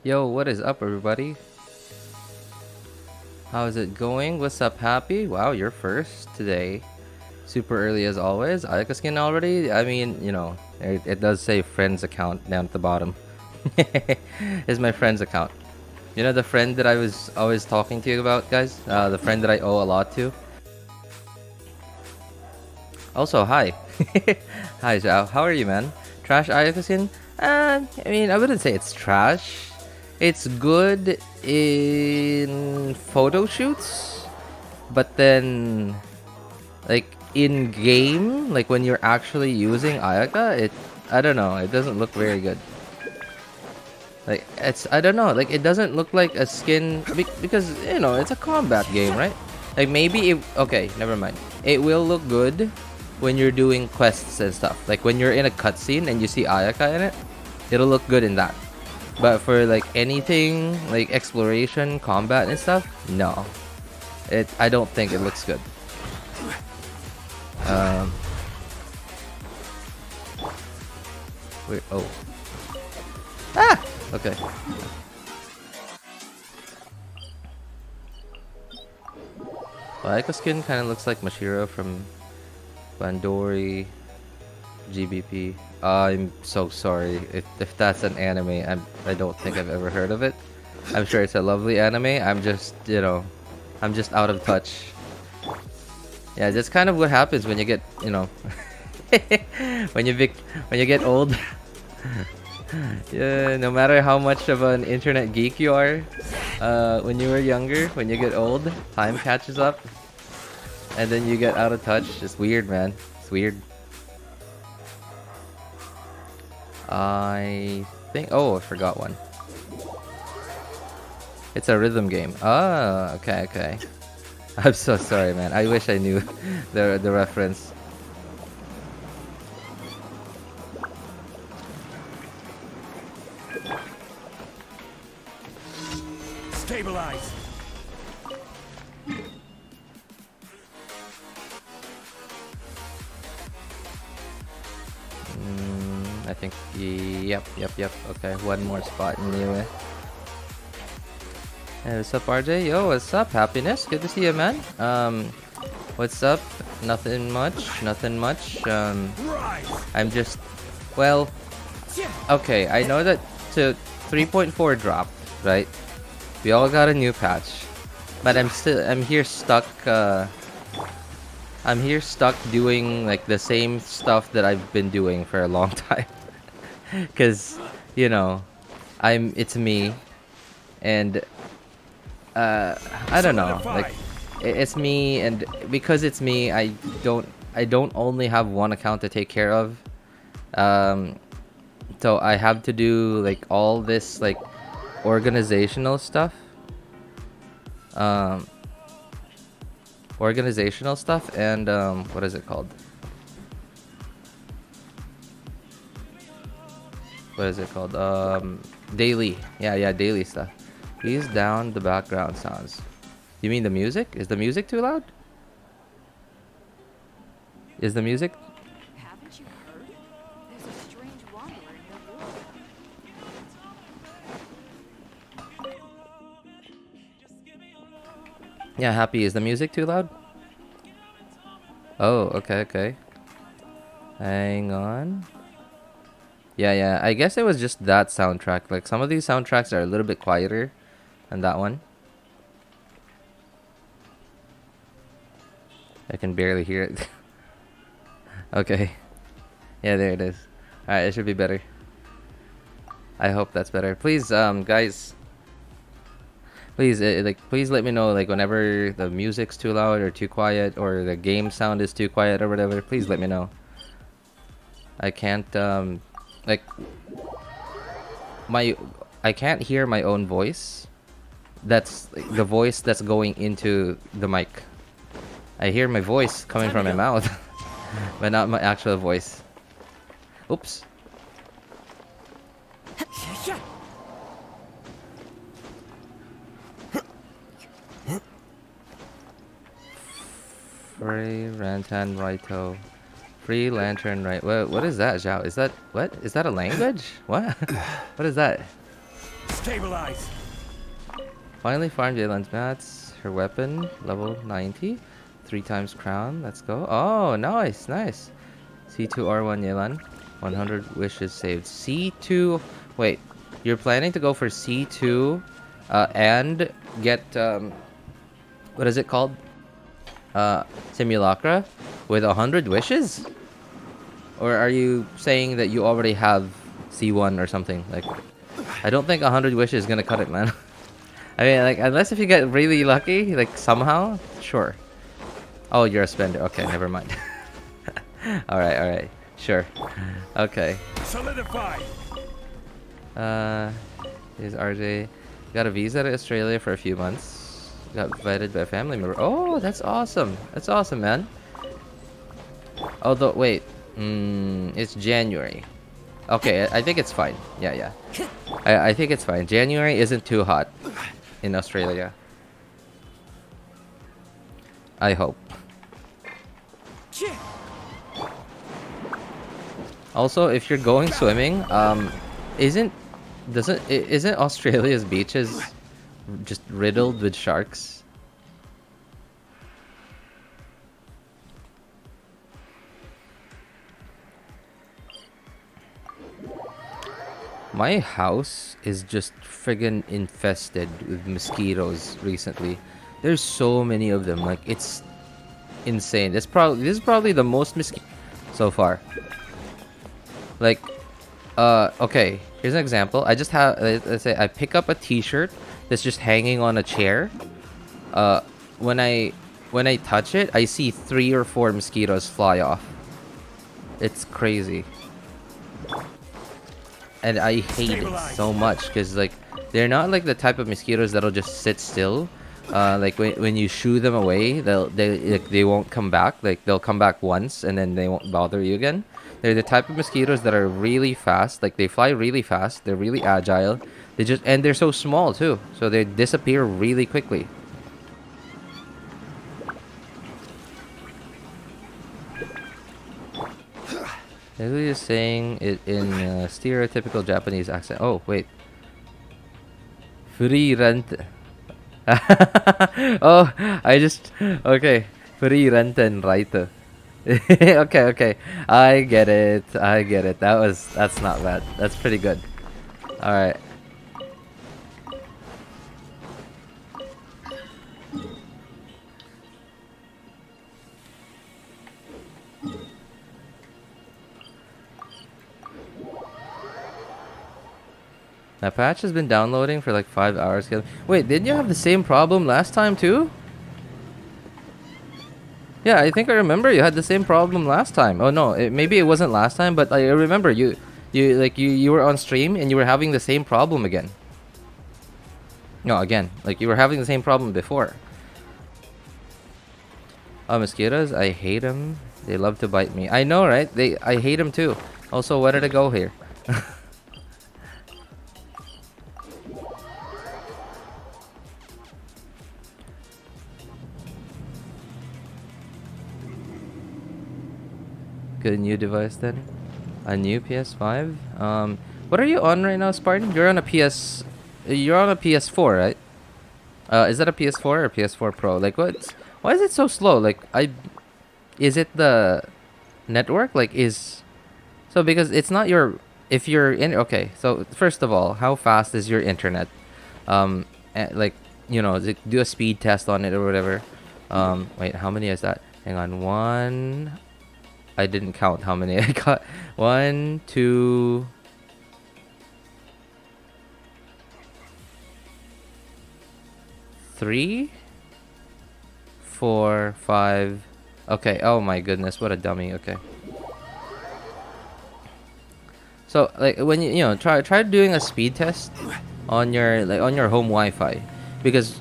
Yo, what is up, everybody? How's it going? What's up, Happy? Wow, you're first today. Super early as always. I like a skin already. I mean, you know, it does say friends account down at the bottom. It's my friend's account. You know the friend that I was always talking to you about, guys? The friend that I owe a lot to. Also, hi. Hi, Zhao. How are you, man? Trash Ayaka skin? I mean, I wouldn't say it's trash. It's good in photo shoots, but then, like, in game, like when you're actually using Ayaka, I don't know, it doesn't look very good. Like, I don't know, like, it doesn't look like a skin, because, you know, it's a combat game, right? Like, maybe okay, never mind. It will look good when you're doing quests and stuff. Like, when you're in a cutscene and you see Ayaka in it, it'll look good in that. But for like anything like exploration, combat and stuff, no. I don't think it looks good. Wait, oh. Ah! Okay. Aika skin kind of looks like Mashiro from Bandori GBP. I'm so sorry if that's an anime. I don't think I've ever heard of it. I'm sure it's a lovely anime. I'm just, you know, I'm just out of touch. Yeah, that's kind of what happens when you get, you know, when you get old. Yeah, no matter how much of an internet geek you are, when you were younger, when you get old, time catches up, and then you get out of touch. It's weird, man. It's weird. I think. Oh, I forgot one. It's a rhythm game. Ah, okay, okay. I'm so sorry, man. I wish I knew the reference. Stabilize. I think. Yep. Okay, one more spot anyway. Hey, what's up, RJ? Yo, what's up? Happiness. Good to see you, man. What's up? Nothing much. Nothing much. I'm just. Well. Okay, I know that to 3.4 dropped, right? We all got a new patch, but I'm here stuck. I'm here stuck doing like the same stuff that I've been doing for a long time. Cause, you know, it's me, and I don't know, like it's me, and because it's me, I don't only have one account to take care of. So I have to do like all this like organizational stuff. Organizational stuff and what is it called? What is it called? Daily. Yeah, daily stuff. Please down the background sounds. You mean the music? Is the music too loud? Is the music? Haven't you heard? There's a strange wanderer in your world. Yeah, Happy. Is the music too loud? Oh, okay. Hang on. Yeah. I guess it was just that soundtrack. Like some of these soundtracks are a little bit quieter than that one. I can barely hear it. Okay. Yeah, there it is. Alright, it should be better. I hope that's better. Please, guys. Please, please let me know, like, whenever the music's too loud or too quiet, or the game sound is too quiet or whatever. Please let me know. I can't, like, I can't hear my own voice. That's like, the voice that's going into the mic. I hear my voice coming from my mouth, but not my actual voice. Oops. Free Lantern Righto. Free Lantern Right. What is that, Zhao? Is that what? Is that a language? What? What is that? Stabilize. Finally farmed Yelan's mats. Her weapon, level 90. 3 times crown. Let's go. Oh, nice, nice. C2 R1 Yelan. 100 wishes saved. C2. Wait, you're planning to go for C2 and get what is it called? Simulacra with 100 wishes? Or are you saying that you already have C1 or something? Like, I don't think 100 wishes is gonna cut it, man. I mean, like, unless if you get really lucky, like, somehow, sure. Oh, you're a spender. Okay, never mind. Alright, sure. Okay. Solidify. Here's RJ. Got a visa to Australia for a few months. Got invited by a family member. Oh, that's awesome. That's awesome, man. Although, wait. It's January. Okay, I think it's fine. Yeah. I think it's fine. January isn't too hot in Australia. I hope. Also, if you're going swimming, isn't Australia's beaches just riddled with sharks? My house is just friggin' infested with mosquitoes recently. There's so many of them. Like, it's insane. This is probably the most mosquito so far. Like, okay, here's an example. I just have, let's say I pick up a t-shirt that's just hanging on a chair. When I touch it, I see 3 or 4 mosquitoes fly off. It's crazy. And I hate it so much because, like, they're not like the type of mosquitoes that'll just sit still. Like when you shoo them away, they won't come back. Like, they'll come back once and then they won't bother you again. They're the type of mosquitoes that are really fast. Like, they fly really fast. They're really agile. And they're so small too. So they disappear really quickly. Literally just saying it in a stereotypical Japanese accent. Oh, wait. Free rent. Oh, okay. Free rent and right. Okay. I get it. That's not bad. That's pretty good. Alright. That patch has been downloading for like 5 hours. Wait, didn't you have the same problem last time too? Yeah, I think I remember you had the same problem last time. Oh no, maybe it wasn't last time, but I remember you were on stream and you were having the same problem again. No, again, like you were having the same problem before. Oh, mosquitoes, I hate them. They love to bite me. I know, right? I hate them too. Also, where did it go here? Get a new device then. A new PS5. What are you on right now, Spartan? You're on a PS4, right? Is that a PS4 or PS4 Pro? Like, why is it so slow? Like, is it the network? Like, so because it's not your, if you're in, okay, so first of all, how fast is your internet? Like, you know, do a speed test on it or whatever. Wait, how many is that? Hang on, 1. I didn't count how many I got. 1, 2, 3, 4, 5. Okay. Oh my goodness, what a dummy. Okay. So like when you know try doing a speed test on your home Wi-Fi, because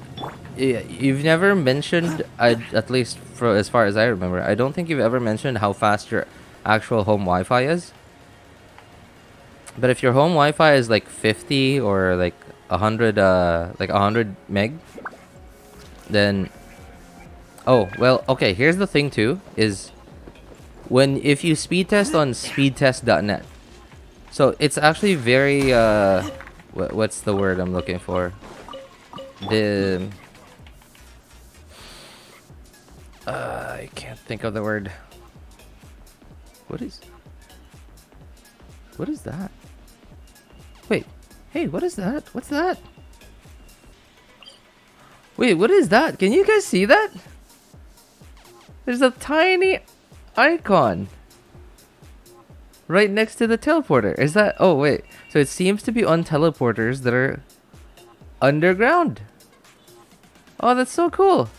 you've never mentioned, at least for as far as I remember, I don't think you've ever mentioned how fast your actual home Wi-Fi is. But if your home Wi-Fi is like 50 or like 100 meg, then well, okay, here's the thing too, is if you speed test on speedtest.net, so it's actually very what's the word I'm looking for? The I can't think of the word. What is that? Wait, hey, what is that? What's that? Wait, what is that? Can you guys see that? There's a tiny icon right next to the teleporter. Is that? Oh wait, so it seems to be on teleporters that are underground. Oh, that's so cool.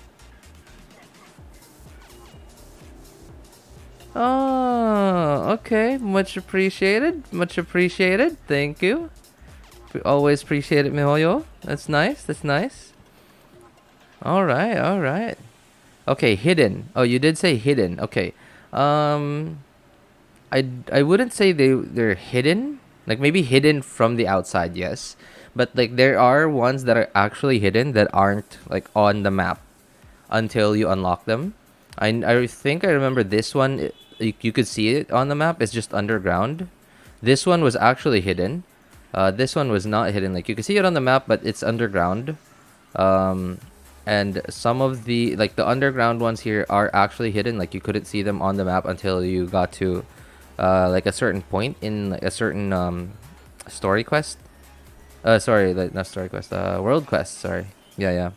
Oh, okay. Much appreciated. Much appreciated. Thank you. Always appreciate it, MiHoYo. That's nice. That's nice. All right. All right. Okay, hidden. Oh, you did say hidden. Okay. I wouldn't say they're hidden. Like maybe hidden from the outside, yes. But like there are ones that are actually hidden that aren't like on the map until you unlock them. I think I remember this one. You could see it on the map. It's just underground. This one was actually hidden. This one was not hidden. Like you can see it on the map, but it's underground. And some of the like the underground ones here are actually hidden. Like you couldn't see them on the map until you got to like a certain point in like, a certain story quest. Sorry, like not story quest. World quest. Sorry. Yeah, yeah.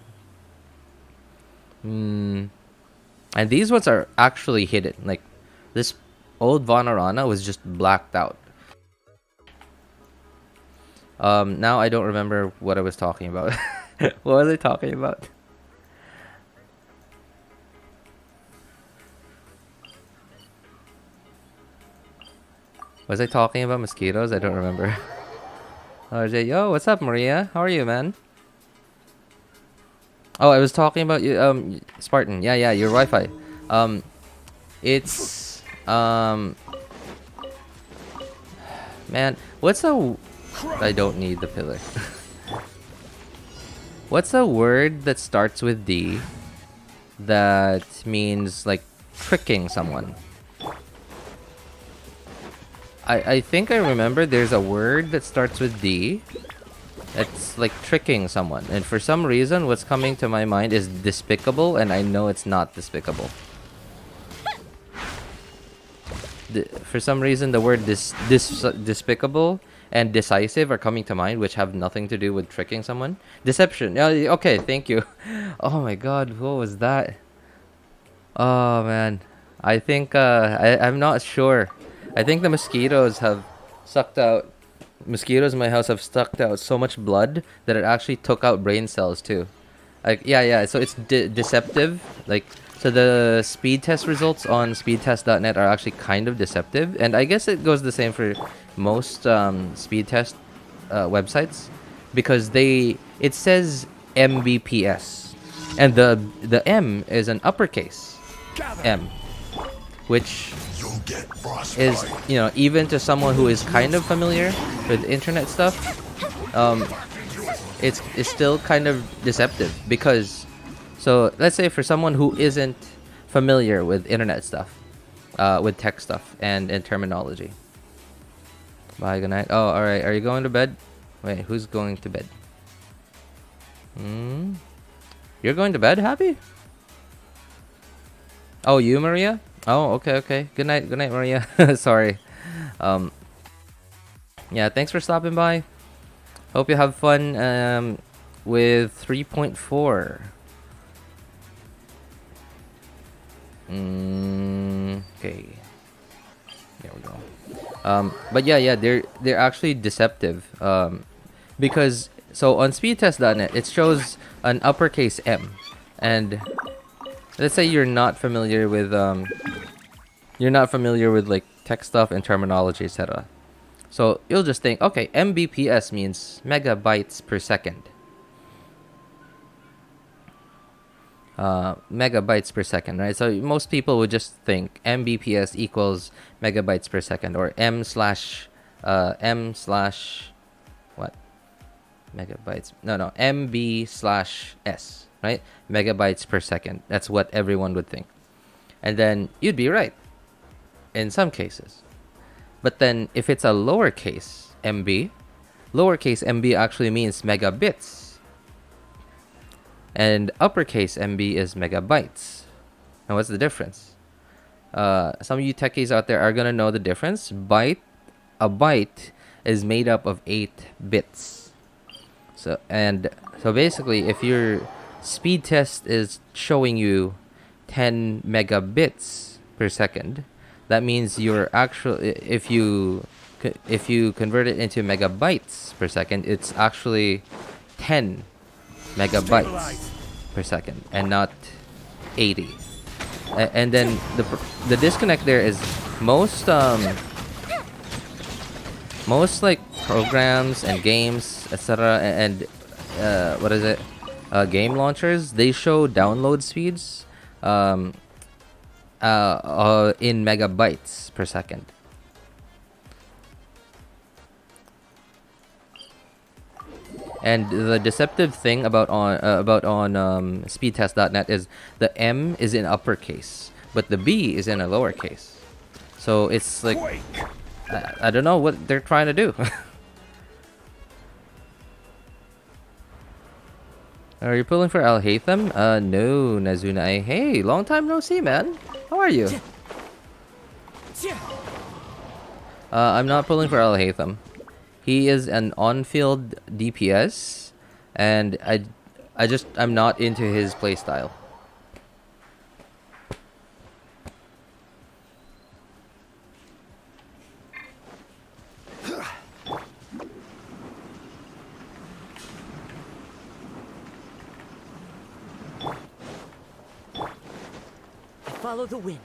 And these ones are actually hidden. Like this old Vanarana was just blacked out. Now I don't remember what I was talking about. What was I talking about? Was I talking about mosquitoes? I don't remember. Yo, what's up, Maria? How are you, man? Oh, I was talking about you, Spartan. Yeah, yeah, your Wi-Fi. It's man, what's a? I don't need the pillar. What's a word that starts with D that means like tricking someone? I think I remember there's a word that starts with D. It's like tricking someone. And for some reason, what's coming to my mind is despicable, and I know it's not despicable. For some reason, the word despicable and decisive are coming to mind, which have nothing to do with tricking someone. Deception. Okay, thank you. Oh my god, what was that? Oh man. I think, I'm not sure. I think the mosquitoes have sucked out. Mosquitoes in my house have sucked out so much blood that it actually took out brain cells too. Like, yeah. So it's deceptive. Like, so the speed test results on speedtest.net are actually kind of deceptive, and I guess it goes the same for most speed test websites, because it says Mbps, and the M is an uppercase M, which is, you know, even to someone who is kind of familiar with internet stuff, it's still kind of deceptive, because so let's say for someone who isn't familiar with internet stuff, with tech stuff and terminology. Bye, good night. Oh, all right. Are you going to bed? Wait, who's going to bed? You're going to bed, Happy? Oh, you, Maria? Oh, okay. Good night, Maria. Sorry. Yeah, thanks for stopping by. Hope you have fun with 3.4. Okay. There we go. But yeah, they're actually deceptive. Because so on speedtest.net it shows an uppercase M, and let's say you're not familiar with like tech stuff and terminology, etc. So you'll just think, okay, Mbps means megabytes per second. Megabytes per second, right? So most people would just think Mbps equals megabytes per second, or M slash what? Megabytes. No, MB slash S, right? Megabytes per second. That's what everyone would think. And then you'd be right in some cases. But then if it's a lowercase MB, lowercase MB actually means megabits, and uppercase MB is megabytes. And what's the difference? Some of you techies out there are gonna know the difference. A byte is made up of 8 bits. So basically, if your speed test is showing you 10 megabits per second, that means your actual, if you convert it into megabytes per second, it's actually 10 megabytes per second and not 80. And then the disconnect there is most like programs and games, etc., and what is it, game launchers, they show download speeds in megabytes per second. And the deceptive thing about speedtest.net is the M is in uppercase, but the B is in a lowercase. So it's like, I don't know what they're trying to do. Are you pulling for Alhaitham? No, Nazunai. Hey, long time no see, man. How are you? I'm not pulling for Alhaitham. He is an on-field DPS, and I'm not into his playstyle. Follow the wind.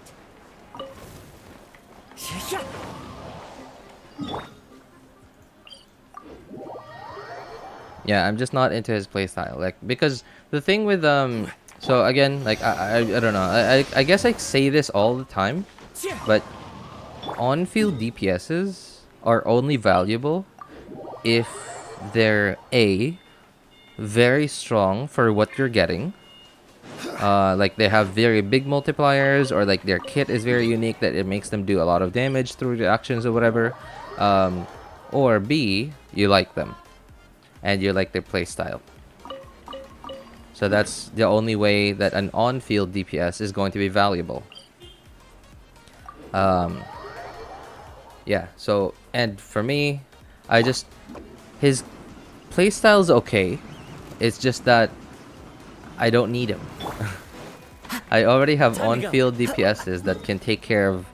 Yeah, I'm just not into his playstyle. Like, because the thing with so again, like I don't know. I guess I say this all the time, but on-field DPSs are only valuable if they're very strong for what you're getting. Like they have very big multipliers, or like their kit is very unique that it makes them do a lot of damage through reactions or whatever. Or B, you like them and you like their playstyle. So that's the only way that an on-field DPS is going to be valuable. Yeah, so, and for me, his playstyle's okay. It's just that I don't need him. I already have on-field DPSs that can take care of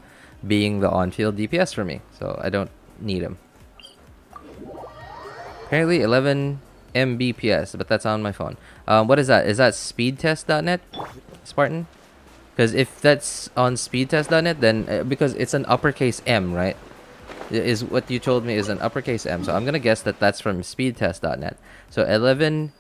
being the on-field DPS for me, so I don't need him. Apparently 11 Mbps, but that's on my phone. What is that? Is that speedtest.net, Spartan? Because if that's on speedtest.net, then because it's an uppercase M, right? Is what you told me is an uppercase M, so I'm gonna guess that that's from speedtest.net. So 11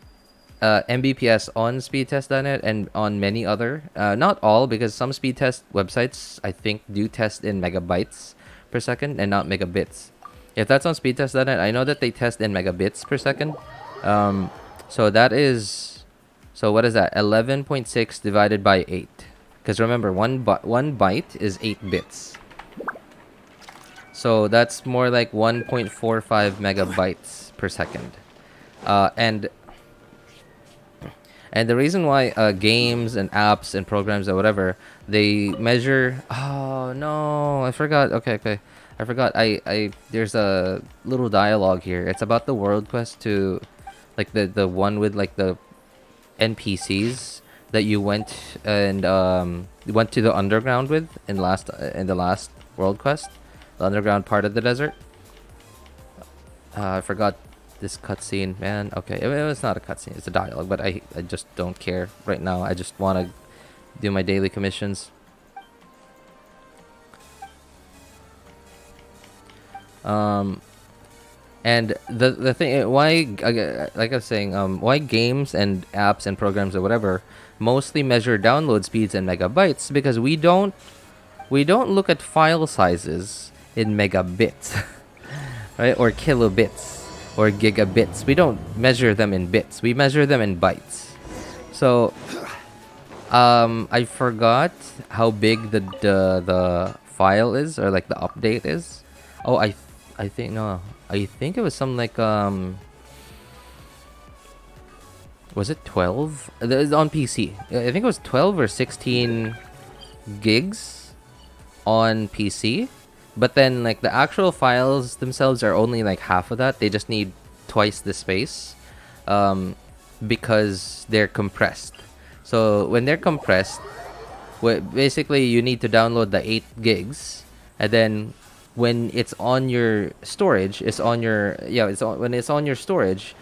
Mbps on speedtest.net and on many other, not all, because some speedtest websites I think do test in megabytes per second and not megabits. If that's on speedtest.net, I know that they test in megabits per second. So that is, so what is that? 11.6 divided by 8. Because remember, one byte is 8 bits. So that's more like 1.45 megabytes per second. And the reason why games and apps and programs or whatever, they measure... Oh, no. I forgot. Okay. I forgot. There's a little dialogue here. It's about the world quest to... Like the one with like the NPCs that you went and went to the underground with in the last world quest. The underground part of the desert. I forgot this cutscene, man. Okay, it's not a cutscene, it's a dialogue, but I just don't care right now. I just want to do my daily commissions. And the thing, why, like I was saying, why games and apps and programs or whatever mostly measure download speeds in megabytes, because we don't look at file sizes in megabits, right, or kilobits or gigabits. We don't measure them in bits. We measure them in bytes. So I forgot how big the file is, or like the update is. Oh, I think no. I think it was some like was it 12? On PC. I think it was 12 or 16 gigs on PC. But then like the actual files themselves are only like half of that. They just need twice the space because they're compressed. So when they're compressed, basically you need to download the 8 gigs, and then when it's on your storage, when it's on your storage,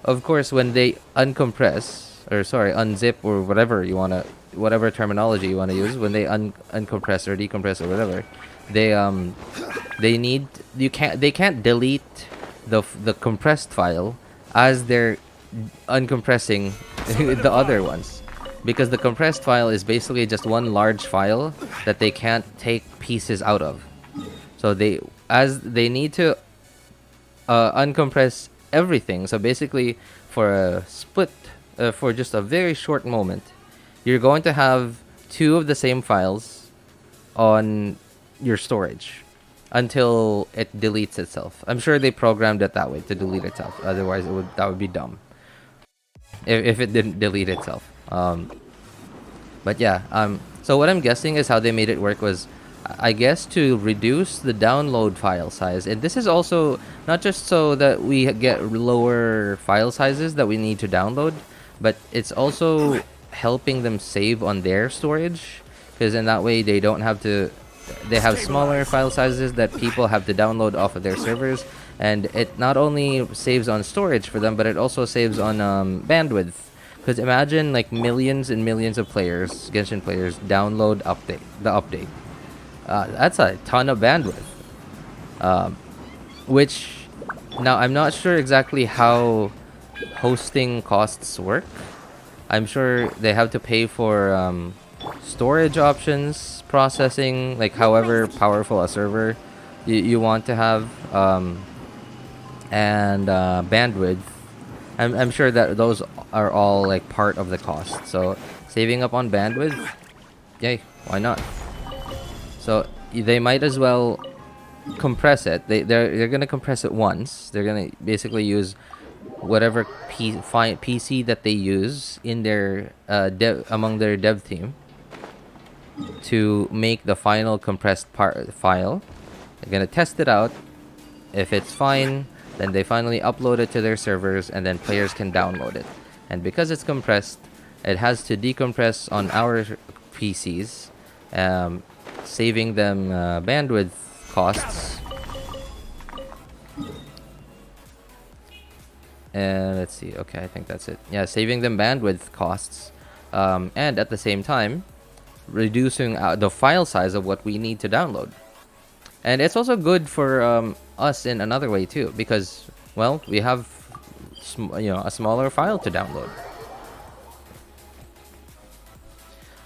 of course when they unzip or whatever terminology you want to use, when they uncompress or decompress or whatever, they can't delete the compressed file as they're uncompressing the other ones, because the compressed file is basically just one large file that they can't take pieces out of. So they need to uncompress everything. So basically, for a split, for just a very short moment, you're going to have 2 of the same files on your storage until it deletes itself. I'm sure they programmed it that way to delete itself. Otherwise, that would be dumb if it didn't delete itself. But yeah. So what I'm guessing is how they made it work was, I guess, to reduce the download file size. And this is also not just so that we get lower file sizes that we need to download, but it's also helping them save on their storage, because in that way they have smaller file sizes that people have to download off of their servers, and it not only saves on storage for them, but it also saves on bandwidth. Because imagine like millions and millions of Genshin players, download the update. That's a ton of bandwidth. Which, now I'm not sure exactly how hosting costs work. I'm sure they have to pay for storage options, processing, like however powerful a server you want to have, and bandwidth. I'm sure that those are all like part of the cost. So saving up on bandwidth, yay, why not? So they might as well compress it. They're gonna compress it once. They're gonna basically use whatever PC that they use in their among their dev team to make the final compressed file. They're gonna test it out. If it's fine, then they finally upload it to their servers, and then players can download it. And because it's compressed, it has to decompress on our PCs, saving them bandwidth costs. And let's see. Okay, I think that's it. Yeah, saving them bandwidth costs, and at the same time, reducing the file size of what we need to download. And it's also good for us in another way too, because, well, we have a smaller file to download.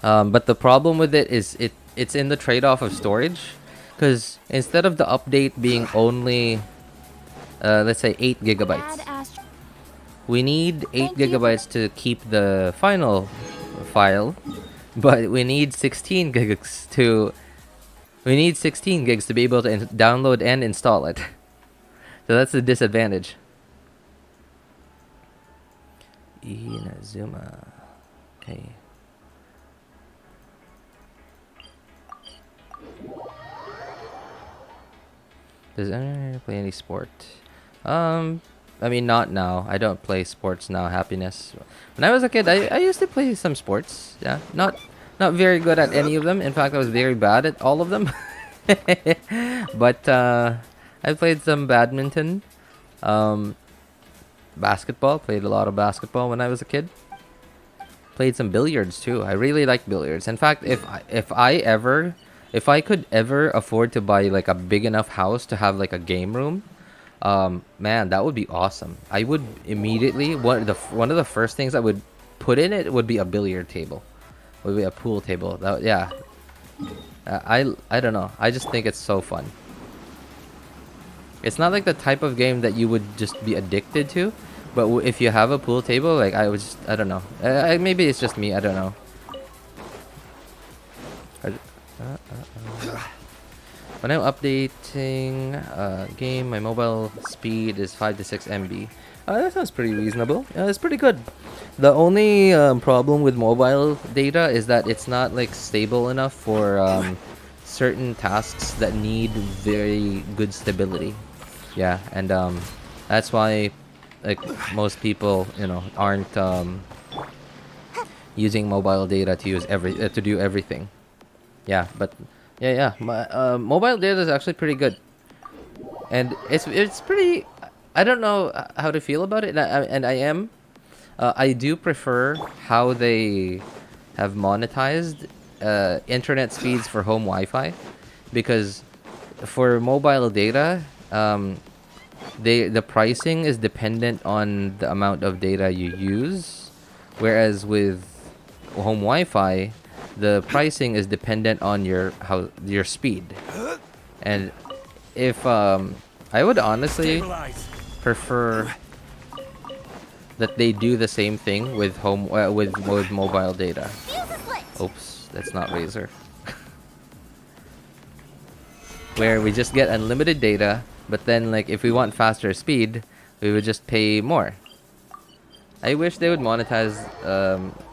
But the problem with it is it's in the trade-off of storage, because instead of the update being only let's say 8 gigabytes, we need 8 gigabytes to keep the final file, but we need 16 gigs to be able to download and install it. So that's the disadvantage. Inazuma. Okay. Does anyone play any sport? I mean, not now. I don't play sports now. Happiness. When I was a kid, I used to play some sports. Yeah, not very good at any of them. In fact, I was very bad at all of them. But I played some badminton, basketball. Played a lot of basketball when I was a kid. Played some billiards too. I really like billiards. In fact, if I could ever afford to buy like a big enough house to have like a game room, man, that would be awesome. I would immediately, one of the first things I would put in it would be a billiard table, would be a pool table. Yeah, I don't know. I just think it's so fun. It's not like the type of game that you would just be addicted to, but if you have a pool table, like I don't know. Maybe it's just me. I don't know. When I'm updating game, my mobile speed is 5 to 6 MB. That sounds pretty reasonable. It's pretty good. The only problem with mobile data is that it's not like stable enough for certain tasks that need very good stability. Yeah, and that's why like most people, you know, aren't using mobile data to use to do everything. Yeah, but yeah, my mobile data is actually pretty good, and it's pretty. I don't know how to feel about it, and I do prefer how they have monetized internet speeds for home Wi-Fi, because for mobile data, the pricing is dependent on the amount of data you use, whereas with home Wi-Fi, the pricing is dependent on your speed. And if I would honestly prefer that they do the same thing with with mobile data. Oops, that's not Razer. Where we just get unlimited data, but then like if we want faster speed, we would just pay more. I wish they would monetize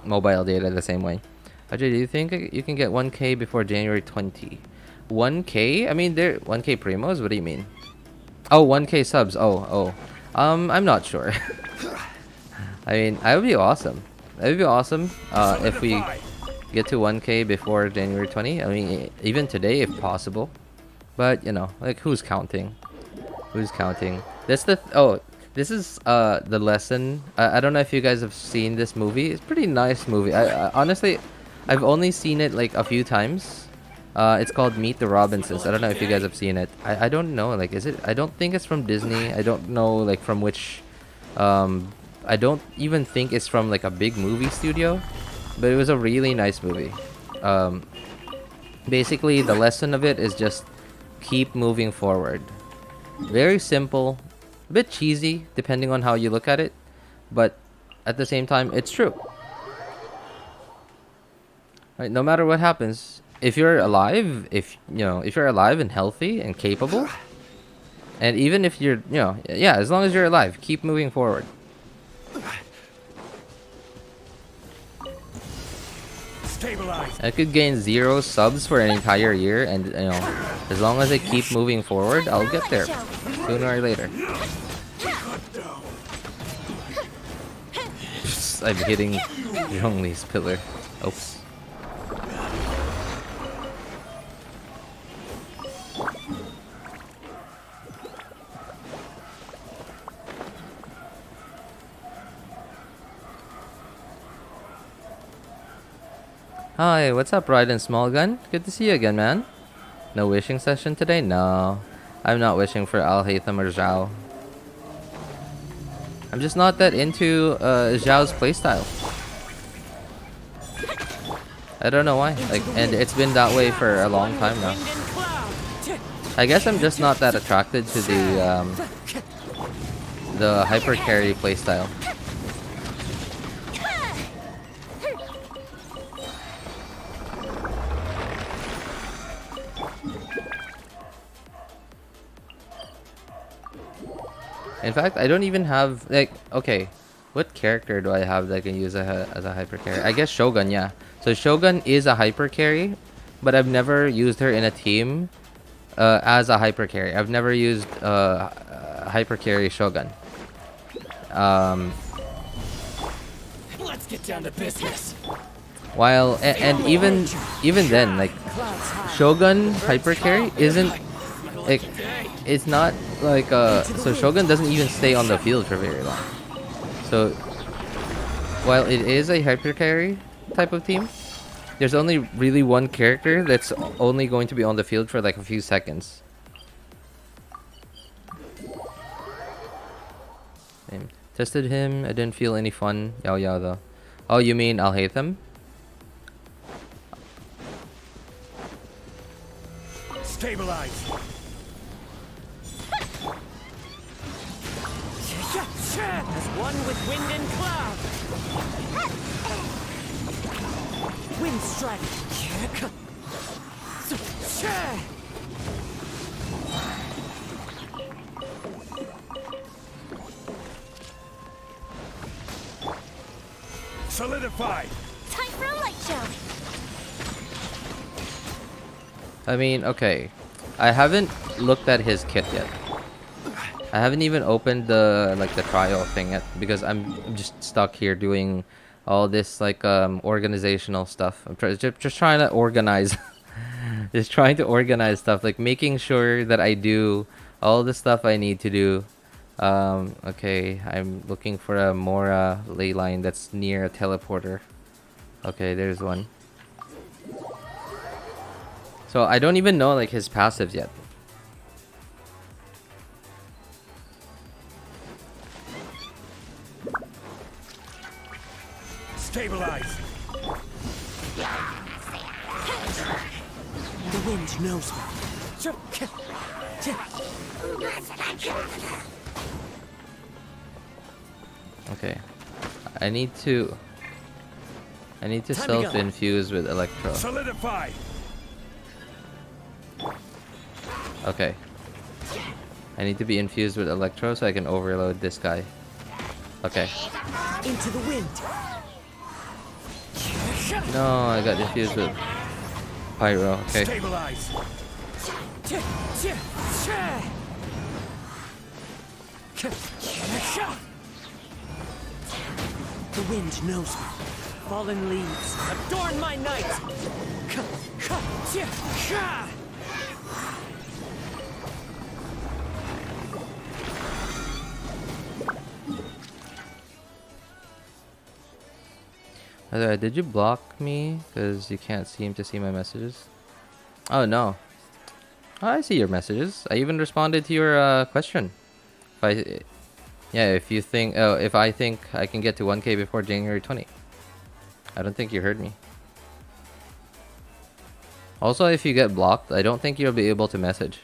mobile data the same way. Ajay, do you think you can get 1K before January 20? 1K? I mean, they're 1K primos? What do you mean? Oh, 1K subs. Oh. I'm not sure. I mean, that would be awesome. That would be awesome if we get to 1K before January 20. I mean, even today if possible. But, you know, like, who's counting? Who's counting? This is the lesson. I don't know if you guys have seen this movie. It's a pretty nice movie. I honestly, I've only seen it like a few times. It's called Meet the Robinsons. I don't know if you guys have seen it. I don't know. Like, is it? I don't think it's from Disney. I don't know like from which. I don't even think it's from like a big movie studio. But it was a really nice movie. Basically, the lesson of it is just keep moving forward. Very simple, a bit cheesy depending on how you look at it, but at the same time, it's true. Right, no matter what happens, if you're alive, if you're alive and healthy and capable, and even if you're, yeah, as long as you're alive, keep moving forward. I could gain 0 subs for an entire year, and as long as I keep moving forward, I'll get there sooner or later. I'm hitting Zhongli's pillar. Oops. Hi, what's up, Ryden Smallgun? Good to see you again, man. No wishing session today? No. I'm not wishing for Alhaitham or Xiao. I'm just not that into Xiao's playstyle. I don't know why. Like, and it's been that way for a long time now. I guess I'm just not that attracted to the hyper carry playstyle. In fact, I don't even have, like, okay, what character do I have that I can use as a hyper carry? I guess Shogun, yeah. So Shogun is a hyper carry, but I've never used her in a team as a hyper carry. I've never used hyper carry Shogun. Let's get down to business. While and even then, like, Shogun hyper carry isn't like, it's not like so Shogun doesn't even stay on the field for very long. So while it is a hyper carry type of team, there's only really one character that's only going to be on the field for like a few seconds. Tested him, I didn't feel any fun. YaoYao though. Oh, you mean Alhaitham? Stabilize. As one with wind and cloud. Wind strike. Solidified. Time for a light show. I mean, okay. I haven't looked at his kit yet. I haven't even opened the like the trial thing yet because I'm just stuck here doing all this like organizational stuff. I'm just trying to organize just trying to organize stuff, like making sure that I do all the stuff I need to do. Okay, I'm looking for a Mora ley line that's near a teleporter. Okay, there's one. So I don't even know like his passives yet. Stabilize. The wind knows me. Okay. I need to self-infuse with Electro. Solidified. Okay. I need to be infused with Electro so I can overload this guy. Okay. Into the wind. No, I got infused with Pyro. Okay. Stabilize. The wind knows me. Fallen leaves adorn my night. By the way, did you block me? Because you can't seem to see my messages. Oh no. Oh, I see your messages. I even responded to your question. If you think, if I think I can get to 1K before January 20. I don't think you heard me. Also, if you get blocked, I don't think you'll be able to message.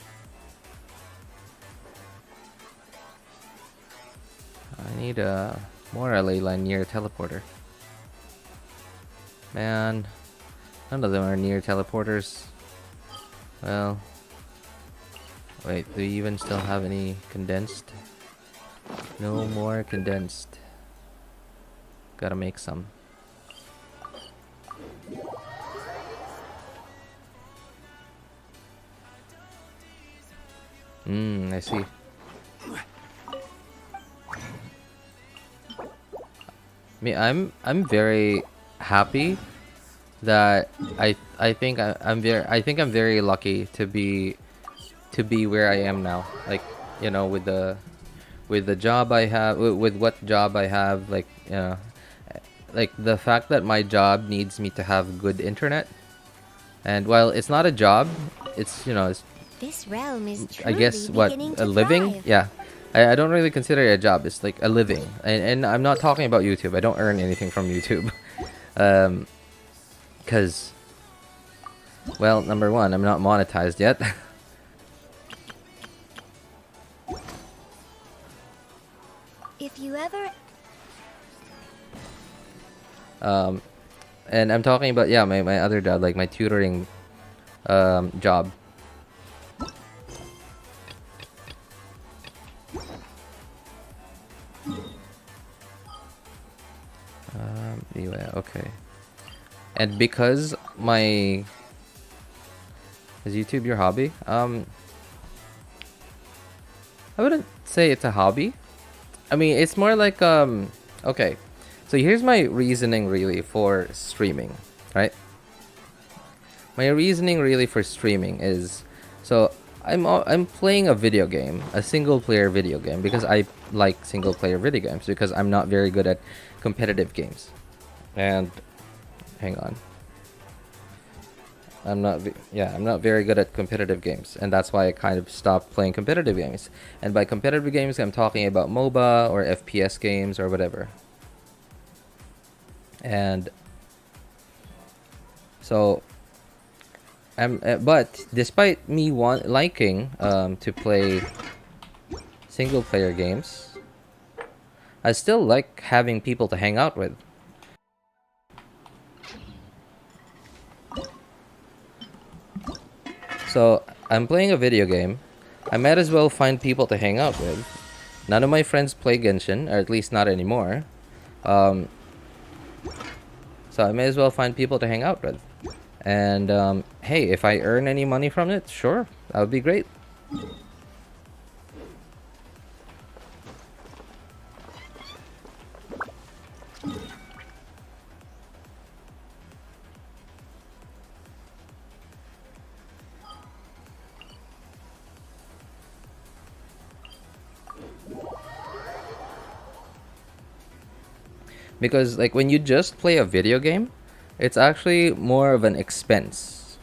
I need more ley line near a teleporter. Man, none of them are near teleporters. Well, wait, do you even still have any condensed? No more condensed. Gotta make some. I see. I'm very happy that I think I'm very lucky to be where I am now. Like, you know, with the job I have, with what job I have, like, you know, like the fact that my job needs me to have good internet, and while it's not a job, it's, you know, it's, This realm is I guess, truly what, beginning a to living? thrive. Yeah. I don't really consider it a job. It's like a living. And I'm not talking about YouTube. I don't earn anything from YouTube. Because, well, number one, I'm not monetized yet. If you ever and I'm talking about, yeah, my other job, like my tutoring job. Anyway, okay. And because my... Is YouTube your hobby? I wouldn't say it's a hobby. I mean, it's more like, okay. So here's my reasoning really for streaming, right? My reasoning really for streaming is, so I'm playing a video game, a single player video game, because I like single player video games, because I'm not very good at competitive games. And hang on. I'm not very good at competitive games, and that's why I kind of stopped playing competitive games. And by competitive games, I'm talking about MOBA or FPS games or whatever. And so but despite me liking to play single player games, I still like having people to hang out with. So I'm playing a video game. I might as well find people to hang out with. None of my friends play Genshin, or at least not anymore. So I may as well find people to hang out with. And hey, if I earn any money from it, sure, that would be great. Because like when you just play a video game, it's actually more of an expense,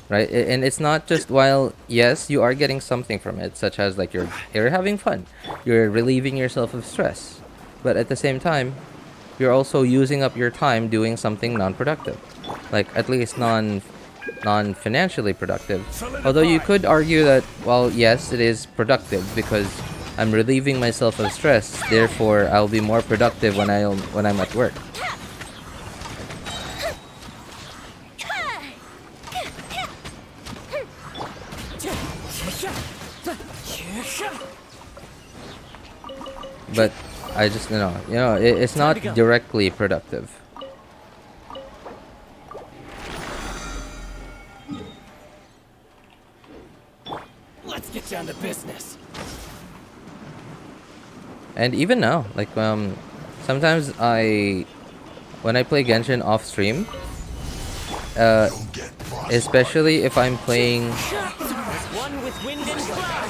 right? And it's not just, while yes, you are getting something from it, such as like you're having fun, you're relieving yourself of stress, but at the same time, you're also using up your time doing something non-productive, like at least non-financially productive. Although you could argue that, well, yes, it is productive because I'm relieving myself of stress, therefore I'll be more productive when I'm at work. But I just it's not directly productive. Let's get down to business. And even now, like sometimes when I play Genshin off stream, especially if I'm playing One with wind and cloud.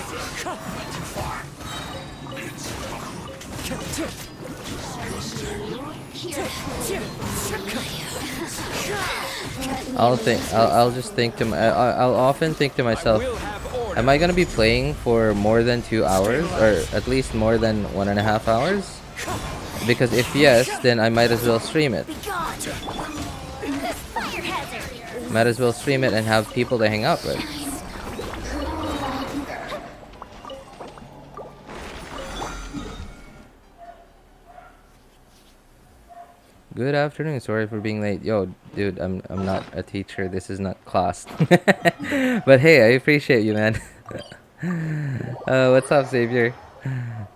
I'll often think to myself, am I gonna be playing for more than 2 hours, or at least more than 1.5 hours? Because if yes, then I might as well stream it. Might as well stream it and have people to hang out with. Good afternoon. Sorry for being late. Yo, dude, I'm not a teacher. This is not class. But hey, I appreciate you, man. What's up, Xavier?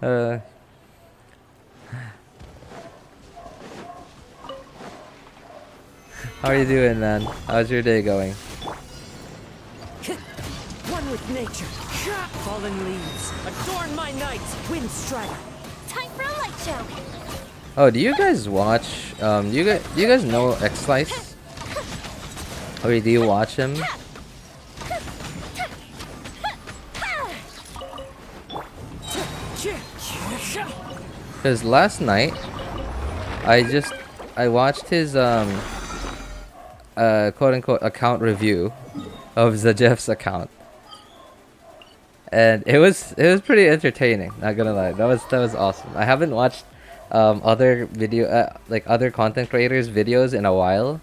How are you doing, man? How's your day going? One with nature. Fallen leaves. Adorn my nights. Wind strike. Time for a light show. Oh, do you guys watch? Do you guys know X-Slice? Or do you watch him? Because last night, I watched his quote-unquote account review of Zajeff's account, and it was pretty entertaining. Not gonna lie, that was awesome. I haven't watched other other content creators' videos in a while.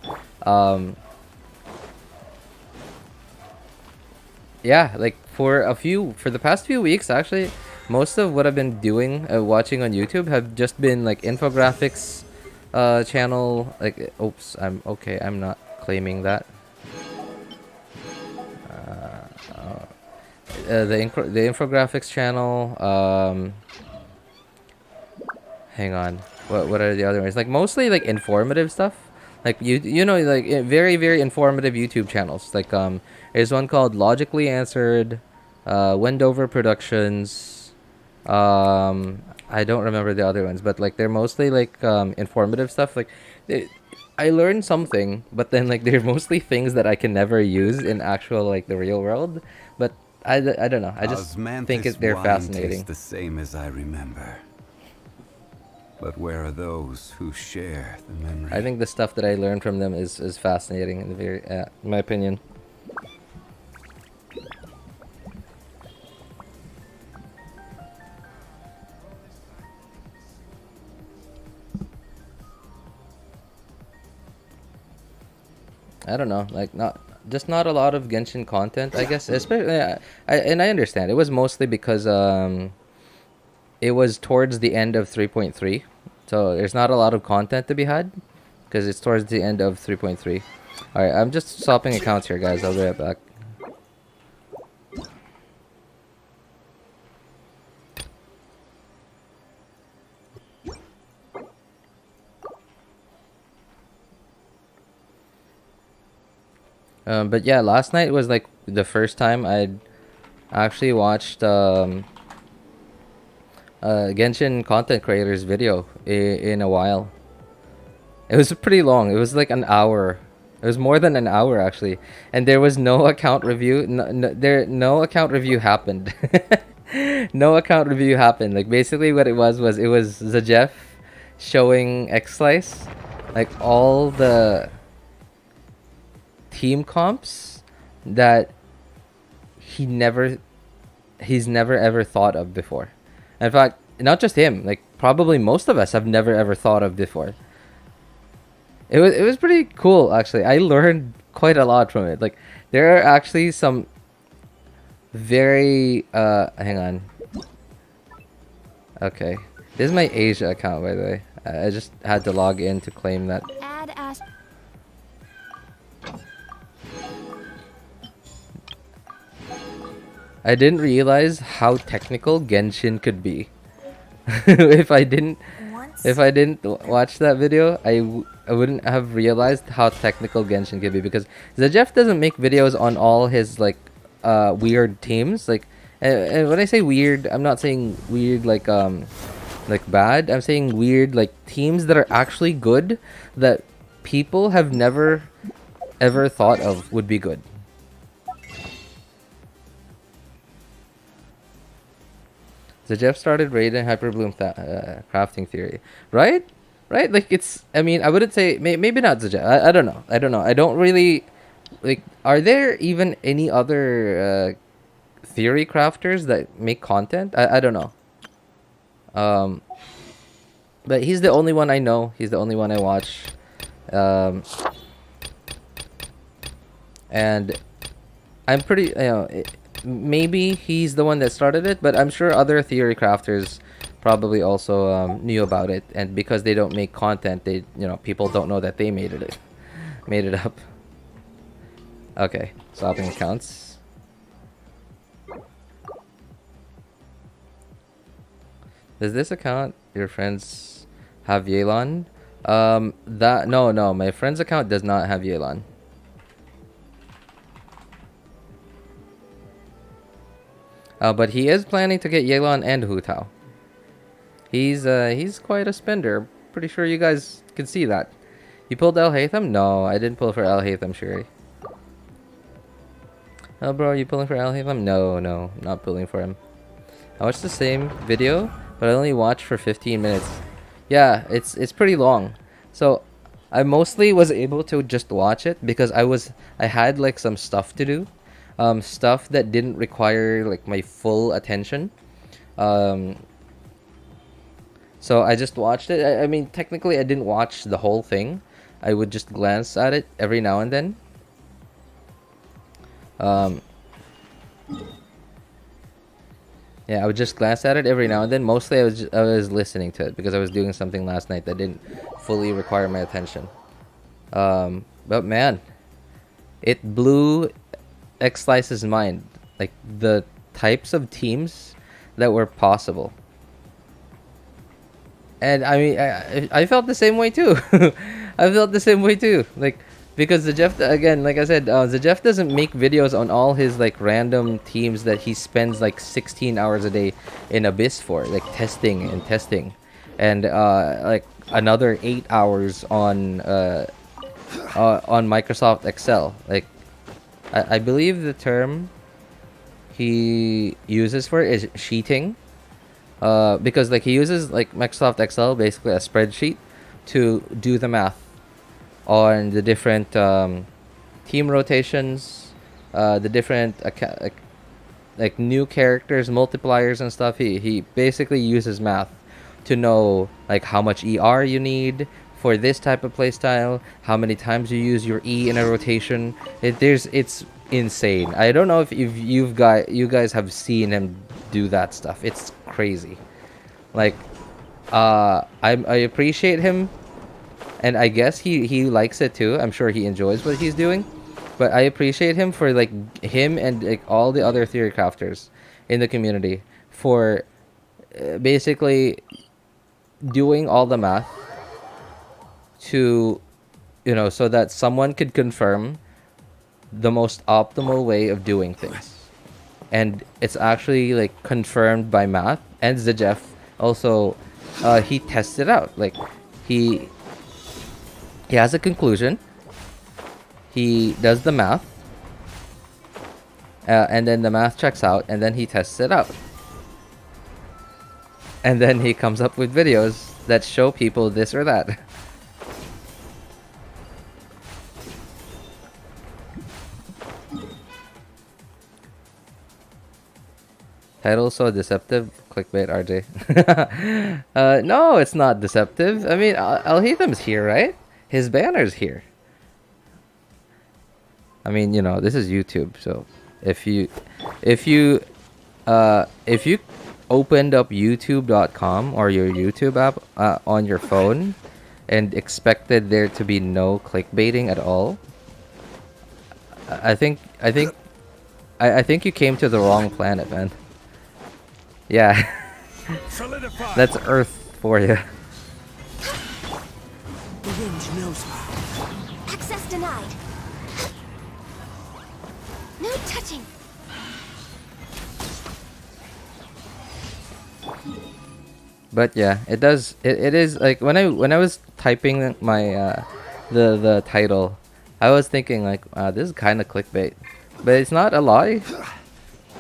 Yeah, like for the past few weeks, actually, most of what I've been doing, watching on YouTube, have just been like infographics channel. Like, oops, I'm not claiming that. The infographics channel. Hang on. What are the other ones? Like mostly like informative stuff. Like like very very informative YouTube channels. Like there's one called Logically Answered, Wendover Productions. I don't remember the other ones, but like they're mostly like informative stuff. Like I learned something, but then like they're mostly things that I can never use in actual like the real world. But I don't know. I just think they're fascinating. The same as I remember. But where are those who share the memory? I think the stuff that I learned from them is fascinating in my opinion. I don't know, like not a lot of Genshin content, I guess. Especially, I understand it was mostly because it was towards the end of 3.3, so there's not a lot of content to be had because it's towards the end of 3.3. All right, I'm just swapping accounts here, guys. I'll be right back. But yeah, last night was like the first time I'd actually watched Genshin content creators video in a while. It was pretty long. It was like an hour. It was more than an hour actually, and there was no account review. No account review happened. No account review happened. Like basically, what it was the Jeff showing X Slice, like all the team comps that he's never ever thought of before. In fact, not just him, like probably most of us have never ever thought of before. It was pretty cool actually. I learned quite a lot from it. Like there are actually some very hang on. Okay. This is my Asia account by the way. I just had to log in to claim that. Add as I didn't realize how technical Genshin could be. if I didn't watch that video, I wouldn't have realized how technical Genshin could be, because Zajef doesn't make videos on all his like weird teams. Like and when I say weird, I'm not saying weird like bad. I'm saying weird like teams that are actually good, that people have never ever thought of would be good. So Jeff started raiding Hyperbloom crafting theory, right? Right? Like it's. I mean, I wouldn't say maybe not Jeff. I don't know. I don't know. I don't really like. Are there even any other theory crafters that make content? I don't know. But he's the only one I know. He's the only one I watch. And I'm pretty. Maybe he's the one that started it, but I'm sure other theory crafters probably also knew about it, and because they don't make content, they people don't know that they made it up. Okay, swapping accounts. Does this account your friends have Yelan? No, my friend's account does not have Yelan. But he is planning to get Yelan and Hutao. He's quite a spender. Pretty sure you guys can see that. You pulled Alhaitham? No, I didn't pull for Alhaitham, Shuri. Oh, bro, you pulling for Alhaitham? No, not pulling for him. I watched the same video, but I only watched for 15 minutes. Yeah, it's pretty long. So I mostly was able to just watch it because I had like some stuff to do. Stuff that didn't require like my full attention. So I just watched it. I mean, technically I didn't watch the whole thing. I would just glance at it every now and then. Yeah, I would just glance at it every now and then. Mostly I was listening to it because I was doing something last night that didn't fully require my attention. But man, it blew X Slice's mind, like the types of teams that were possible. And I mean, I felt the same way too. I felt the same way too. Like, because the Jeff, again, like I said, the Jeff doesn't make videos on all his like random teams that he spends like 16 hours a day in Abyss for, like testing, and like another 8 hours on Microsoft Excel. Like, I believe the term he uses for it is sheeting. Because like he uses like Microsoft Excel, basically a spreadsheet, to do the math on the different team rotations, the different like new characters, multipliers and stuff. He basically uses math to know like how much ER you need for this type of playstyle, how many times you use your E in a rotation. It's insane. I don't know if you guys have seen him do that stuff. It's crazy. Like I appreciate him, and I guess he likes it too. I'm sure he enjoys what he's doing, but I appreciate him for like him and like all the other theory crafters in the community for basically doing all the math to so that someone could confirm the most optimal way of doing things, and it's actually like confirmed by math. And Zajef also, he tests it out. Like he has a conclusion. He does the math, and then the math checks out, and then he tests it out, and then he comes up with videos that show people this or that. Title so deceptive. Clickbait, RJ. No, it's not deceptive. I mean, Alhaitham's here, right? His banner's here. I mean, you know, this is YouTube, so if you opened up YouTube.com or your YouTube app on your phone and expected there to be no clickbaiting at all, I think you came to the wrong planet, man. Yeah, that's Earth for you. The wind knows me. Access denied. No touching. But yeah, it does. It is like when I was typing my the title, I was thinking like, this is kind of clickbait, but it's not a lie.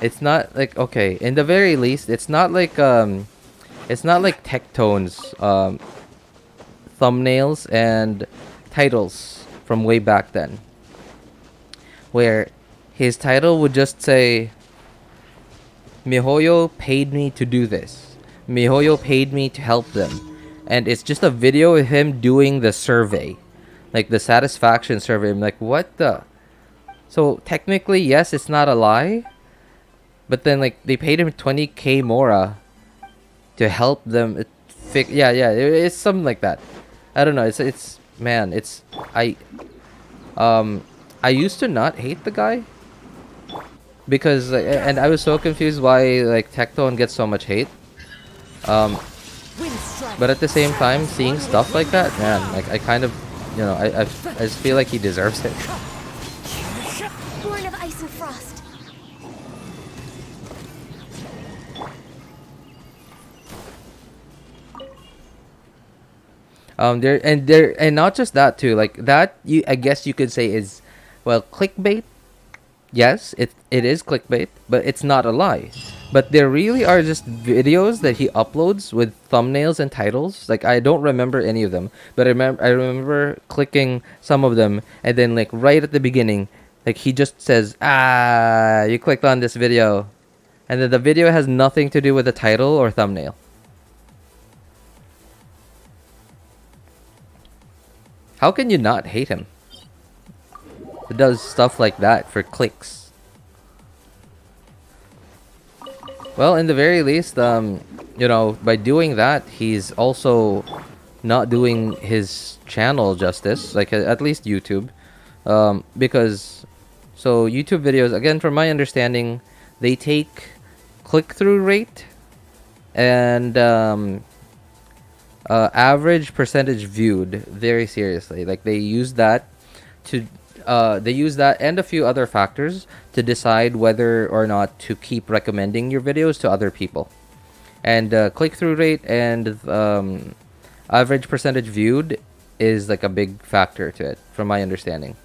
It's not like, okay, in the very least, it's not like Tectone's thumbnails and titles from way back then, where his title would just say, MiHoYo paid me to do this. MiHoYo paid me to help them. And it's just a video of him doing the survey. Like the satisfaction survey. I'm like, what the? So technically, yes, it's not a lie. But then like they paid him 20k Mora to help them fix. Yeah, it's something like that. I don't know. It's man. I used to not hate the guy because and I was so confused why like Tectone gets so much hate. But at the same time, seeing stuff like that, man, like I kind of, you know, I just feel like he deserves it. Born of ice and frost. And not just that too, like that I guess you could say is, well, clickbait. Yes, it is clickbait, but it's not a lie. But there really are just videos that he uploads with thumbnails and titles. Like I don't remember any of them, but I remember clicking some of them, and then like right at the beginning, like he just says, you clicked on this video, and then the video has nothing to do with the title or thumbnail. How can you not hate him? He does stuff like that for clicks. Well, in the very least, you know, by doing that, he's also not doing his channel justice, like at least YouTube, because so YouTube videos, again, from my understanding, they take click-through rate and average percentage viewed very seriously. Like they use that to they use that and a few other factors to decide whether or not to keep recommending your videos to other people. And click-through rate and average percentage viewed is like a big factor to it, from my understanding.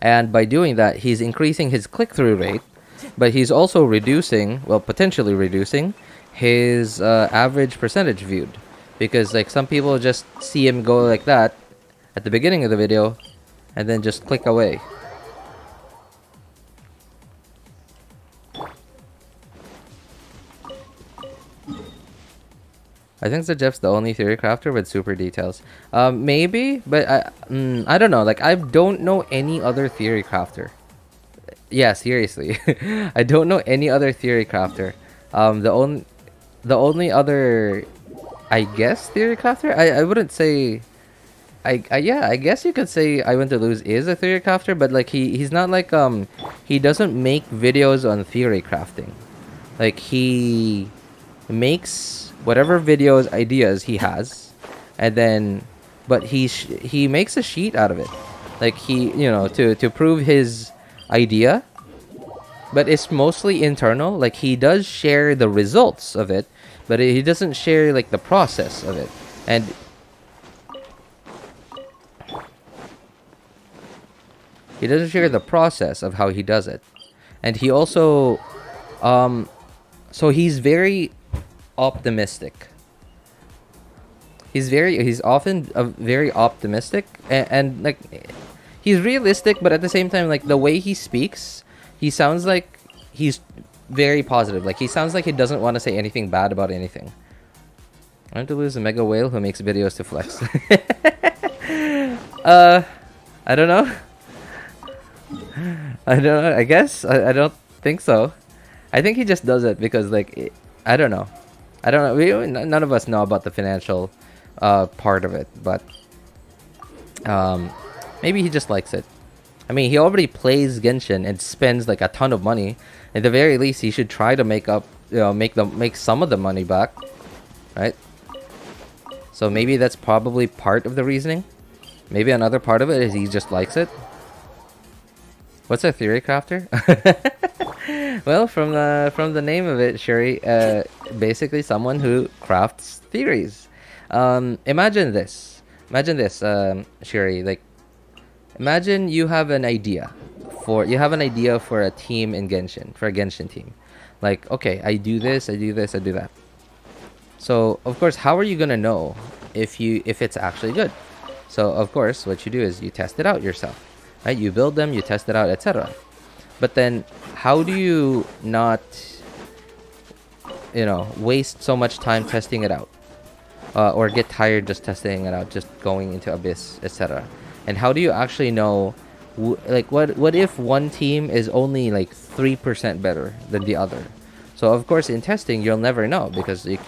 And by doing that, he's increasing his click-through rate, but he's also reducing, well, potentially reducing his average percentage viewed. Because like some people just see him go like that at the beginning of the video and then just click away. I think Jeff's the only theory crafter with super details. Maybe, but I don't know. Like I don't know any other theory crafter. Yeah, seriously, I don't know any other theory crafter. The only other, I guess, theory crafter. I wouldn't say. Yeah, I guess you could say I Win to Lose is a theory crafter, but like he's not like he doesn't make videos on theory crafting. Like he makes whatever videos ideas he has, and then but he makes a sheet out of it, like he, you know, to prove his idea, but it's mostly internal. Like he does share the results of it, but he doesn't share like the process of it. And he doesn't share the process of how he does it. And he also so he's very optimistic. He's often very optimistic, and like he's realistic, but at the same time, like the way he speaks, he sounds like he's very positive. Like he sounds like he doesn't want to say anything bad about anything. I want to lose a mega whale who makes videos to flex. I don't know. I don't know. I guess I don't think so. I think he just does it because like I don't know. I don't know. None of us know about the financial part of it, but maybe he just likes it. I mean, he already plays Genshin and spends like a ton of money. At the very least, he should try to make up, you know, make some of the money back, right? So maybe that's probably part of the reasoning. Maybe another part of it is he just likes it. What's a theory crafter? Well, from the name of it, Shuri, basically someone who crafts theories. Imagine this, Shuri. Like, imagine you have an idea for a team in Genshin, for a Genshin team. Like, okay, I do this, I do this, I do that. So of course, how are you gonna know if it's actually good? So of course, what you do is you test it out yourself, right? You build them, you test it out, etc. But then, how do you not, you know, waste so much time testing it out, or get tired just testing it out, just going into abyss, etc. And how do you actually know, like, what if one team is only like 3% better than the other? So of course, in testing, you'll never know because you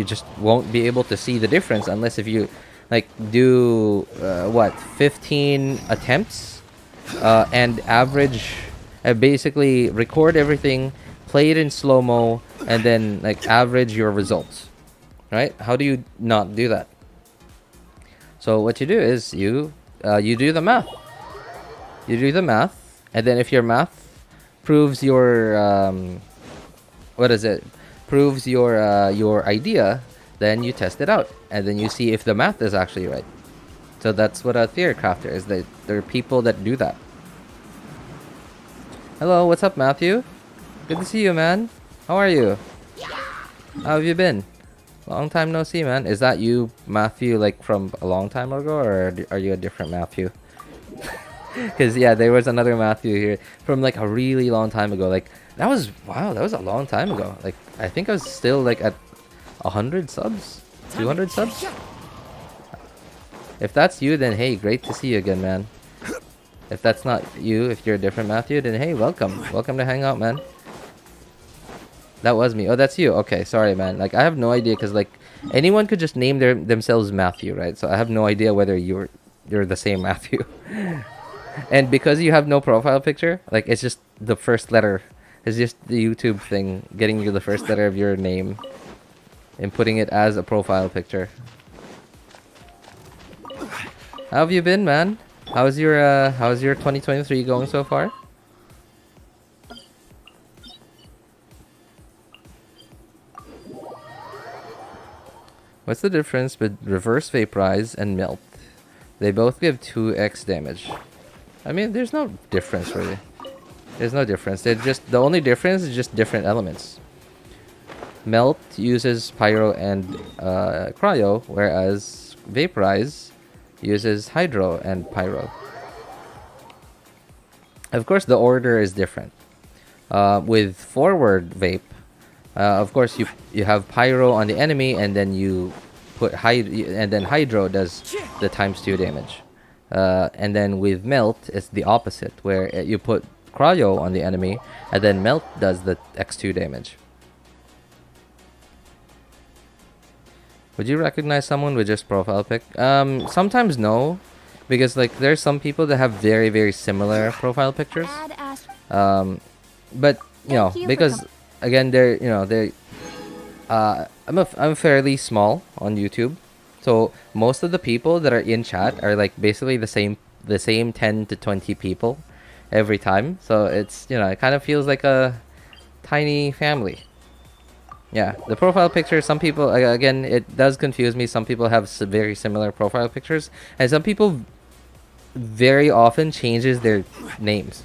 just won't be able to see the difference unless if you like do 15 attempts and average, basically record everything, play it in slow-mo, and then like average your results, right? How do you not do that? So what you do is you do the math. You do the math, and then if your math proves your proves your idea, then you test it out, and then you see if the math is actually right. So that's what a theory crafter is. There are people that do that. Hello, what's up, Matthew? Good to see you, man. How are you? How have you been? Long time no see, man. Is that you, Matthew, like from a long time ago, or are you a different Matthew? Because yeah, there was another Matthew here from like a really long time ago. Like that was, wow, that was a long time ago. Like I think I was still like at 100 subs, 200 subs. If that's you, then hey, great to see you again, man. If that's not you, if you're a different Matthew, then hey, welcome to hang out, man. That was me. Oh, that's you. Okay, sorry, man. Like I have no idea, because like anyone could just name themselves Matthew, right? So I have no idea whether you're the same Matthew. And because you have no profile picture, like it's just the first letter. It's just the YouTube thing, getting you the first letter of your name and putting it as a profile picture. How have you been, man? How's your 2023 going so far? What's the difference between reverse vaporize and melt? They both give 2x damage. I mean, there's no difference really. There's no difference. They're just, the only difference is just different elements. Melt uses pyro and cryo, whereas vaporize uses hydro and pyro. Of course, the order is different. With forward vape, of course you have pyro on the enemy, and then you put and then hydro does the ×2 damage. And then with melt, it's the opposite, where you put cryo on the enemy, and then melt does the x2 damage. Would you recognize someone with just profile pic? Sometimes no, because like there's some people that have very, very similar profile pictures. But you know, because again, I'm fairly small on YouTube, So most of the people that are in chat are like basically the same 10 to 20 people every time. So it's, you know, it kind of feels like a tiny family. Yeah, the profile picture, some people, again, it does confuse me. Some people have very similar profile pictures, and some people very often changes their names.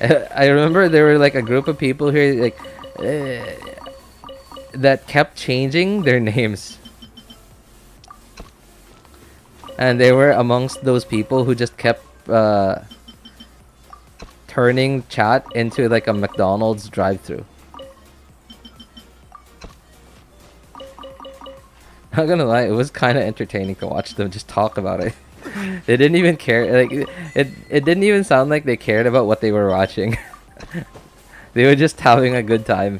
I remember there were like a group of people here like that kept changing their names. And they were amongst those people who just kept turning chat into like a McDonald's drive-thru. Not gonna lie, it was kind of entertaining to watch them just talk about it. They didn't even care. Like it didn't even sound like they cared about what they were watching. They were just having a good time.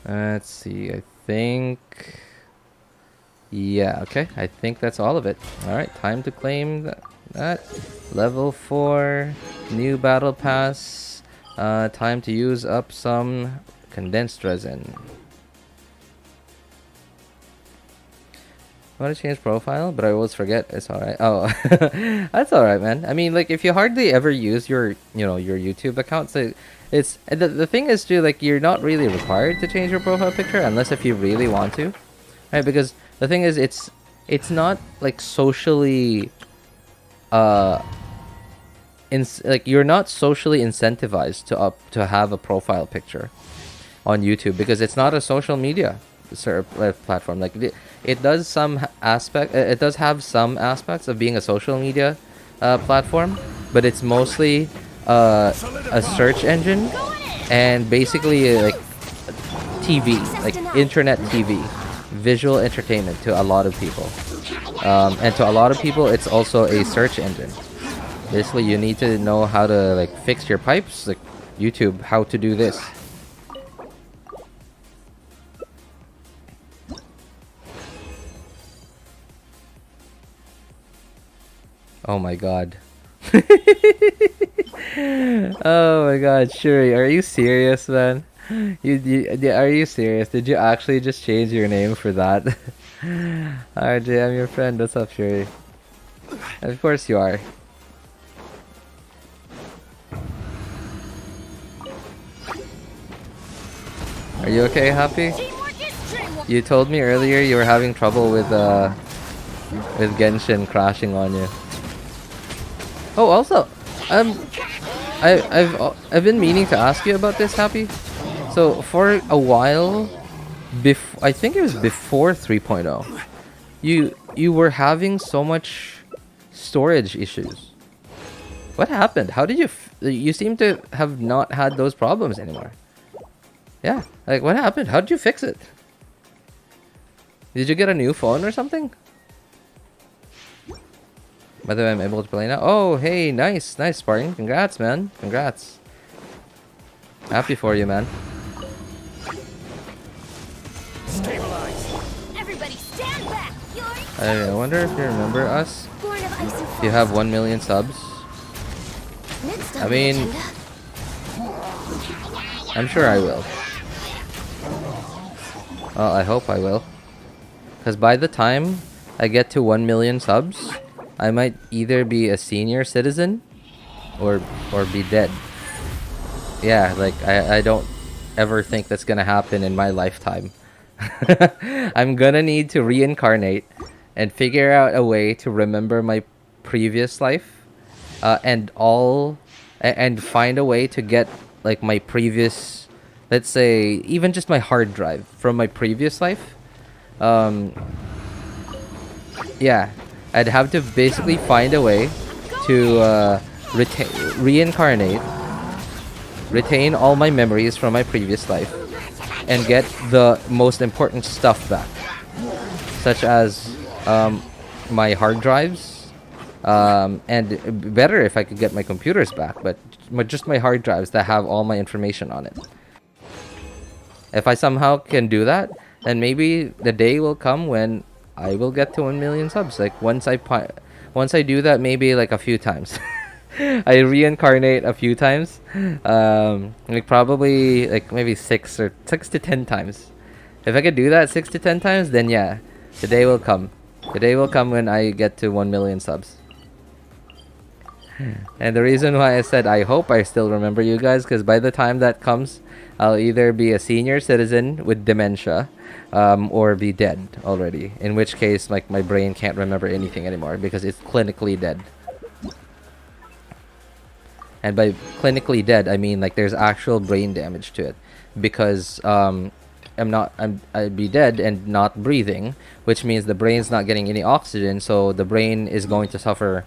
Let's see. I think. Yeah. Okay. I think that's all of it. All right. Time to claim that. Level 4, new battle pass. Time to use up some condensed resin. I want to change profile, but I always forget. It's alright. Oh, that's alright, man. I mean, like, if you hardly ever use your, you know, your YouTube account, so it's the thing is too, like, you're not really required to change your profile picture unless if you really want to, right? Because the thing is, it's not like socially, like, you're not socially incentivized to have a profile picture on YouTube because it's not a social media platform. Like it does have some aspects of being a social media platform, but it's mostly a search engine and basically like TV, like internet TV, visual entertainment to a lot of people, and to a lot of people it's also a search engine. Basically, you need to know how to like fix your pipes, like YouTube, how to do this. Oh my god. Oh my god, Shuri, are you serious, man? Are you serious? Did you actually just change your name for that? RJ, I'm your friend. What's up, Shuri? Of course you are. Are you okay, Happy? You told me earlier you were having trouble with Genshin crashing on you. Oh, also, I've been meaning to ask you about this, Happy. So for a while, I think it was before 3.0, you were having so much storage issues. What happened? How did you seem to have not had those problems anymore? Yeah, like what happened? How did you fix it? Did you get a new phone or something? By the way, I'm able to play now. Oh, hey, nice, Spartan. Congrats, man. Congrats. Happy for you, man. Stabilize. Everybody stand back. I wonder if you remember us. You have 1 million subs. I mean, I'm sure I will. Well, I hope I will. Because by the time I get to 1 million subs, I might either be a senior citizen or be dead. Yeah, like I don't ever think that's gonna happen in my lifetime. I'm gonna need to reincarnate and figure out a way to remember my previous life, and find a way to get like my previous, let's say even just my hard drive from my previous life. Yeah, I'd have to basically find a way to reincarnate, retain all my memories from my previous life, and get the most important stuff back, such as my hard drives, and better if I could get my computers back, but just my hard drives that have all my information on it. If I somehow can do that, then maybe the day will come when I will get to 1 million subs. Like once I do that, maybe like a few times. I reincarnate a few times. Like probably like maybe 6 to 10 times. If I could do that 6 to 10 times, then yeah, the day will come. The day will come when I get to 1 million subs. And the reason why I said I hope I still remember you guys, because by the time that comes, I'll either be a senior citizen with dementia, or be dead already. In which case, like, my brain can't remember anything anymore because it's clinically dead. And by clinically dead, I mean like there's actual brain damage to it, because I'd be dead and not breathing, which means the brain's not getting any oxygen, so the brain is going to suffer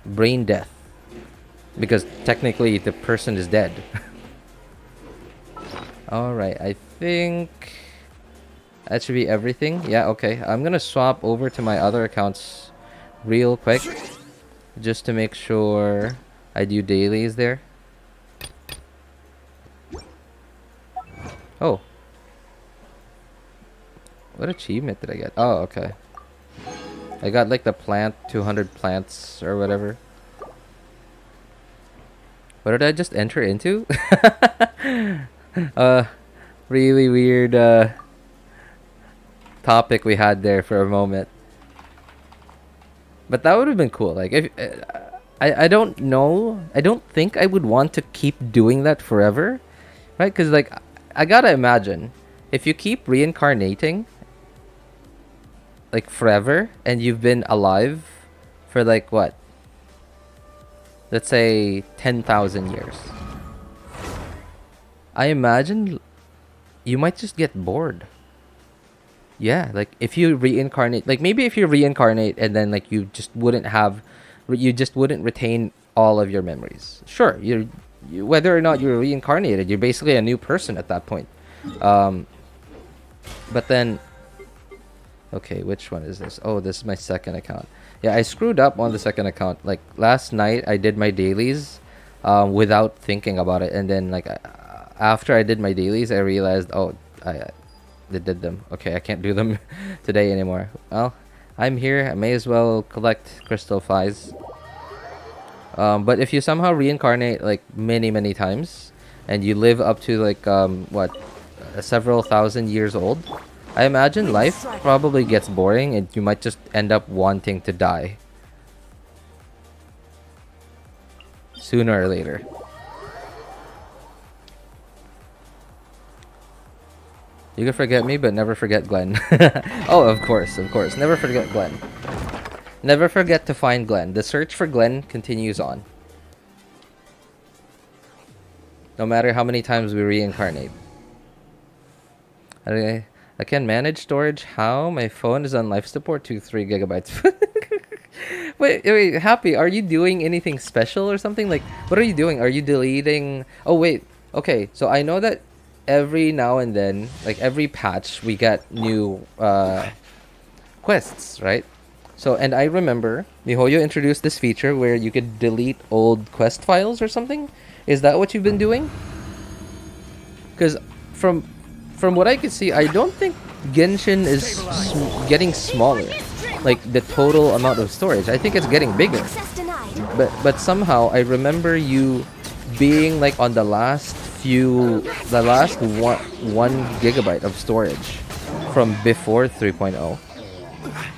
brain death, because technically the person is dead. Alright, I think that should be everything. Yeah, okay. I'm gonna swap over to my other accounts real quick, just to make sure I do dailies there. Oh. What achievement did I get? Oh, okay. I got like the plant, 200 plants or whatever. What did I just enter into? Really weird topic we had there for a moment. But that would have been cool. Like, if I don't know. I don't think I would want to keep doing that forever, right? Because like, I gotta imagine if you keep reincarnating like forever, and you've been alive for like what? Let's say 10,000 years. I imagine you might just get bored. Yeah, like if you reincarnate, like maybe if you reincarnate and then like you just wouldn't retain all of your memories. Sure, whether or not you're reincarnated, you're basically a new person at that point. But then, okay, which one is this? Oh, this is my second account. Yeah, I screwed up on the second account. Like last night, I did my dailies without thinking about it, and then like after I did my dailies, I realized, oh, I did them. Okay, I can't do them today anymore. Well, I'm here. I may as well collect crystal flies. But if you somehow reincarnate like many times, and you live up to like what, several thousand years old, I imagine life probably gets boring and you might just end up wanting to die sooner or later. You can forget me, but never forget Glenn. Oh, of course. Never forget Glenn. Never forget to find Glenn. The search for Glenn continues on, no matter how many times we reincarnate. I can manage storage. How? My phone is on life support 3 gigabytes. wait, Happy, are you doing anything special or something? Like, what are you doing? Are you deleting? Oh, wait. Okay, so I know that every now and then, like every patch, we get new quests, right? So, and I remember MiHoYo introduced this feature where you could delete old quest files or something. Is that what you've been doing? Because from what I can see, I don't think Genshin is getting smaller. Like the total amount of storage, I think it's getting bigger. But somehow I remember you being like on the last one gigabyte of storage from before 3.0,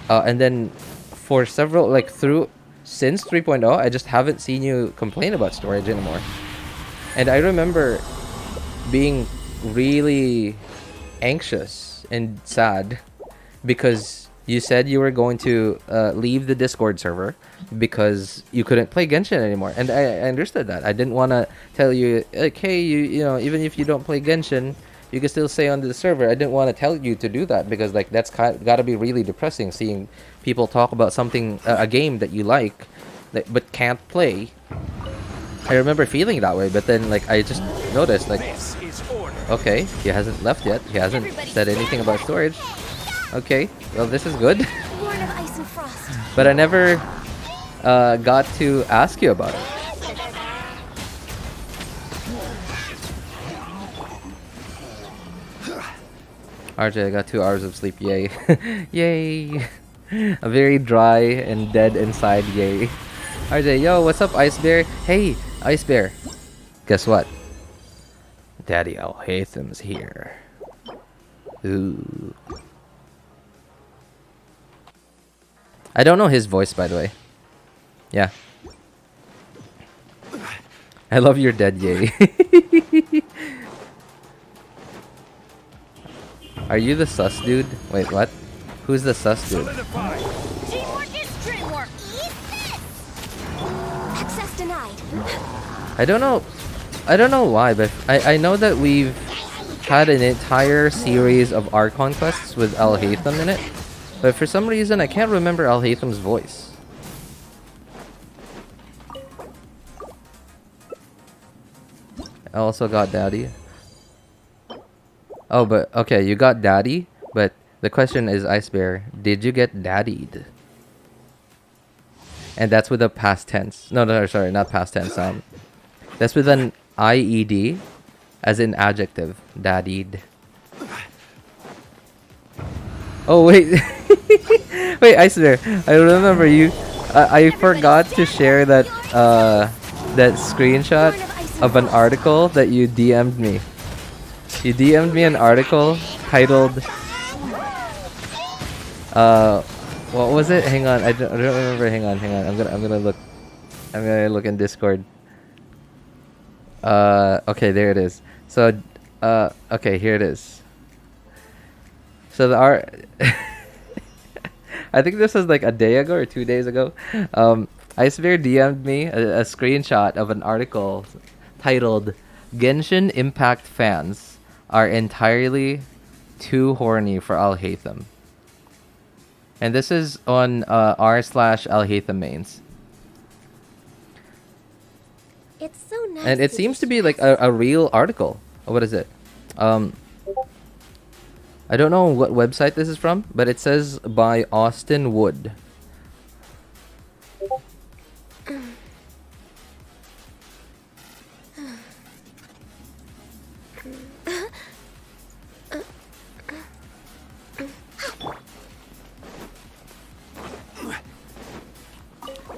and then for several since 3.0, I just haven't seen you complain about storage anymore. And I remember being really anxious and sad because you said you were going to leave the Discord server because you couldn't play Genshin anymore, and I understood that. I didn't want to tell you like, hey, you know, even if you don't play Genshin, you can still stay on the server. I didn't want to tell you to do that because like that's gotta be really depressing seeing people talk about something, a game that you like, but can't play. I remember feeling that way, but then like I just noticed like, okay, he hasn't left yet. He hasn't said anything about storage. Okay, well this is good. But I never got to ask you about it. RJ, I got 2 hours of sleep. Yay. Yay. A very dry and dead inside. Yay. RJ, yo, what's up, Ice Bear? Hey, Ice Bear. Guess what? Daddy Alhaitham's here. Ooh. I don't know his voice, by the way. Yeah. I love your dead yay. Are you the sus dude? Wait, what? Who's the sus dude? Teamwork is dreamwork. Eat this. Access denied. I don't know why, but I know that we've had an entire series of Archon quests with Alhaitham in it, but for some reason I can't remember Alhaitham's voice. I also got Daddy. Oh, but okay, you got Daddy, but the question is, Ice Bear, did you get daddied? And that's with a past tense. No, sorry, not past tense. That's with an IED, as in adjective. Daddied. Oh wait, wait, Ice Bear. I remember you. I forgot to share that that screenshot of an article that you DM'd me. You DM'd me an article titled what was it? Hang on, I don't remember. Hang on. I'm gonna look. I'm gonna look in Discord. Okay, there it is. So okay, here it is. So the art I think this was like a day ago or 2 days ago. Icebear DM'd me a screenshot of an article titled Genshin Impact fans are entirely too horny for Alhaitham. And this is on r/Alhaitham mains. It's so nice. And it seems to be like a real article. What is it? I don't know what website this is from, but it says by Austin Wood.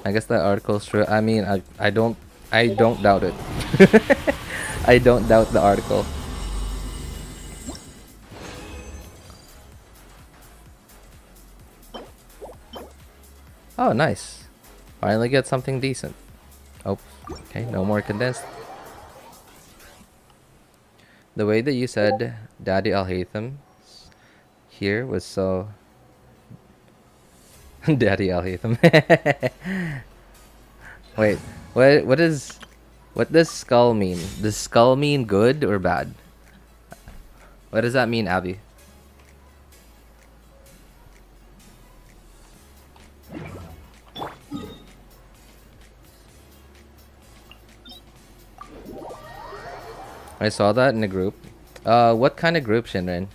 I guess that article's true. I mean, I don't doubt it. I don't doubt the article. Oh, nice. Finally get something decent. Oh, okay, no more condensed. The way that you said Daddy Alhaitham here was so... Daddy Alhaitham. Wait, what does skull mean? Does skull mean good or bad? What does that mean, Abby? I saw that in the group. What kind of group, Shinrin?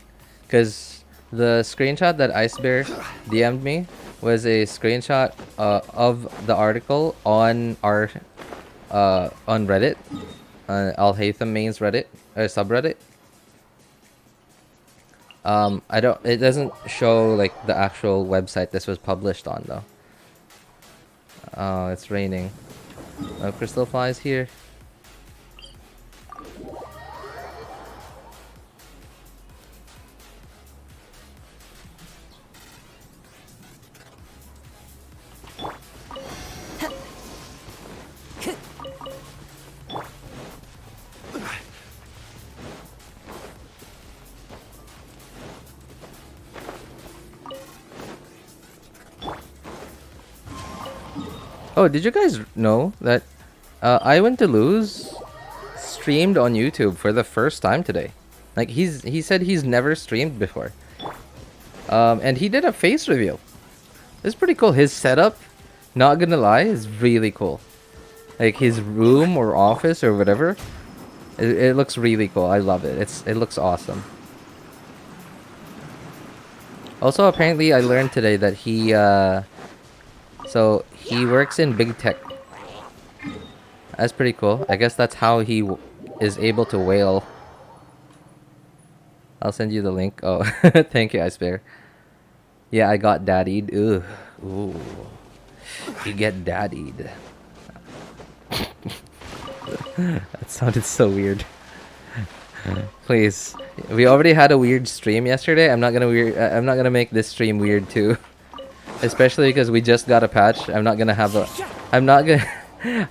Because the screenshot that Icebear DM'd me was a screenshot of the article on our on Reddit, Alhaitham mains Reddit or subreddit. It doesn't show like the actual website this was published on though. Oh, it's raining. No crystal flies here. Oh, did you guys know that I Went to Lose streamed on YouTube for the first time today? Like he said he's never streamed before. And he did a face reveal. It's pretty cool. His setup, not gonna lie, is really cool. Like his room or office or whatever, it looks really cool. I love it. It looks awesome. Also, apparently, I learned today that he so he works in big tech. That's pretty cool. I guess that's how he is able to whale. I'll send you the link. Oh, thank you, Icebear. Yeah, I got daddied. Ugh. Ooh. You get daddied. That sounded so weird. Please, we already had a weird stream yesterday. I'm not gonna make this stream weird too. Especially because we just got a patch. I'm not gonna have a. I'm not gonna.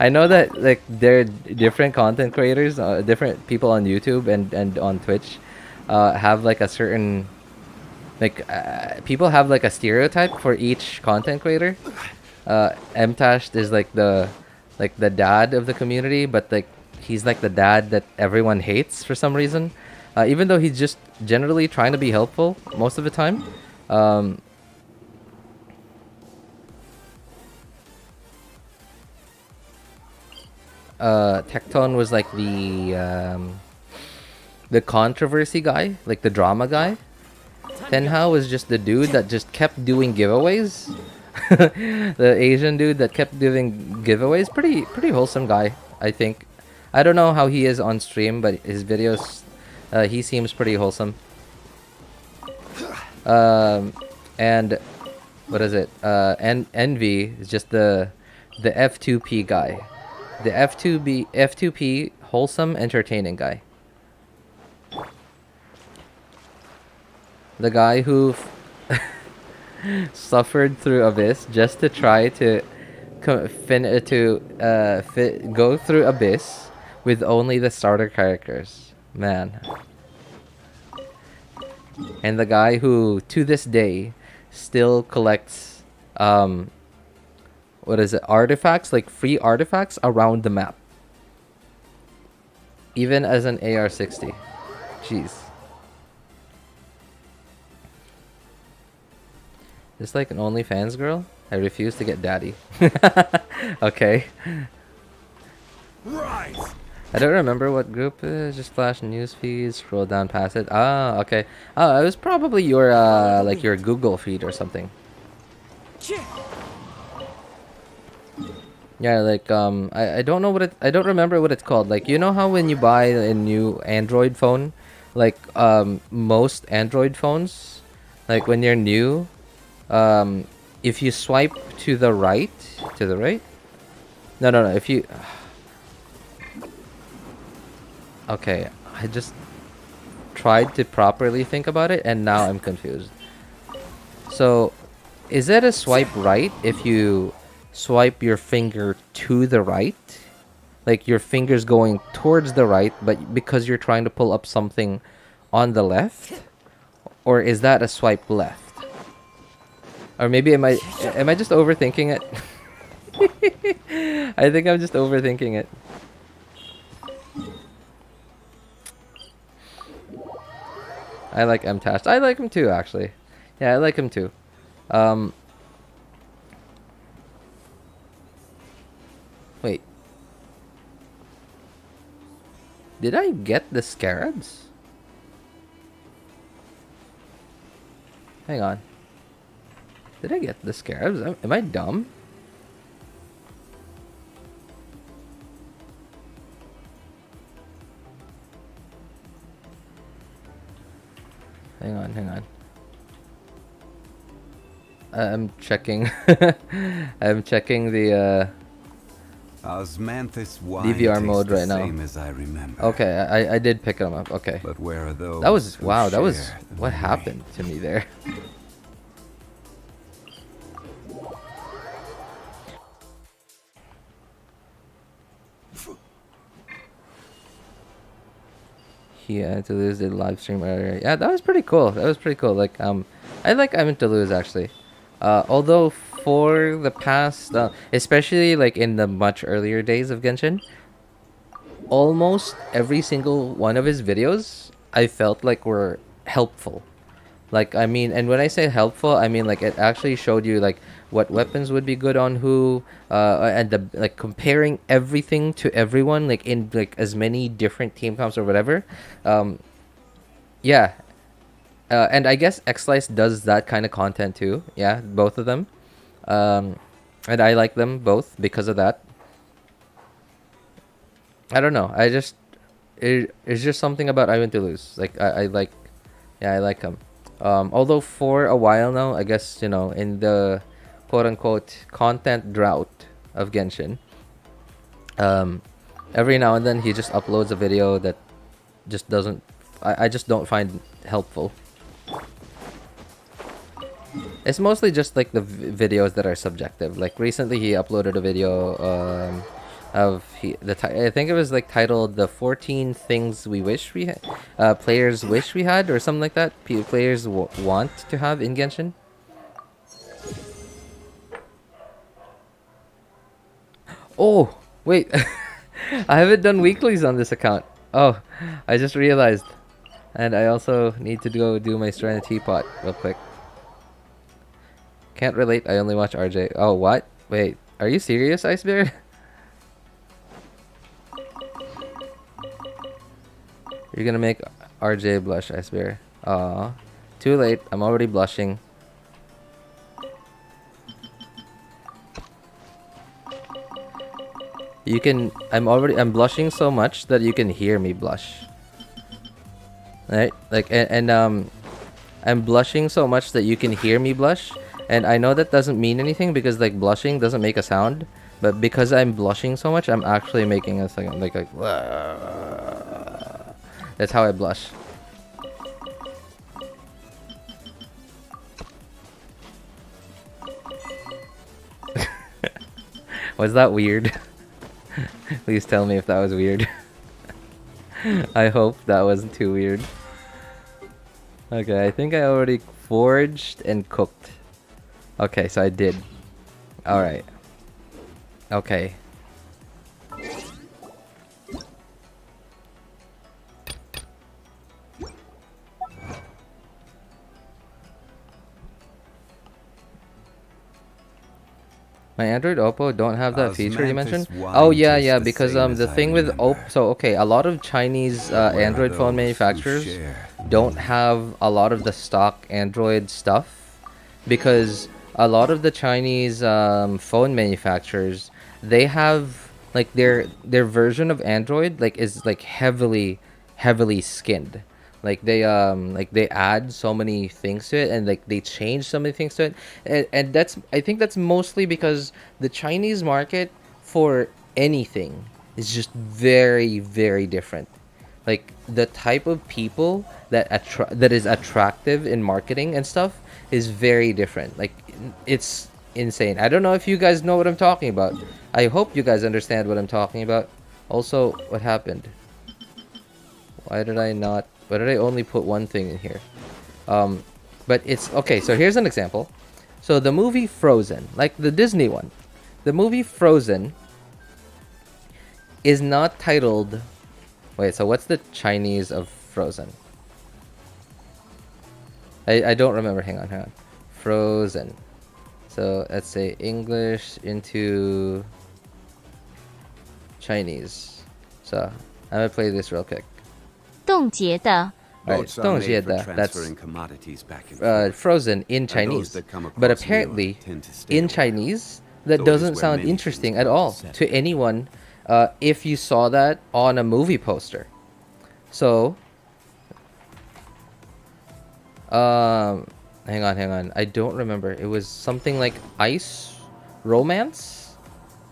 I know that like there are different content creators, different people on YouTube and on Twitch, have like a certain, like people have like a stereotype for each content creator. Mtash is like the dad of the community, but like he's like the dad that everyone hates for some reason, even though he's just generally trying to be helpful most of the time. Tecton was like the controversy guy, like the drama guy. Tenhao was just the dude that just kept doing giveaways. The Asian dude that kept doing giveaways. Pretty wholesome guy, I think. I don't know how he is on stream, but his videos, he seems pretty wholesome. And what is it? Envy is just the F2P guy. The F2P wholesome, entertaining guy. The guy who suffered through Abyss just to try to go through Abyss with only the starter characters. Man. And the guy who, to this day, still collects what is it? Artifacts, like free artifacts around the map. Even as an AR-60. Jeez. Just like an OnlyFans girl? I refuse to get daddy. Okay. Right. I don't remember what group it is. Just flash news feeds, scroll down past it. Ah, okay. Oh, it was probably your like your Google feed or something. Yeah, like I don't know what it, I don't remember what it's called. Like, you know how when you buy a new Android phone, like most Android phones, like when you're new, if you swipe to the right, no, if you, okay, I just tried to properly think about it and now I'm confused. So is it a swipe right if you swipe your finger to the right, like your finger's going towards the right, but because you're trying to pull up something on the left? Or is that a swipe left? Or maybe am I just overthinking it? I think I'm just overthinking it. I like Mtash. I like him too, actually. Yeah, I like him too. Wait. Did I get the scarabs? Hang on. Did I get the scarabs? Am I dumb? Hang on. I'm checking. I'm checking the DVR mode right now. As I remember. Okay, I did pick them up. Okay. But where are those? That was, wow, that was share the what memory? happened to me there. Yeah, to lose the live stream earlier. Yeah, that was pretty cool. That was pretty cool. Like, I like I'm to lose actually. Although for the past, especially like in the much earlier days of Genshin, almost every single one of his videos I felt like were helpful. Like, I mean, and when I say helpful, I mean like it actually showed you like what weapons would be good on who, and the like comparing everything to everyone, like in like as many different team comps or whatever. Yeah. And I guess X-Slice does that kind of content too. Yeah, both of them. And I like them both because of that. I don't know. I just, it's just something about I Win to Lose. Like I like, yeah, I like him. Although for a while now, I guess, you know, in the quote unquote content drought of Genshin, Every now and then he just uploads a video that just doesn't... I just don't find helpful. It's mostly just like the videos that are subjective. Like recently he uploaded a video of I think it was like titled "The 14 Things We Wish We Had," players wish we had, or something like that. Players want to have in Genshin. Oh wait, I haven't done weeklies on this account. Oh, I just realized, and I also need to go do my Strand Teapot real quick. Can't relate, I only watch RJ. Oh, what? Wait, are you serious, Ice Bear? You're gonna make RJ blush, Ice Bear. Aw. Too late, I'm already blushing. You can... I'm blushing so much that you can hear me blush. Right? Like, I'm blushing so much that you can hear me blush. And I know that doesn't mean anything because like blushing doesn't make a sound, but because I'm blushing so much, I'm actually making a sound like that's how I blush. Was that weird? Please tell me if that was weird. I hope that wasn't too weird. Okay, I think I already forged and cooked. Okay, so I did. Alright. Okay. My Android Oppo don't have that feature you mentioned? Oh yeah, because the thing with Oppo... So okay, a lot of Chinese Android phone manufacturers don't have a lot of the stock Android stuff, because a lot of the Chinese phone manufacturers, they have like their version of Android like is like heavily skinned. Like they add so many things to it, and like they change so many things to it, and that's, I think that's mostly because the Chinese market for anything is just very different. Like the type of people that is attractive in marketing and stuff is very different. Like it's insane. I don't know if you guys know what I'm talking about. I hope you guys understand what I'm talking about. Also, what happened? Why did I only put one thing in here? But it's okay, so here's an example. So the movie Frozen, like the Disney one, the movie Frozen is not titled... Wait, so what's the Chinese of Frozen? I don't remember. Hang on. Frozen. So let's say English into Chinese. So I'm gonna play this real quick. 冻结的 Alright, 冻结的, that's Frozen in Chinese. But apparently, in Chinese, that doesn't sound interesting at all to anyone if you saw that on a movie poster. So, hang on. I don't remember. It was something like Ice Romance?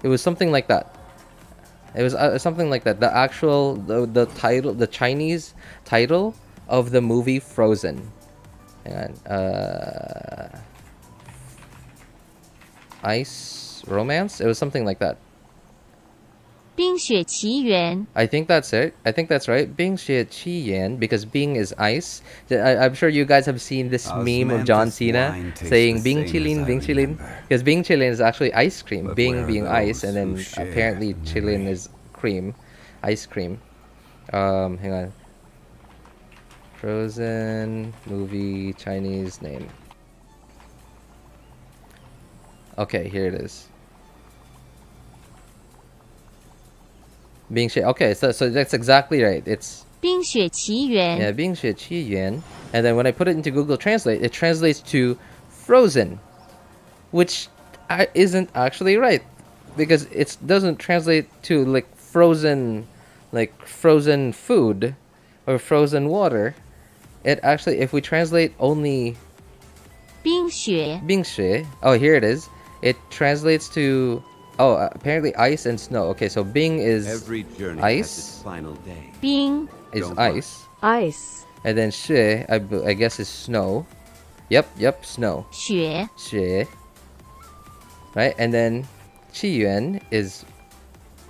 It was something like that. It was something like that. The actual, the title, the Chinese title of the movie Frozen. Hang on. Ice Romance? It was something like that. 冰雪奇缘 I think that's it. I think that's right. 冰雪奇缘, because Bing is ice. I'm sure you guys have seen this meme of John Cena saying Bing Chilin, Bing Chilin. Because Bing Chilin is actually ice cream. Bing being ice, and then apparently Chilin is cream. Ice cream. Hang on. Frozen movie Chinese name. Okay, here it is. Okay, so that's exactly right. It's 冰雪奇缘 yeah, 冰雪奇缘. And then when I put it into Google Translate, it translates to Frozen, which isn't actually right, because it doesn't translate to like frozen food or frozen water. It actually, if we translate only 冰雪 冰雪, oh, here it is. It translates to Oh, apparently ice and snow. Okay, so Bing is Every journey ice. has its final day. 冰 is Don't worry. ice. Ice. And then 雪, I guess is snow. Yep, snow. 雪 Xue. Right? And then 起源 is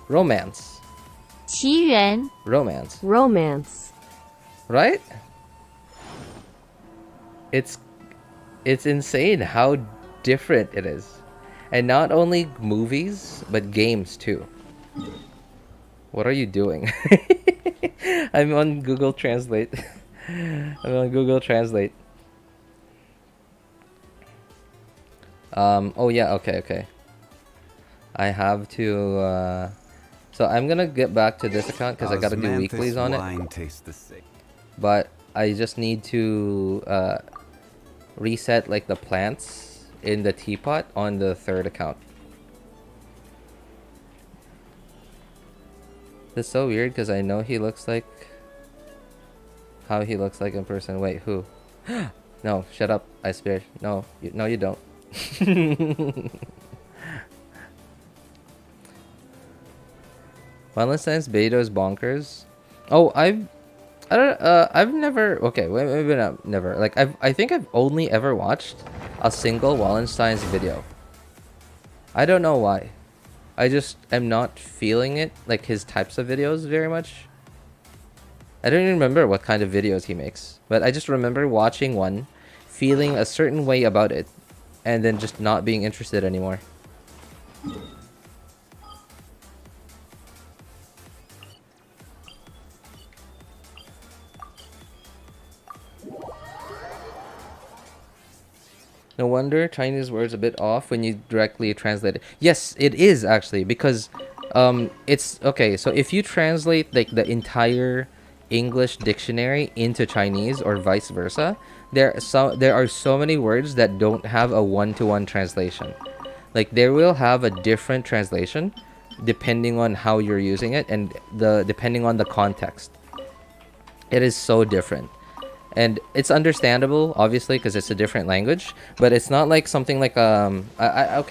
romance. 奇缘 Romance. Romance. Right? It's insane how different it is. And not only movies, but games too. What are you doing? I'm on Google Translate. I'm on Google Translate. Oh yeah, okay. I have to so I'm gonna get back to this account because I gotta do weeklies on it. Wine tastes the same. But I just need to reset like the plants in the teapot on the third account. It's so weird because I know he looks like how he looks like in person. Wait, who? No, shut up, I swear. No, you don't. Wallenstein's Beto is bonkers. Oh, I've never. Okay, wait, maybe not never. Like I think I've only ever watched a single Wallenstein's video. I don't know why. I just am not feeling it, like his types of videos very much. I don't even remember what kind of videos he makes, but I just remember watching one, feeling a certain way about it, and then just not being interested anymore. No wonder Chinese words a bit off when you directly translate it. Yes, it is actually, because it's okay. So if you translate like the entire English dictionary into Chinese or vice versa, there are so many words that don't have a one-to-one translation. Like they will have a different translation depending on how you're using it and depending on the context. It is so different. And it's understandable, obviously, because it's a different language. But it's not like something like I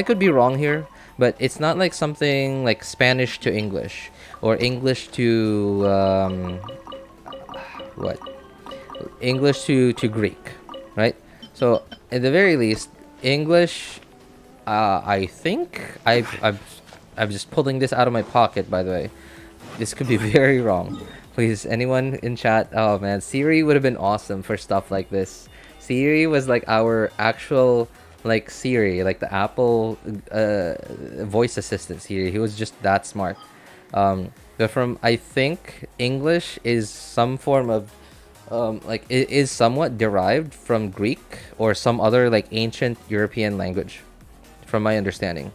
could be wrong here, but it's not like something like Spanish to English or English to what? English to Greek, right? So at the very least, English. I think I'm just pulling this out of my pocket. By the way, this could be very wrong. Please, anyone in chat? Oh man, Siri would have been awesome for stuff like this. Siri was like our actual like Siri, like the Apple voice assistant Siri. He was just that smart. But from I think English is some form of like it is somewhat derived from Greek or some other like ancient European language, from my understanding.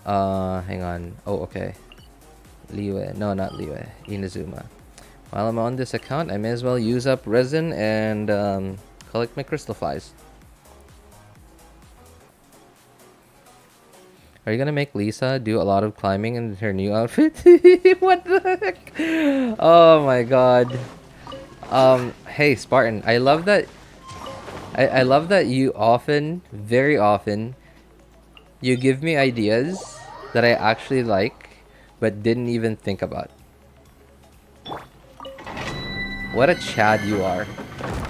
Hang on. Oh, okay. Liwe. No, not Liwe. Inazuma. While I'm on this account, I may as well use up resin and collect my crystal flies. Are you gonna make Lisa do a lot of climbing in her new outfit? What the heck? Oh my god. Hey Spartan, I love that. I love that you often, very often, you give me ideas that I actually like, but didn't even think about. What a Chad you are.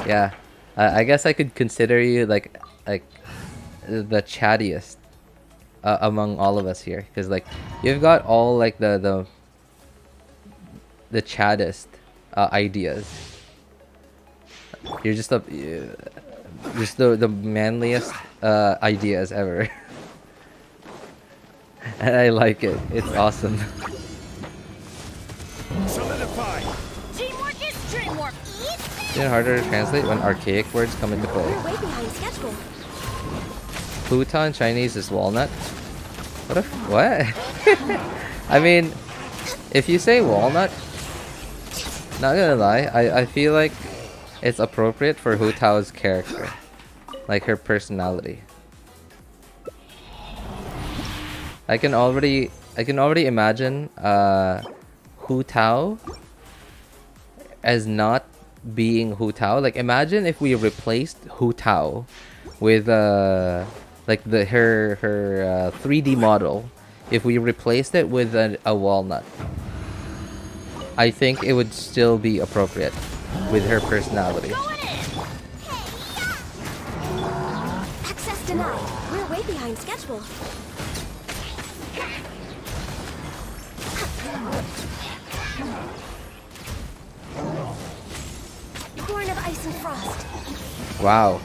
Yeah, I guess I could consider you like the chattiest among all of us here, because like you've got all like the chaddest ideas. You're just the manliest ideas ever. And I like it. It's awesome. Solidify. Teamwork is dreamwork. Is it harder to translate when archaic words come into play? We're way behind schedule. Hutao in Chinese is walnut. What? I mean, if you say walnut, not gonna lie, I feel like it's appropriate for Hutao's character, like her personality. I can already imagine Hutao as not being Hutao. Like imagine if we replaced Hutao with like her 3D model, if we replaced it with a walnut, I think it would still be appropriate with her personality. Access denied. We're way behind schedule. Born of ice and frost. Wow.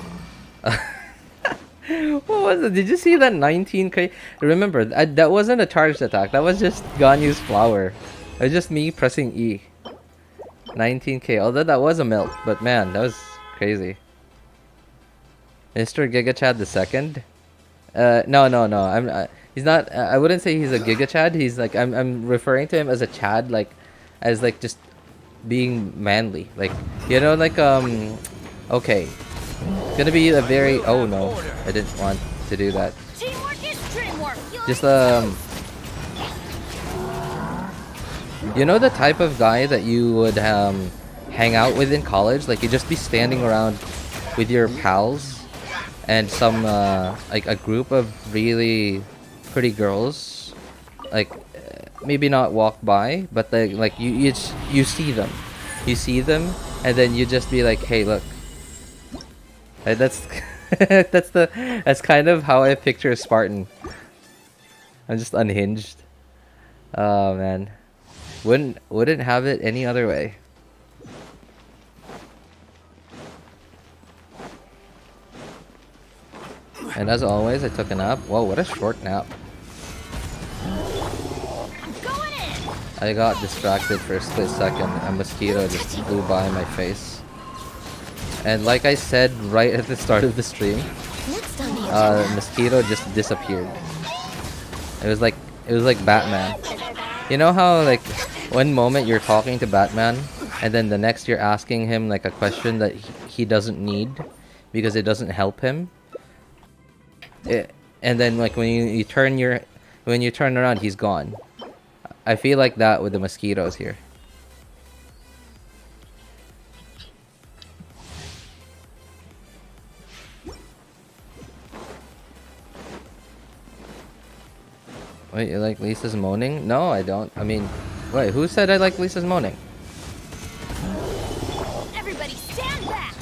What was it? Did you see that 19k? Remember, that wasn't a charged attack. That was just Ganyu's flower. It was just me pressing E. 19k. Although that was a melt, but man, that was crazy. Mr. Gigachad the second? No. He's not. I wouldn't say he's a Gigachad. He's like I'm referring to him as a Chad, like as like just being manly, like you know, like okay. It's gonna be a very. Oh no, I didn't want to do that. Just you know the type of guy that you would hang out with in college, like you just be standing around with your pals and some like a group of really pretty girls, like maybe not walk by, but they, like you see them, and then you just be like, hey, look. That's that's kind of how I picture a Spartan. I'm just unhinged. Oh man, wouldn't have it any other way. And as always, I took a nap. Whoa, what a short nap. I got distracted for a split second. A mosquito just flew by my face. And like I said right at the start of the stream, mosquito just disappeared. It was like Batman. You know how like one moment you're talking to Batman and then the next you're asking him like a question that he doesn't need because it doesn't help him. And then like when you turn around, he's gone. I feel like that with the mosquitoes here. Wait, you like Lisa's moaning? No, I don't. I mean, wait, who said I like Lisa's moaning? Everybody stand back.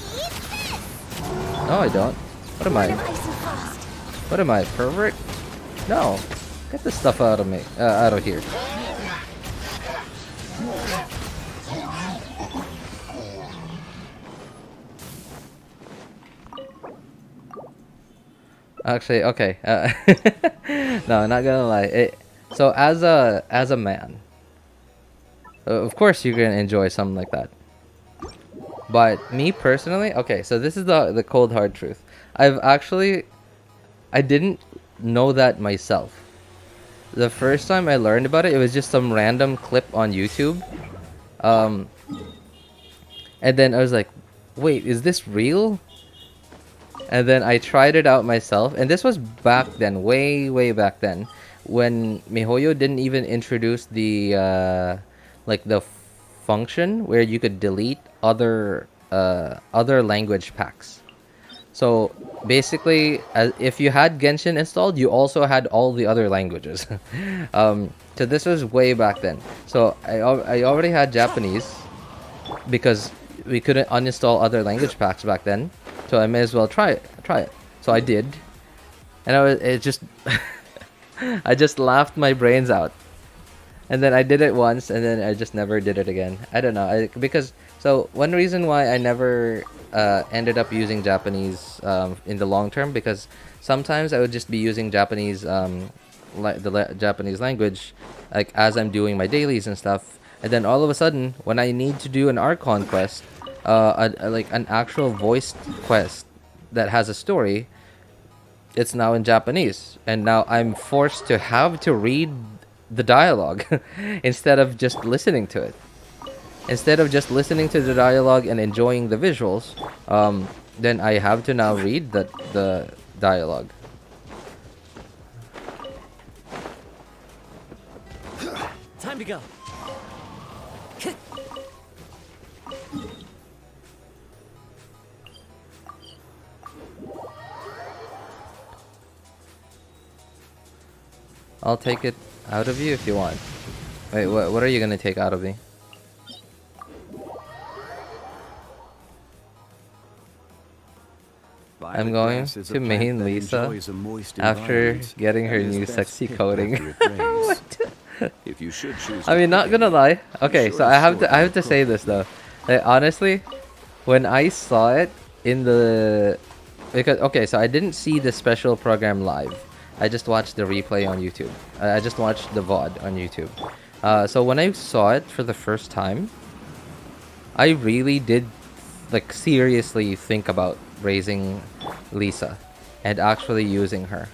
No, I don't. What am I? What am I, pervert? No. Get this stuff out of me. Out of here. Actually, okay. No, not gonna lie. So as a man, of course you're gonna enjoy something like that. But me personally, okay. So this is the cold hard truth. I didn't know that myself. The first time I learned about it, it was just some random clip on YouTube. And then I was like, wait, is this real? And then I tried it out myself, and this was back then, way back then, when MiHoYo didn't even introduce the like the function where you could delete other language packs. So basically, if you had Genshin installed, you also had all the other languages. So this was way back then. So I already had Japanese because we couldn't uninstall other language packs back then. So I may as well try it. So I did, and it just I just laughed my brains out, and then I did it once, and then I just never did it again. I don't know, because so one reason why I never ended up using Japanese in the long term, because sometimes I would just be using Japanese Japanese language like as I'm doing my dailies and stuff, and then all of a sudden when I need to do an Archon quest, like an actual voiced quest that has a story, it's now in Japanese, and now I'm forced to have to read the dialogue instead of just listening to it. Instead of just listening to the dialogue and enjoying the visuals, then I have to now read the dialogue. Time to go. I'll take it out of you if you want. Wait, what are you gonna take out of me? I'm going to main Lisa after getting her new sexy coating. If you should choose I mean, not gonna lie. Okay, so I have to say this though. Like, honestly, when I saw it in the okay, so I didn't see the special program live. I just watched the replay on YouTube. I just watched the VOD on YouTube. So when I saw it for the first time, I really did like seriously think about raising Lisa and actually using her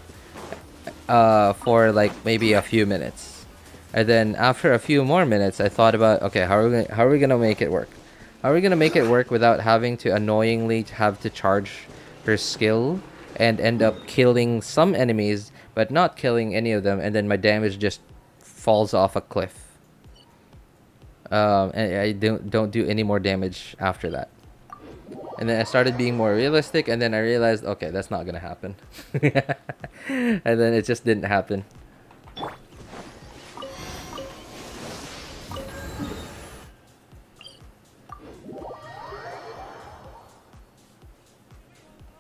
for like maybe a few minutes. And then after a few more minutes, I thought about, okay, how are we gonna make it work? How are we gonna make it work without having to annoyingly have to charge her skill and end up killing some enemies but not killing any of them, and then my damage just falls off a cliff. And I don't do any more damage after that. And then I started being more realistic, and then I realized, okay, that's not gonna happen. And then it just didn't happen.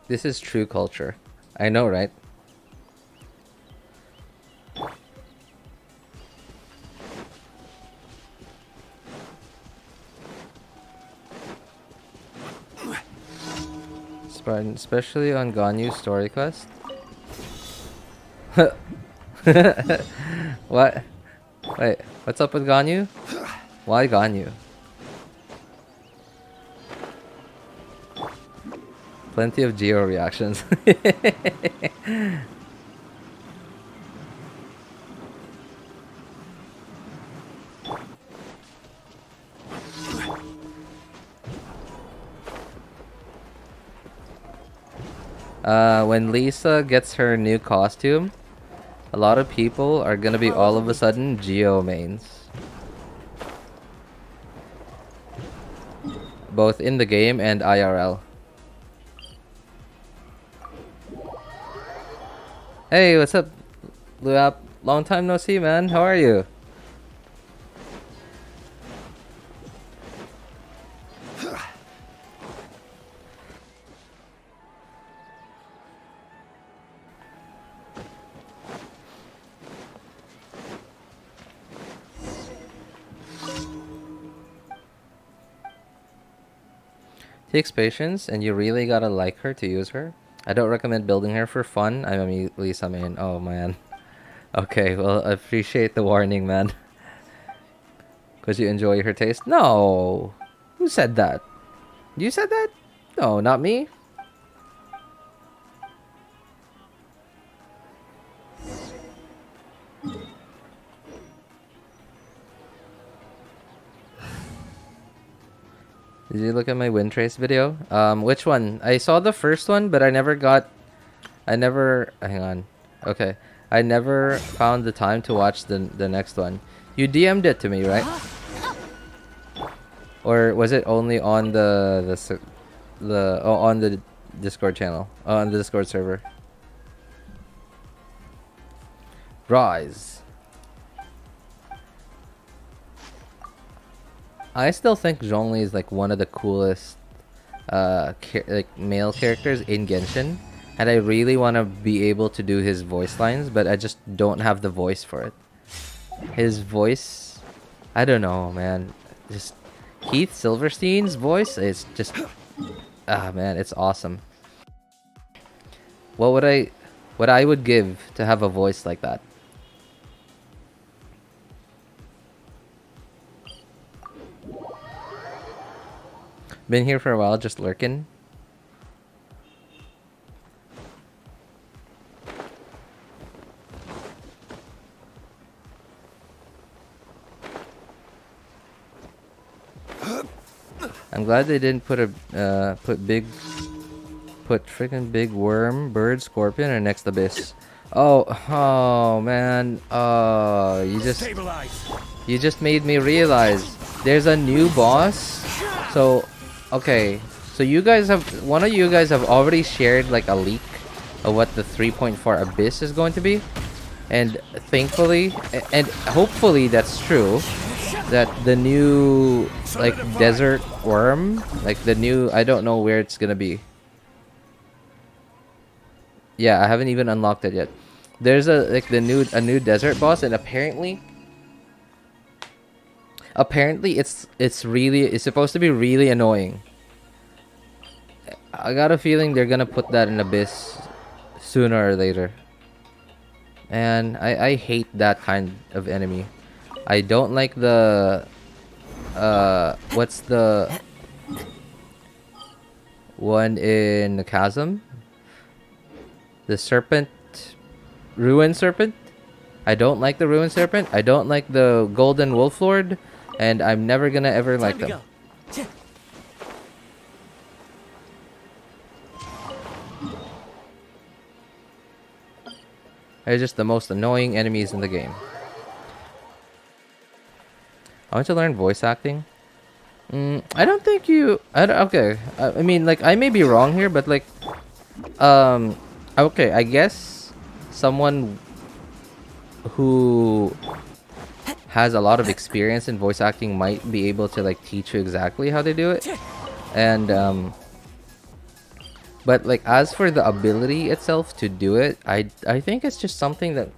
This is true culture. I know, right? Spartan, especially on Ganyu's story quest. What? Wait, what's up with Ganyu? Why Ganyu? Plenty of geo reactions. When Lisa gets her new costume, a lot of people are gonna be all of a sudden geo mains. Both in the game and IRL. Hey, what's up, Luap? Long time no see, man. How are you? Takes patience, and you really gotta like her to use her. I don't recommend building her for fun. I'm a Lisa main. Oh man. Okay, well, I appreciate the warning, man. Because you enjoy her taste? No! Who said that? You said that? No, not me. Did you look at my wind trace video? Which one? I saw the first one, but I never hang on. Okay. I never found the time to watch the next one. You DM'd it to me, right? Or was it only on on the Discord channel? On the Discord server. Rise. I still think Zhongli is like one of the coolest like male characters in Genshin, and I really want to be able to do his voice lines, but I just don't have the voice for it. His voice, I don't know, man. Just Keith Silverstein's voice is just man, it's awesome. What I would give to have a voice like that. Been here for a while, just lurking. I'm glad they didn't put freaking big worm, bird, scorpion, or next abyss. Oh man. You just made me realize there's a new boss. So okay, so one of you guys have already shared like a leak of what the 3.4 abyss is going to be. And thankfully, and hopefully that's true, that the new like desert worm, like the new, I don't know where it's gonna be. Yeah, I haven't even unlocked it yet. There's a new desert boss, and apparently it's supposed to be really annoying. I got a feeling they're gonna put that in Abyss sooner or later. And I hate that kind of enemy. I don't like the what's the one in the chasm? The serpent, ruin serpent. I don't like the ruin serpent. I don't like the golden wolf lord, and I'm never gonna ever like them. They're just the most annoying enemies in the game. I want to learn voice acting. I don't think you. Okay. I mean, like, I may be wrong here, but like, okay. I guess someone who has a lot of experience in voice acting might be able to like teach you exactly how to do it. And but like, as for the ability itself to do it, I think it's just something that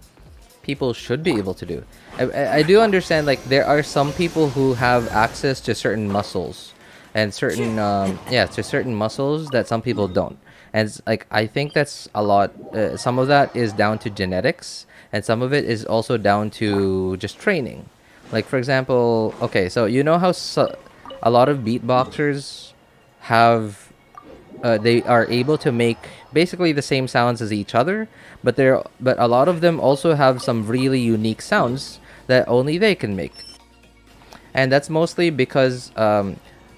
people should be able to do. I do understand, like, there are some people who have access to certain muscles and certain to certain muscles that some people don't. And like, I think that's a lot. Some of that is down to genetics, and some of it is also down to just training. Like, for example, okay, so you know how a lot of beatboxers have they are able to make basically the same sounds as each other, but a lot of them also have some really unique sounds that only they can make. And that's mostly because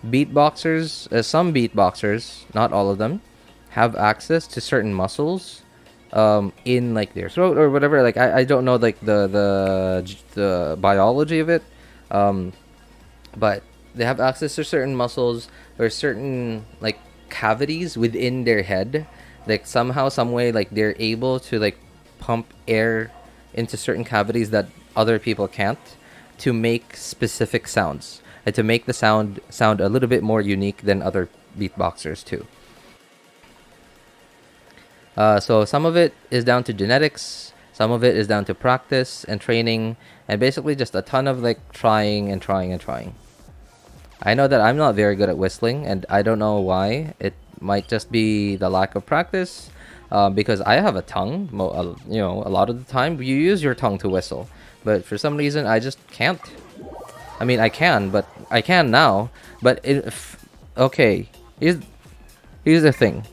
beatboxers, some beatboxers, not all of them, have access to certain muscles in like their throat or whatever. Like, I don't know like the biology of it, but they have access to certain muscles or certain like cavities within their head, like somehow, some way, like they're able to like pump air into certain cavities that other people can't, to make specific sounds and to make the sound a little bit more unique than other beatboxers too. So some of it is down to genetics, some of it is down to practice and training, and basically just a ton of like trying and trying and trying. I know that I'm not very good at whistling, and I don't know why. It might just be the lack of practice, because I have a tongue. You know, a lot of the time you use your tongue to whistle, but for some reason I just can't. I mean, I can now. But okay, here's the thing.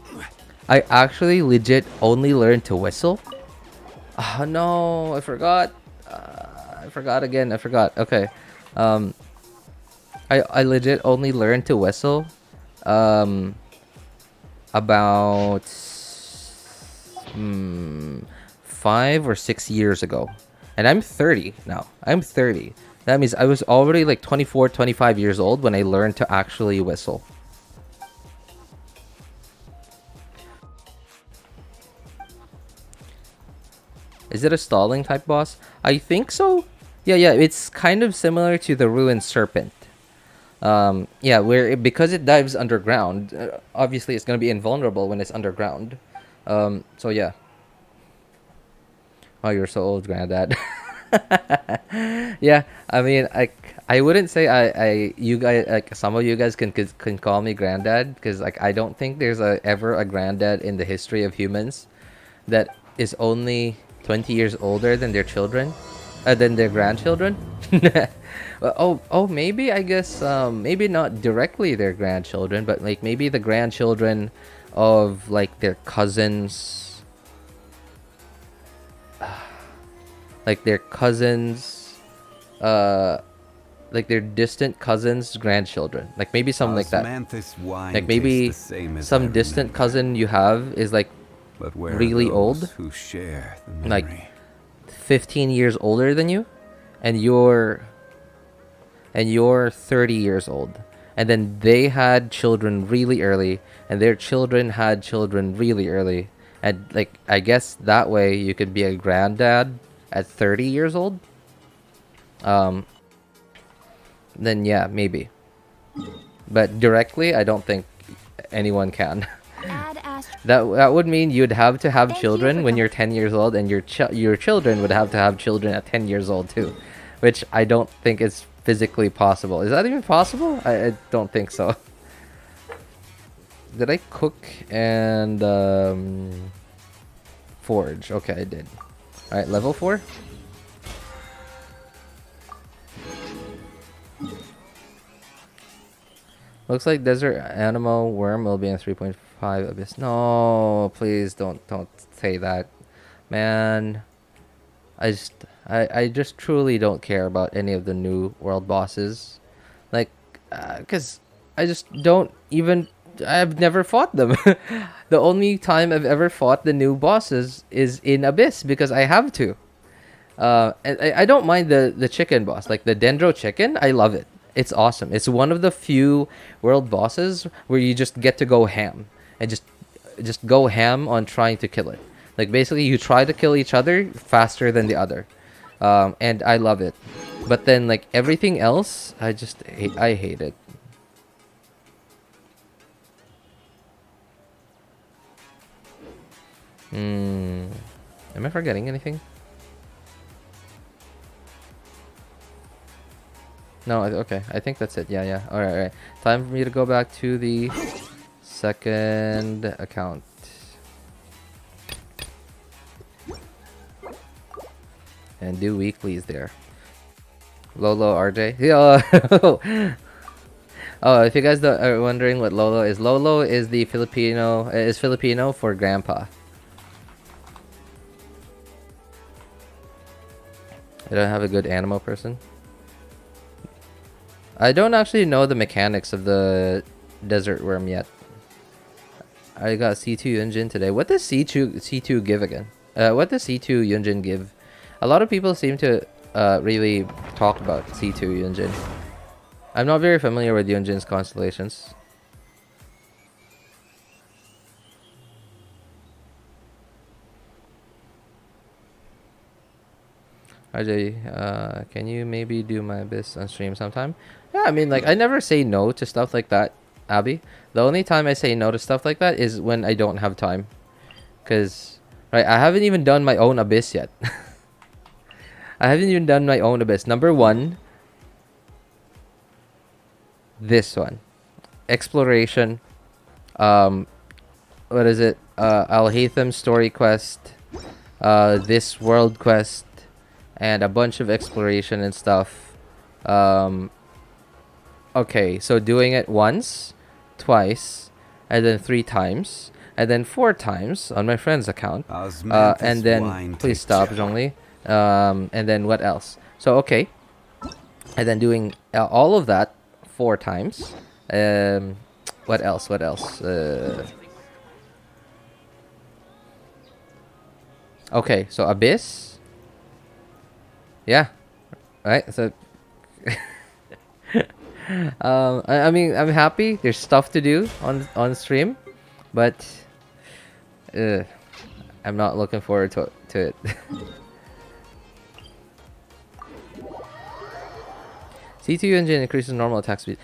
I actually legit only learned to whistle. Oh no, I forgot. I forgot again. I forgot. Okay. I legit only learned to whistle about 5 or 6 years ago. And I'm 30 now. I'm 30. That means I was already like 24, 25 years old when I learned to actually whistle. Is it a stalling type boss? I think so. Yeah, it's kind of similar to the Ruined Serpent. Yeah, because it dives underground, obviously it's going to be invulnerable when it's underground. So yeah. Oh, you're so old, Granddad. Yeah, I mean, I wouldn't say you guys, like, some of you guys can call me Granddad, because like I don't think there's ever a Granddad in the history of humans that is only 20 years older than their children, than their grandchildren. Oh, maybe, I guess, maybe not directly their grandchildren, but like maybe the grandchildren of like their cousins, like their cousins, like their distant cousins' grandchildren, like maybe something like that. Like maybe some distant cousin you have is like really old, who share the like 15 years older than you, and you're 30 years old, and then they had children really early, and their children had children really early, and like I guess that way you could be a granddad at 30 years old, then yeah, maybe. But directly, I don't think anyone can. That would mean you'd have to have children when you're 10 years old, and your children would have to have children at 10 years old too, which I don't think is physically possible. Is that even possible? I don't think so. Did I cook and forge? Okay, I did. All right, level 4. Looks like desert animal worm will be in 3.5 abyss. No, please don't say that, man. I just truly don't care about any of the new world bosses, like, cause I just don't even. I've never fought them. The only time I've ever fought the new bosses is in Abyss because I have to. And I don't mind the chicken boss, like the Dendro chicken. I love it. It's awesome. It's one of the few world bosses where you just get to go ham and just go ham on trying to kill it. Like basically, you try to kill each other faster than the other, and I love it. But then like everything else, I hate it. Am I forgetting anything? No, okay. I think that's it. Yeah. Alright. Time for me to go back to the second account. And do weeklies there. Lolo RJ. Yeah. Oh, if you guys are wondering what Lolo is the Filipino for grandpa. I don't have a good animo person. I don't actually know the mechanics of the desert worm yet. I got C2 Yunjin today. What does C2 give again? What does C2 Yunjin give? A lot of people seem to really talk about C2 Yunjin. I'm not very familiar with Yunjin's constellations. RJ, can you maybe do my Abyss on stream sometime? Yeah, I mean, like, I never say no to stuff like that, Abby. The only time I say no to stuff like that is when I don't have time. Because, right, I haven't even done my own Abyss yet. I haven't even done my own Abyss. Number 1, this one. Exploration. What is it? Alhaitham story quest. This world quest. And a bunch of exploration and stuff. Okay, so doing it once, twice, and then 3 times, and then 4 times on my friend's account. And then, please stop, Zhongli. And then what else? So, okay. And then doing all of that 4 times. What else? Okay, so Abyss. Yeah, right. So, I mean, I'm happy. There's stuff to do on stream, but I'm not looking forward to it. C2 engine increases normal attack speed.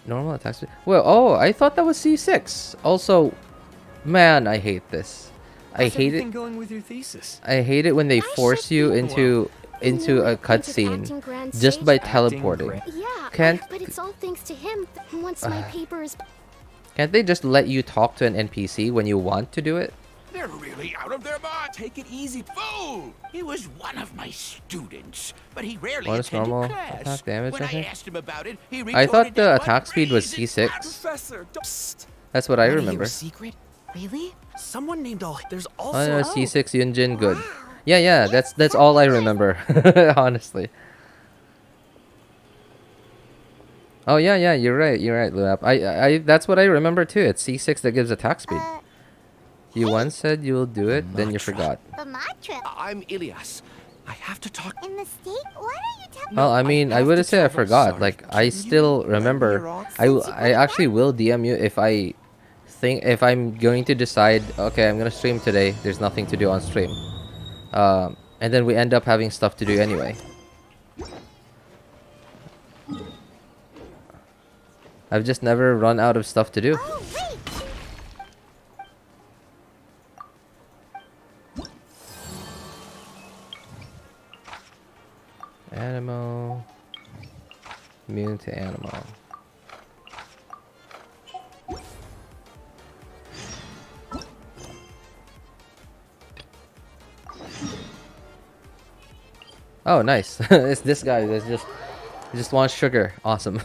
Normal attack speed. Well, oh, I thought that was C6. Also, man, I hate this. I hate it. Going with your thesis? I hate it when they force you into a cutscene just by teleporting. Yeah, but it's all thanks to him. Once my paper is... Can't they just let you talk to an NPC when you want to do it? They're really out of their mind. Take it easy, fool. He was one of my students, but he rarely attended normal class. attack damage, When I I think? asked him about it, he I thought retorted the that attack one speed was reason- C6. Professor, psst. That's what I Wanna hear a remember. secret? Really? Someone named There's Oh also no, C6 Yunjin, good. Yeah, that's all I remember, honestly. Oh yeah, you're right, Luap. I that's what I remember too. It's C6 that gives attack speed. You once said you will do it, then you forgot. But my trip I'm Ilias. I have to talk. in the state? What are you telling Well, I mean, I wouldn't say I forgot. Like, I still remember. I actually will DM you if I'm going to decide. Okay, I'm gonna stream today. There's nothing to do on stream. And then we end up having stuff to do anyway. I've just never run out of stuff to do. Oh, wait! Animal. Immune to animal. Oh, nice. It's this guy that's he just wants sugar. Awesome.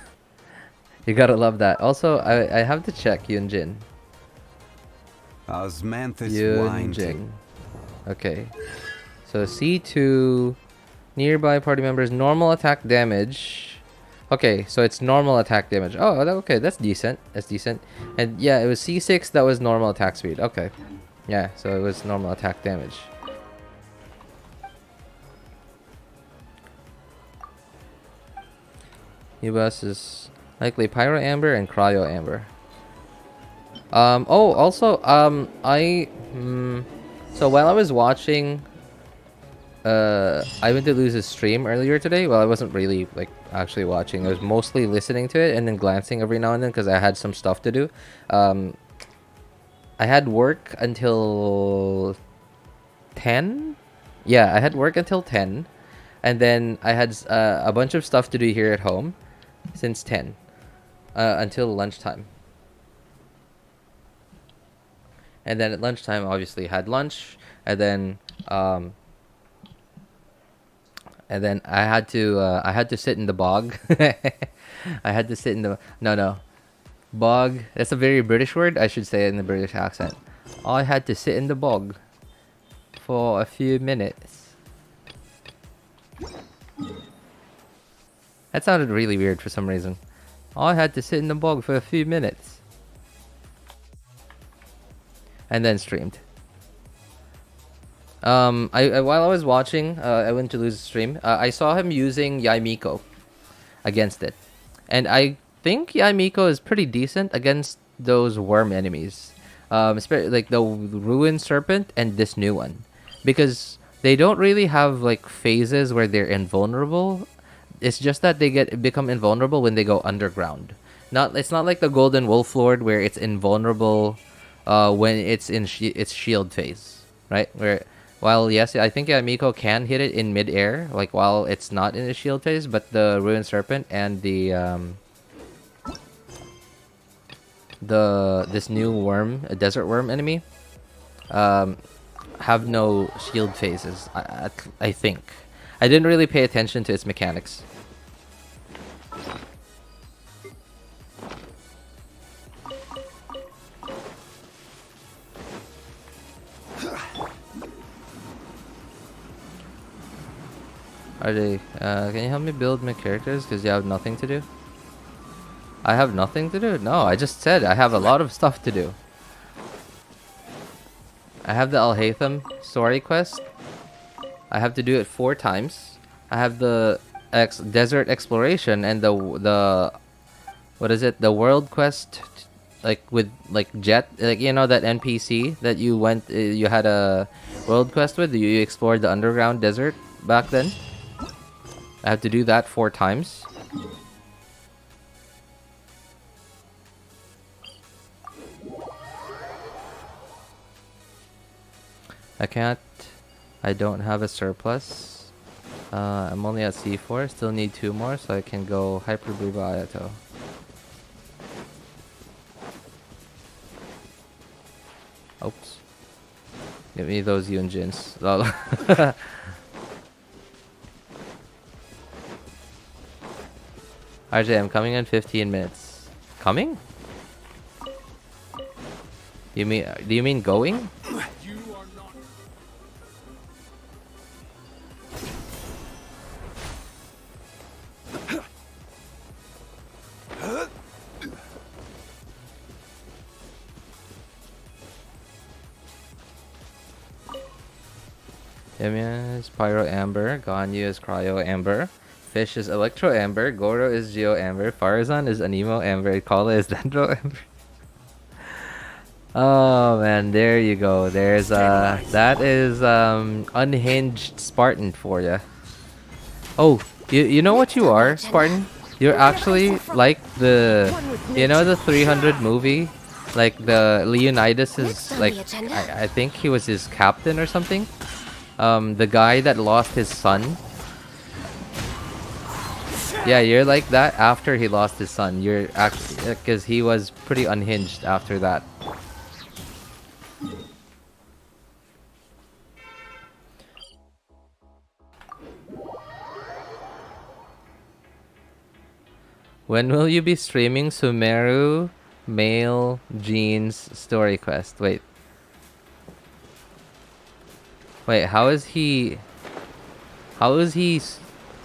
You gotta love that. Also, I have to check Yunjin. Osmanthus Yunjin. Wine. Okay. So C2 nearby party members normal attack damage. Okay, so it's normal attack damage. Oh, okay, that's decent. That's decent. And yeah, it was C6 that was normal attack speed. Okay. Yeah, so it was normal attack damage. New boss is likely Pyro Amber and Cryo Amber. Oh, also, so while I was watching, I went to lose his stream earlier today. Well, I wasn't really, like, actually watching. I was mostly listening to it and then glancing every now and then because I had some stuff to do. I had work until 10? Yeah, I had work until 10. And then I had a bunch of stuff to do here at home since 10 until lunchtime. And then at lunchtime, obviously, had lunch. And then I had to sit in the bog. I had to sit in the bog. That's a very British word. I should say it in the British accent. I had to sit in the bog for a few minutes. That sounded really weird for some reason. I had to sit in the bog for a few minutes. And then streamed. While I was watching, I went to lose the stream. I saw him using Yaimiko against it. And I think Yaimiko is pretty decent against those worm enemies. Especially like the Ruined Serpent and this new one. Because they don't really have like phases where they're invulnerable. It's just that they become invulnerable when they go underground. It's not like the Golden Wolf Lord where it's invulnerable when it's in its shield phase, right? While yes, I think Miko can hit it in mid-air, like while it's not in the shield phase, but the Ruined Serpent and this new worm, a desert worm enemy, have no shield phases. I think I didn't really pay attention to its mechanics. Can you help me build my characters? Because you have nothing to do. I have nothing to do? No, I just said I have a lot of stuff to do. I have the Alhaitham story quest. I have to do it 4 times. I have the desert exploration and the what is it? The world quest, like with like Jet, like you know that NPC that you went, you had a world quest with. You explored the underground desert back then. I have to do that 4 times. I can't. I don't have a surplus. I'm only at C4. Still need 2 more so I can go Hyper Buba Ayato. Oops. Give me those Yunjins. Lol. RJ, I'm coming in 15 minutes. Coming? Do you mean going? Yamiya is Pyro Amber, Ganyu is Cryo Amber, Fish is Electro Amber, Goro is Geo Amber, Farazan is Anemo Amber, Kala is Dendro Amber. Oh man, there you go. There's that is unhinged Spartan for you. Oh, you know what you are, Spartan? You're actually like the, you know, the 300 movie, like the Leonidas is like, I think he was his captain or something. The guy that lost his son. Yeah, you're like that after he lost his son. You're actually, because he was pretty unhinged after that. When will you be streaming Sumeru Male Jeans Story Quest? Wait, how is he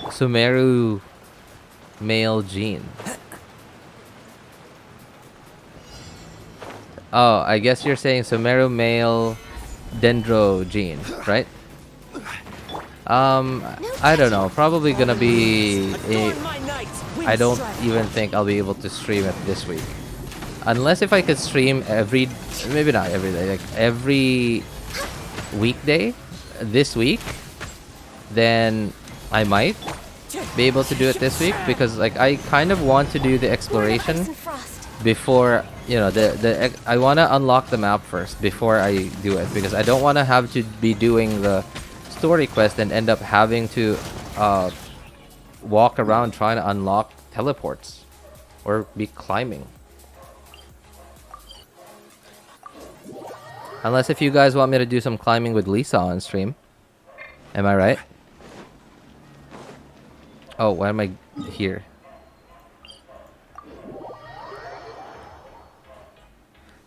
Sumeru Male Jean? Oh, I guess you're saying Sumeru Male Dendro Jean, right? I don't know. Probably gonna be I don't even think I'll be able to stream it this week. Unless if I could stream maybe not every day, like every weekday this week, then I might be able to do it this week, because like I kind of want to do the exploration before, you know, I want to unlock the map first before I do it, because I don't want to have to be doing the story quest and end up having to walk around trying to unlock teleports or be climbing. Unless if you guys want me to do some climbing with Lisa on stream. Am I right? Oh, why am I here?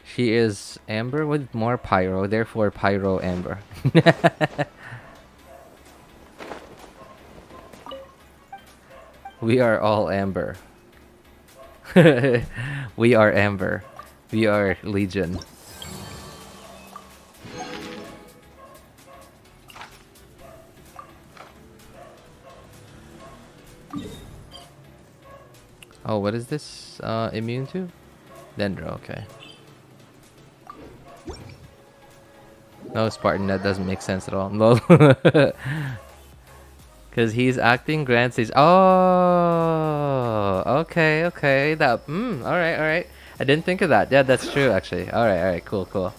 She is amber with more pyro, therefore pyro amber. We are all amber. We are amber. We are legion. Oh, what is this immune to? Dendro, okay. No, Spartan, that doesn't make sense at all. No. Because he's acting Grand Stage. Oh, okay, okay. That, alright. I didn't think of that. Yeah, that's true, actually. Alright, cool.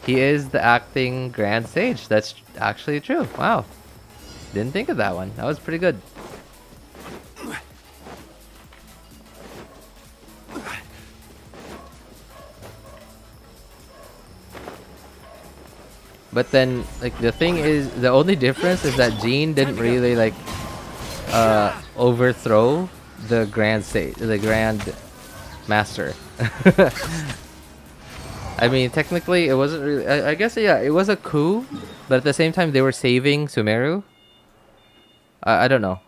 He is the acting Grand Sage. That's actually true. Wow. Didn't think of that one. That was pretty good. But then, like, the thing is, the only difference is that Jean didn't really, like, overthrow the Grand Master. I mean, technically, it wasn't really... I guess, yeah, it was a coup, but at the same time, they were saving Sumeru. I don't know.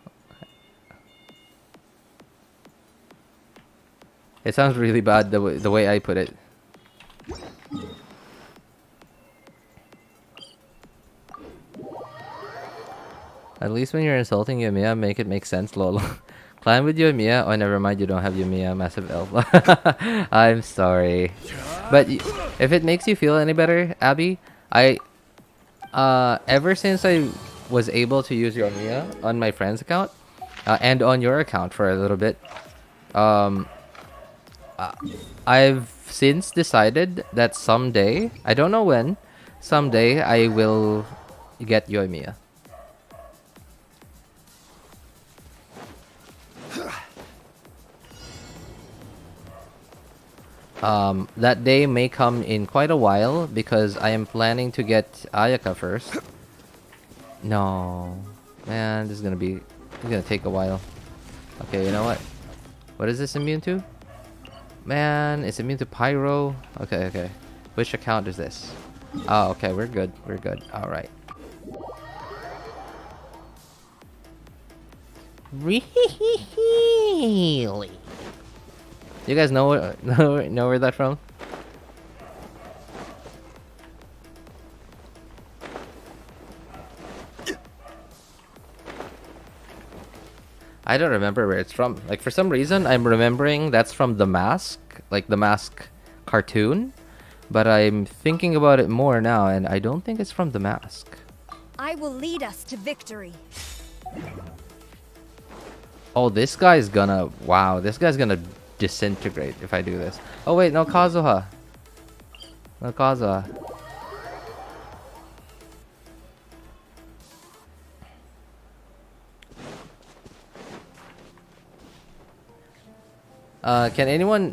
It sounds really bad the way I put it. At least when you're insulting Yumiya, make it make sense, lol. Climb with Yumiya? Oh, never mind, you don't have Yumiya, massive elf. I'm sorry. But if it makes you feel any better, Abby, ever since I was able to use Yumiya on my friend's account, and on your account for a little bit, I've since decided that someday, I don't know when, someday I will get Yumiya. That day may come in quite a while because I am planning to get Ayaka first. No, man, this is gonna take a while. Okay, you know what? What is this immune to? Man, it's immune to pyro. Okay. Which account is this? Oh, okay, we're good. All right. Really? You guys know where that's from? I don't remember where it's from. Like, for some reason, I'm remembering that's from The Mask, like The Mask cartoon. But I'm thinking about it more now, and I don't think it's from the mask. I will lead us to victory. Oh, this guy's gonna... Wow, this guy's gonna disintegrate if I do this. Oh wait, no Kazuha. No Kazuha.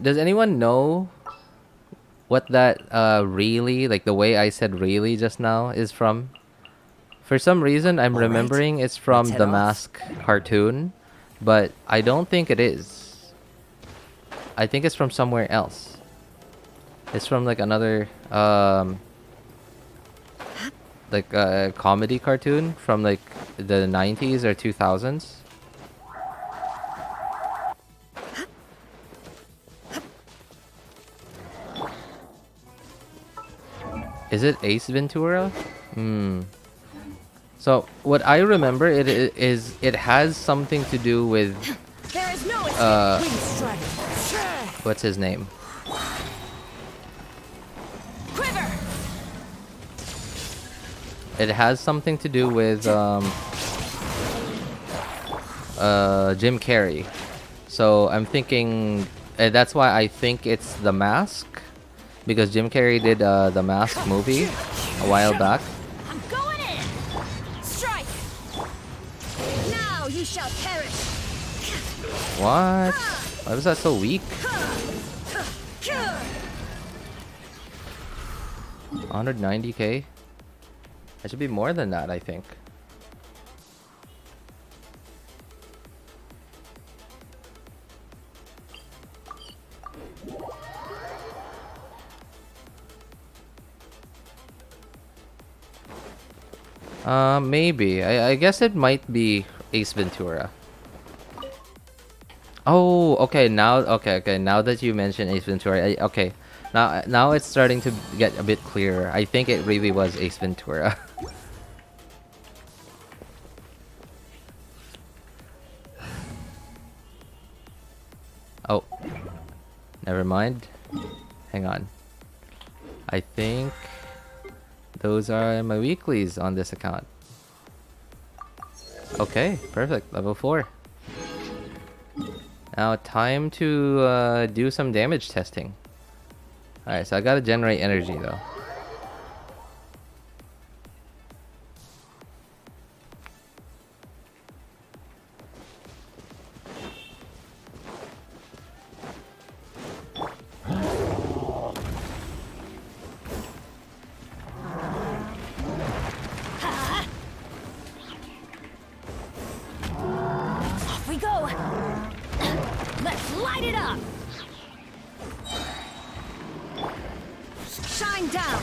Does anyone know what that really, like the way I said really just now is from? For some reason, I'm remembering it's from the Mask cartoon, but I don't think it is. I think it's from somewhere else. It's from like another, like a comedy cartoon from like the 90s or 2000s. Is it Ace Ventura? So what I remember it has something to do with what's his name? Quiver. It has something to do with Jim Carrey. So I'm thinking that's why I think it's The Mask, because Jim Carrey did the Mask movie a while back. I'm going in. Strike. Now you shall perish. What? Why was that so weak? 190k? That should be more than that, I think. Maybe. I guess it might be Ace Ventura. Oh, okay. Now, okay. Now that you mention Ace Ventura, okay. Now it's starting to get a bit clearer. I think it really was Ace Ventura. Oh, never mind. Hang on. I think those are my weeklies on this account. Okay, perfect. Level 4. Now time to do some damage testing. Alright, so I gotta generate energy though. Off we go. Let's light it up. Shine down.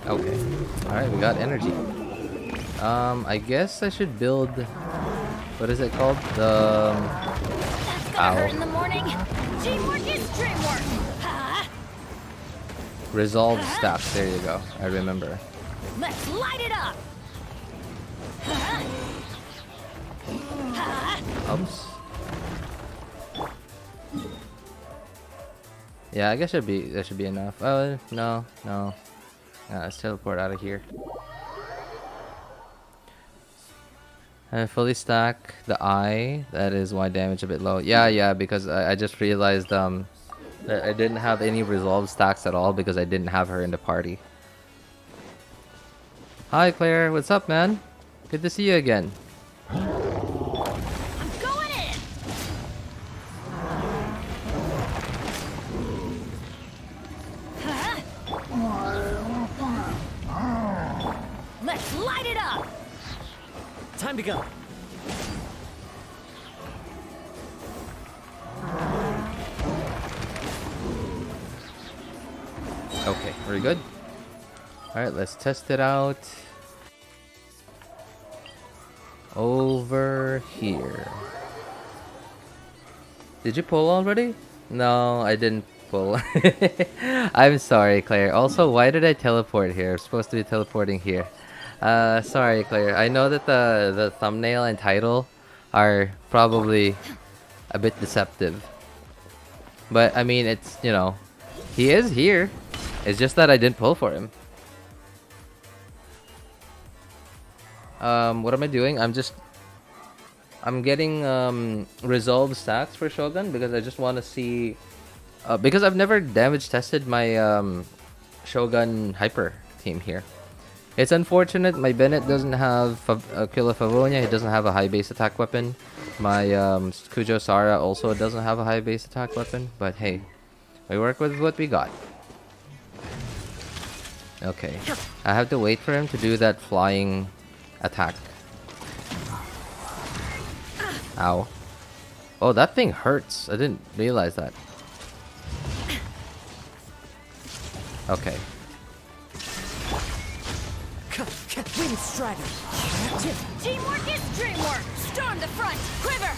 Okay. Alright, we got energy. I guess I should build... What is it called? The... That's gonna hurt in the morning. Teamwork is dreamwork. Resolve stacks. There you go. I remember. Let's light it up. Oops. Yeah, I guess that should be enough. Oh, no. Let's teleport out of here. And fully stack the eye. That is why damage a bit low. Yeah, because I just realized that I didn't have any resolve stacks at all because I didn't have her in the party. Hi Claire, what's up, man? Good to see you again. I'm going in. Let's light it up. Time to go. Okay, very good. Alright, let's test it out. Over here. Did you pull already? No, I didn't pull. I'm sorry, Claire. Also, why did I teleport here? I'm supposed to be teleporting here. Sorry, Claire. I know that the thumbnail and title are probably a bit deceptive. But I mean, it's, you know, he is here. It's just that I didn't pull for him. What am I doing? I'm getting resolve stacks for Shogun because I just want to see because I've never damage tested my Shogun hyper team here. It's unfortunate my Bennett doesn't have Killa Favonia. He doesn't have a high base attack weapon. My Kujo Sara also doesn't have a high base attack weapon. But hey, we work with what we got. Okay, I have to wait for him to do that flying attack. Ow. Oh, that thing hurts. I didn't realize that. Okay. Wind Strider. Teamwork is dreamwork. Storm the front. Quiver.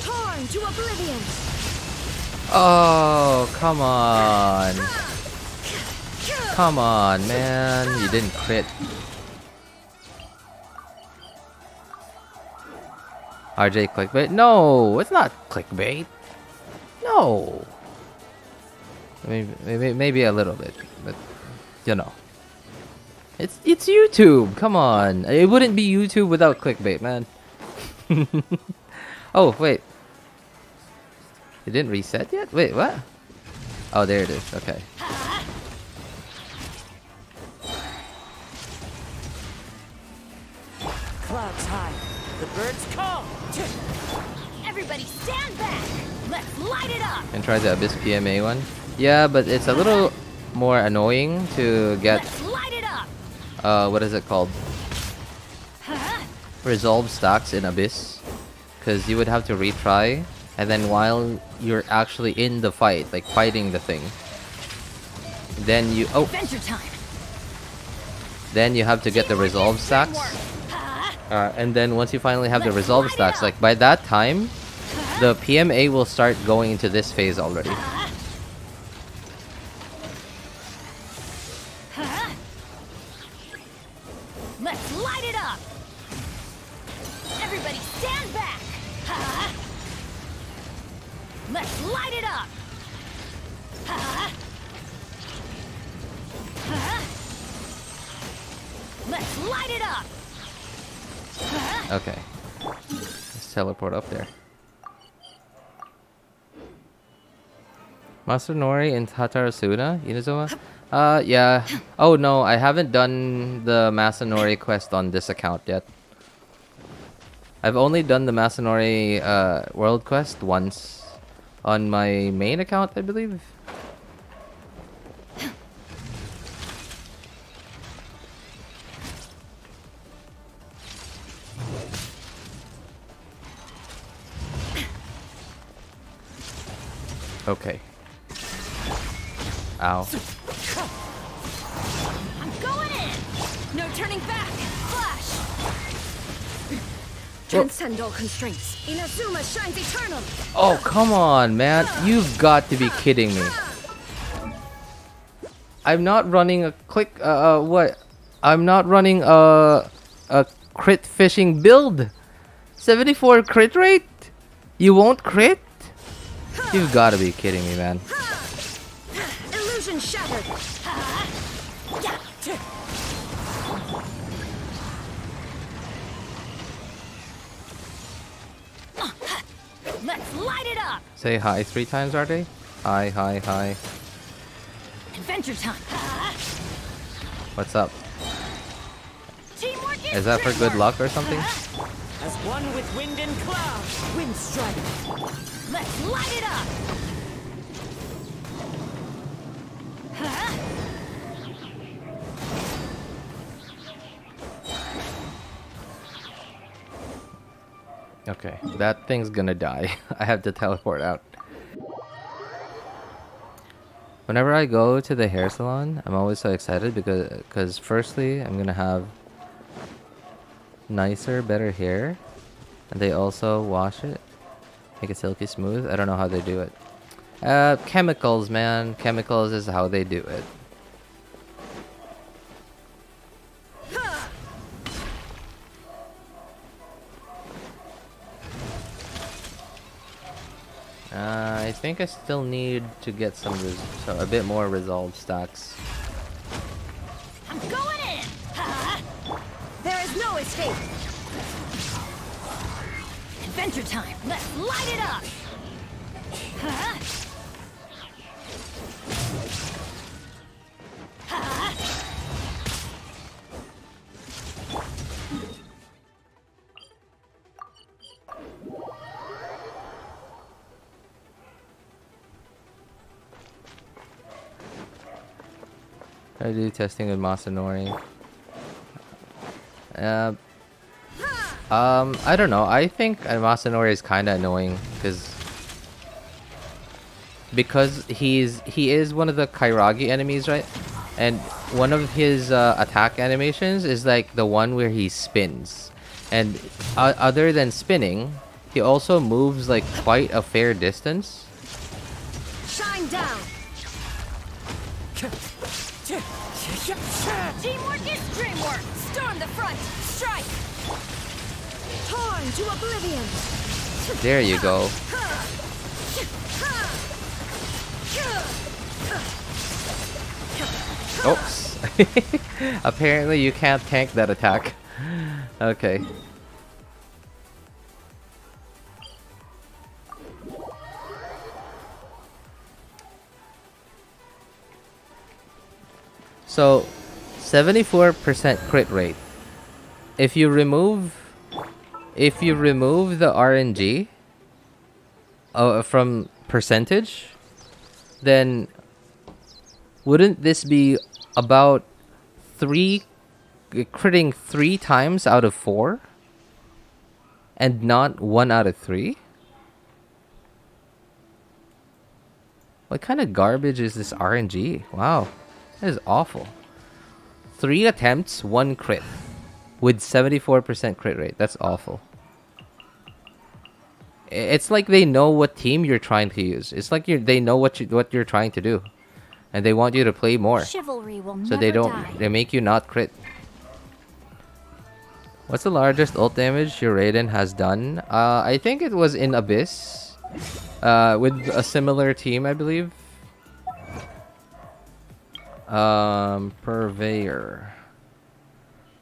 Torn to oblivion. Oh, come on. Come on, man. You didn't crit. RJ clickbait? No, it's not clickbait. No. Maybe a little bit, but you know. It's YouTube. Come on. It wouldn't be YouTube without clickbait, man. Oh, wait. It didn't reset yet? Wait, what? Oh, there it is. Okay. Clouds high. The birds call. Everybody stand back. Let's light it up. And try the Abyss PMA one. Yeah, but it's a little more annoying to get Let's light it up. what is it called? Resolve stacks in Abyss. Because you would have to retry. And then while you're actually in the fight, like fighting the thing, then you Adventure time. then you have to get the resolve stacks. And then once you finally have the resolve stacks, like by that time, the PMA will start going into this phase already. Let's light it up. Everybody stand back. Let's light it up. Let's light it up. Okay. Let's teleport up there. Masanori and Tatarasuna, Inazuma? Yeah. Oh no, I haven't done the Masanori quest on this account yet. I've only done the Masanori world quest once on my main account, I believe. Okay. Ow. I'm going in. No turning back. Flash. Transcend all constraints. Inazuma shines eternal. Oh, come on, man. You've got to be kidding me. I'm not running a click, what? I'm not running a crit fishing build. 74 crit rate? You won't crit? You've got to be kidding me, man. Illusion shattered. Let's light it up. Say hi 3 times, are they? Hi, hi, hi. Adventure time. What's up? Teamwork Is that for good dreamwork. luck or something? As one with wind and cloud. Wind Strider. Let's light it up. Okay, that thing's gonna die. I have to teleport out. Whenever I go to the hair salon, I'm always so excited because firstly, I'm gonna have nicer, better hair, and they also wash it, make it silky smooth. I don't know how they do it. Chemicals, man. Chemicals is how they do it. I think I still need to get some so a bit more resolve stacks. I'm going in! There is no escape! Adventure time! Let's light it up! I do testing with Masanori. I don't know. I think Masanori is kind of annoying because he is one of the Kairagi enemies, right? And one of his attack animations is like the one where he spins, and other than spinning, he also moves like quite a fair distance. Shine down! Teamwork is dreamwork! Storm the front! Strike! Torn to oblivion! There you go. Oops. Apparently you can't tank that attack. Okay. So, 74% crit rate. If you remove the RNG from percentage, then wouldn't this be about critting 3 times out of 4 and not 1 out of 3? What kind of garbage is this RNG? Wow, that is awful. 3 attempts, 1 crit with 74% crit rate. That's awful. It's like they know what team you're trying to use. It's like they know what you're trying to do, and they want you to play more. Chivalry will So never they make you not crit. What's the largest ult damage your Raiden has done? I think it was in Abyss, with a similar team, I believe. Purveyor.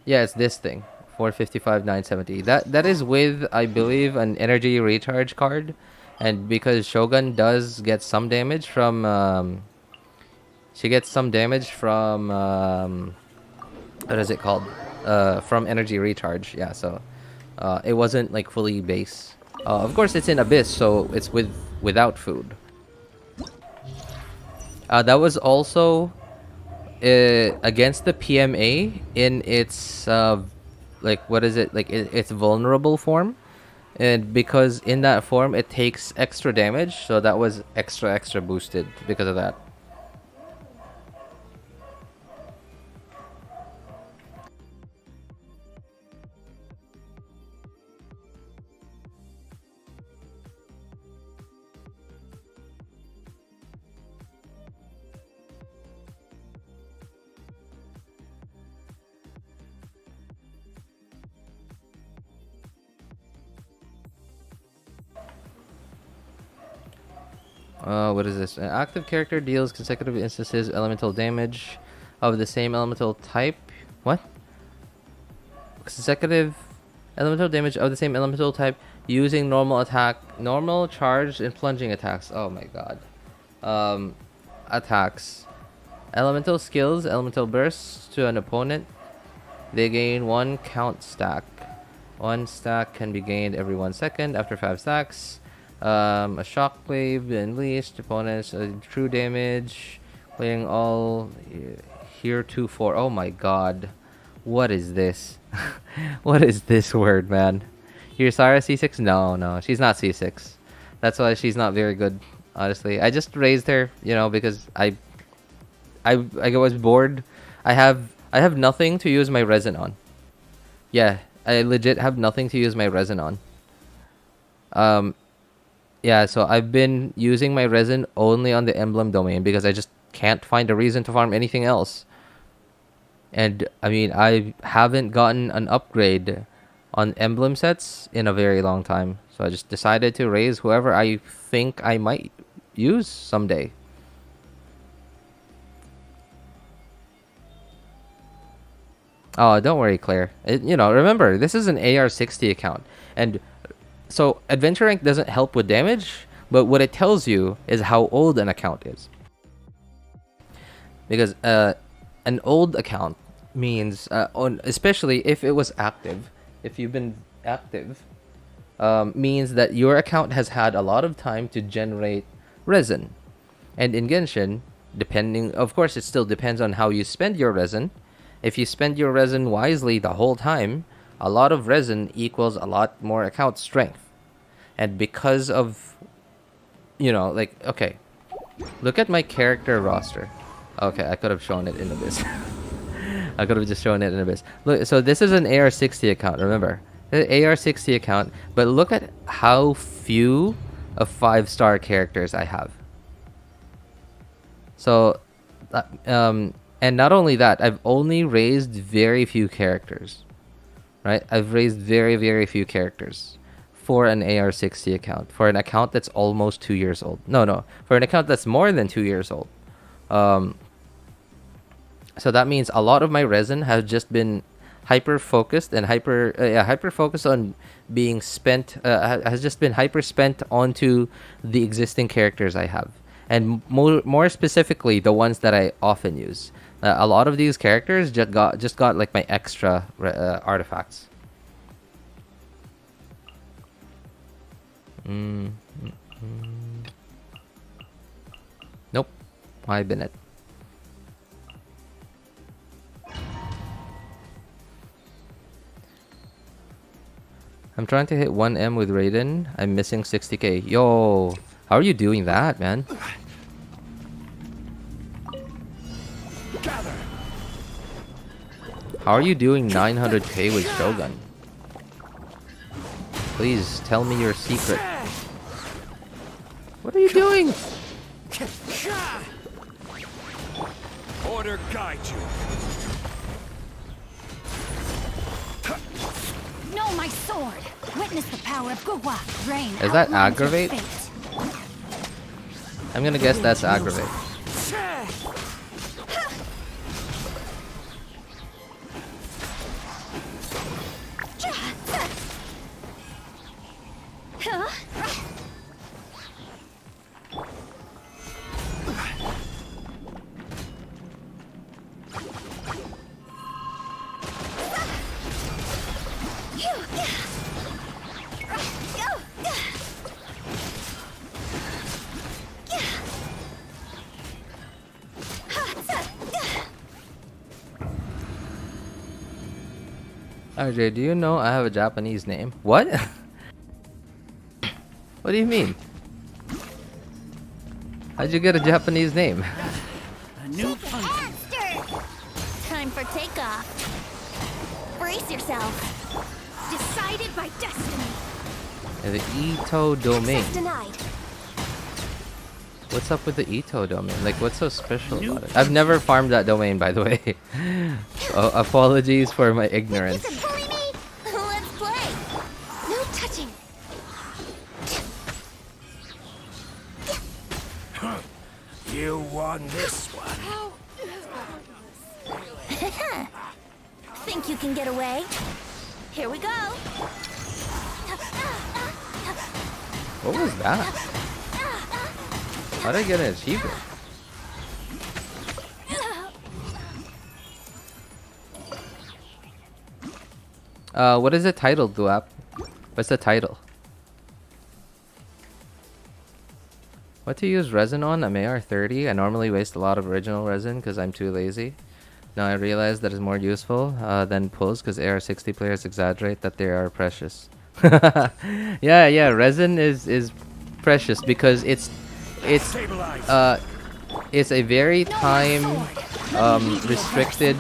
Yeah, it's this thing. 455, 970. That is with, I believe, an energy recharge card, and because Shogun does get some damage from she gets some damage from what is it called? From energy recharge. Yeah, so it wasn't like fully base. Of course it's in Abyss, so it's without food. That was also against the PMA in its like, what is it, like its vulnerable form, and because in that form it takes extra damage, so that was extra boosted because of that. What is this? An active character deals consecutive instances elemental damage of the same elemental type. What? Consecutive elemental damage of the same elemental type using normal attack, normal, charged, and plunging attacks. Oh my god. Attacks. Elemental skills, elemental bursts to an opponent. They gain 1 count stack. 1 stack can be gained every 1 second after 5 stacks. A shockwave unleashed opponents true damage, playing all heretofore. Oh my god, what is this? What is this word, man? Here, Sarah C6? No, she's not C6. That's why she's not very good, honestly. I just raised her, you know, because I was bored. I have nothing to use my resin on. Yeah, I legit have nothing to use my resin on. Yeah, so I've been using my resin only on the emblem domain because I just can't find a reason to farm anything else. And I mean, I haven't gotten an upgrade on emblem sets in a very long time. So I just decided to raise whoever I think I might use someday. Oh, don't worry, Claire. Remember, this is an AR60 account. And so Adventure Rank doesn't help with damage, but what it tells you is how old an account is. Because an old account means, especially if it was active, if you've been active, means that your account has had a lot of time to generate resin. And in Genshin, of course, it still depends on how you spend your resin. If you spend your resin wisely the whole time, a lot of resin equals a lot more account strength. And because of, okay, look at my character roster. Okay, I could have shown it in Abyss. I could have just shown it in Abyss. Look, so this is an AR60 account, remember? The AR60 account, but look at how few of 5-star characters I have. So, and not only that, I've only raised very few characters, right? I've raised very, very few characters for an AR60 account, for an account that's almost 2 years old. No, for an account that's more than 2 years old. So that means a lot of my resin has just been hyper focused and hyper focused on being spent, has just been hyper spent onto the existing characters I have, and more specifically the ones that I often use. A lot of these characters just got like my extra artifacts. Nope. Why Bennett? I'm trying to hit 1M with Raiden. I'm missing 60k. Yo, how are you doing that, man? How are you doing 900k with Shogun? Please tell me your secret. What are you doing? Order guide you. Know my sword. Witness the power of Gugwa. Rain. Is that outlines your aggravate? fate. I'm gonna guess that's aggravate. RJ, do you know I have a Japanese name? What? What do you mean? How'd you get a Japanese name? A new Faster! Time for takeoff. Brace yourself. Decided by destiny. The Ito domain. Access denied. What's up with the Ito domain? Like, what's so special about it? I've never farmed that domain, by the way. Apologies for my ignorance. You can bully me? Let's play. No touching. You won this one. Think you can get away? Here we go. What was that? How did I get an achievement? What is the title, Duap? What's the title? What to use resin on? I'm AR30. I normally waste a lot of original resin because I'm too lazy. Now I realize that is more useful than pulls because AR60 players exaggerate that they are precious. yeah, resin is precious because it's a very time restricted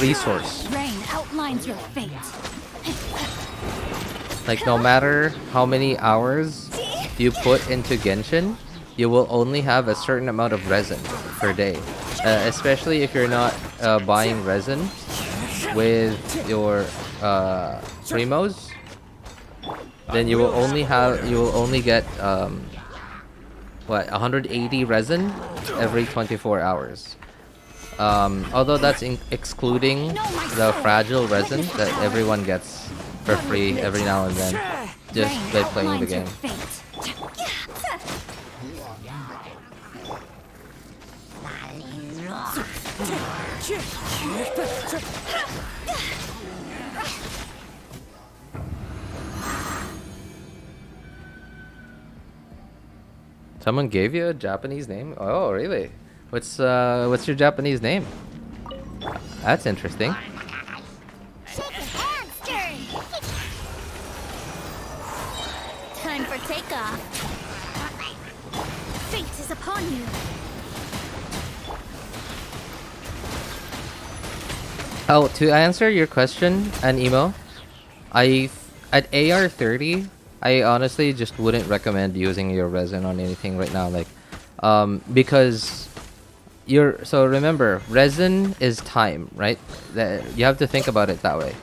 resource. Rain outlines your fate. Like, no matter how many hours you put into Genshin, you will only have a certain amount of resin per day. Especially if you're not buying resin with your primos, then you will only get what, 180 resin every 24 hours. Although that's excluding the fragile resin that everyone gets for free every now and then, just by playing the game. Someone gave you a Japanese name? Oh, really? What's your Japanese name? That's interesting. Time for takeoff. Fate is upon you. Oh, to answer your question, an emo, at AR30, I honestly just wouldn't recommend using your resin on anything right now, like, because so remember, resin is time, right? You have to think about it that way.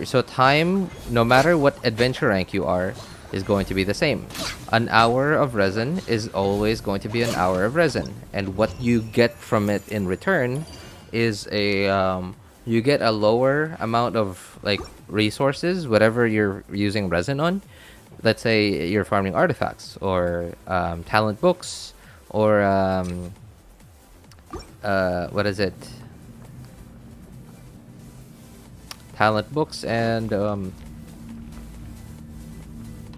So time, no matter what adventure rank you are, is going to be the same. An hour of resin is always going to be an hour of resin, and what you get from it in return is you get a lower amount of like resources, whatever you're using resin on. Let's say you're farming artifacts or talent books or what is it? Talent books and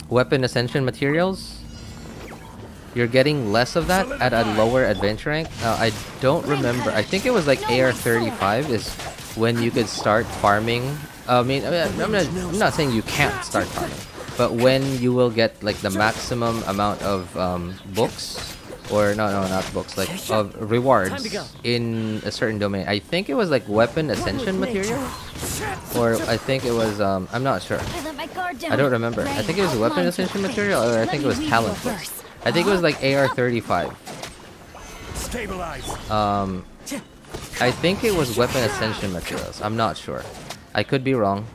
weapon ascension materials. You're getting less of that at a lower adventure rank. I don't remember. I think it was like AR35 is when you could start farming. I'm not saying you can't start farming, but when you will get like the maximum amount of books, or no, not books, like of rewards in a certain domain. I think it was like weapon ascension material, or I think it was I'm not sure. I don't remember. I think it was weapon ascension material, or I think it was talent books. I think it was like AR35. I think it was weapon ascension materials. I'm not sure. I could be wrong.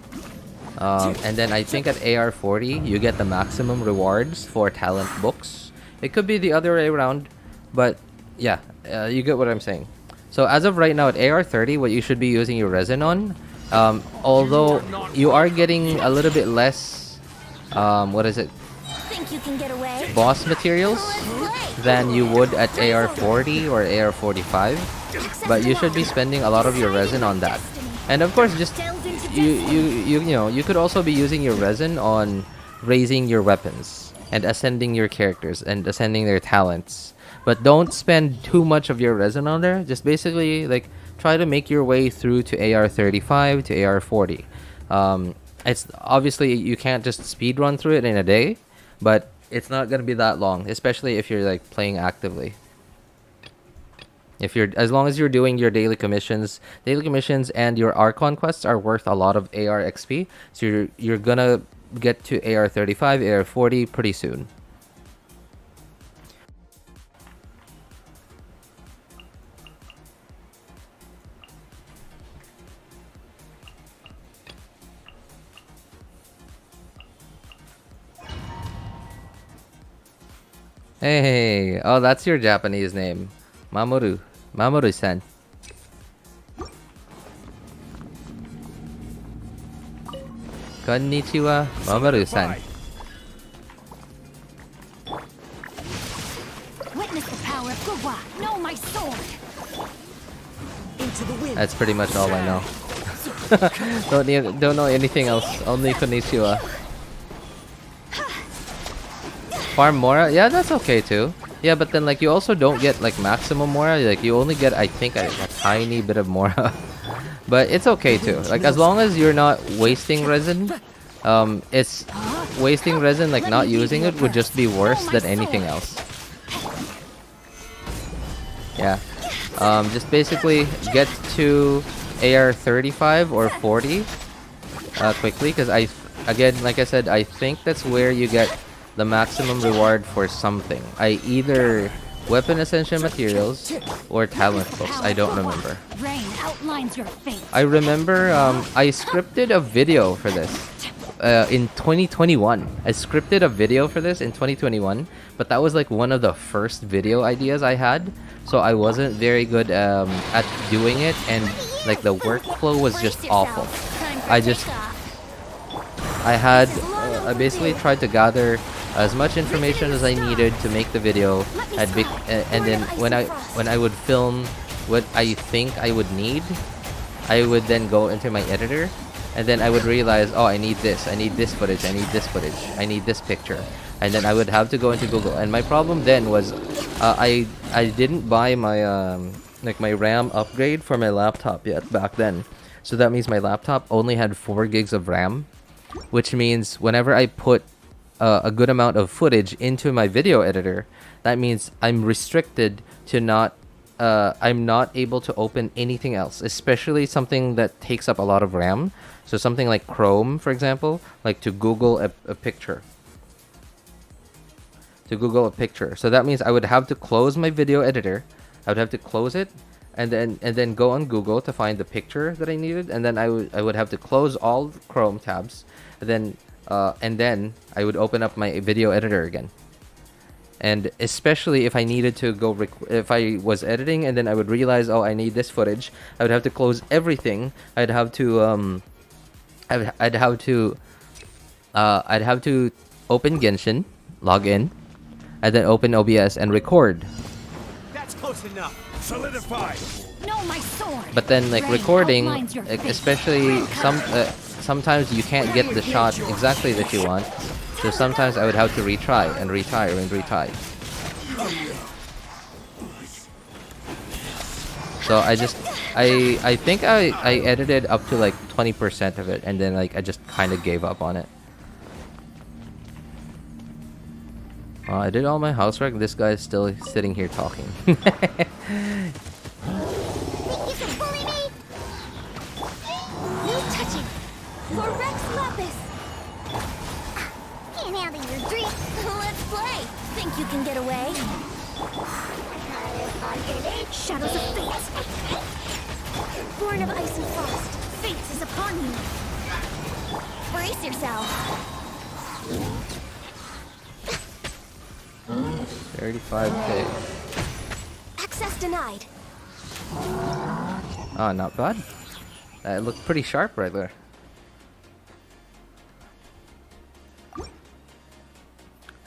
And then I think at AR40 you get the maximum rewards for talent books. It could be the other way around, but yeah, you get what I'm saying. So as of right now at AR30, what you should be using your resin on, although you are getting a little bit less, what is it? Think you can get away? Boss materials than you would at AR40 or AR45, but you should be spending a lot of your resin on that. And of course, just you could also be using your resin on raising your weapons and ascending your characters and ascending their talents. But don't spend too much of your resin on there. Just basically like try to make your way through to AR35 to AR40. It's obviously you can't just speed run through it in a day, but it's not gonna be that long, especially if you're like playing actively. As long as you're doing your daily commissions and your Archon quests are worth a lot of AR XP, so you're gonna get to AR35, AR40 pretty soon. Hey, oh, that's your Japanese name. Mamoru-san. Konnichiwa, Mamoru-san. Witness the power of Gugwa. Know my sword. Into the wind. That's pretty much all I know. Don't know anything else. Only Konnichiwa. Farm Mora? Yeah, that's okay too. Yeah, but then like you also don't get like maximum Mora. Like you only get, I think, a tiny bit of Mora. But it's okay too. Like as long as you're not wasting resin, it's wasting resin, like not using it would just be worse than anything else. Yeah. Just basically get to AR35 or 40 quickly, because again, like I said, I think that's where you get the maximum reward for something. Either weapon ascension materials or talent books. I don't remember. Rain outlines your fate. I remember I scripted a video for this. in 2021. I scripted a video for this in 2021, but that was like one of the first video ideas I had, so I wasn't very good at doing it, and like the workflow was just awful. I basically tried to gather as much information as I needed to make the video, and then when I would film what I think I would need, I would then go into my editor, and then I would realize, oh, I need this footage, I need this footage, I need this picture, and then I would have to go into Google. And my problem then was I didn't buy my like my RAM upgrade for my laptop yet back then, so that means my laptop only had 4 gigs of RAM, which means whenever I put a good amount of footage into my video editor, that means I'm restricted to I'm not able to open anything else, especially something that takes up a lot of RAM. So something like Chrome, for example, like to Google a picture. So that means I would have to close my video editor. I would have to close it, and then go on Google to find the picture that I needed, and then I would have to close all Chrome tabs, and then I would open up my video editor again. And especially if I needed to if I was editing and then I would realize, oh, I need this footage, I would have to close everything. I'd have to open Genshin, log in, and then open OBS and record. That's close enough. Solidify. No, my sword. But then, like, recording, like, especially sometimes you can't get the shot exactly that you want. So sometimes I would have to retry and retry and retry. So I think I edited up to like 20% of it, and then like I just kind of gave up on it. I did all my housework, and this guy is still sitting here talking. You can bully me. No touching. For Rex Lapis. Can't handle your dream. Let's play. Think you can get away? Shadows of fate. Born of ice and frost, fate is upon you. Brace yourself. 35k. Access denied. Ah, not bad. That looked pretty sharp right there.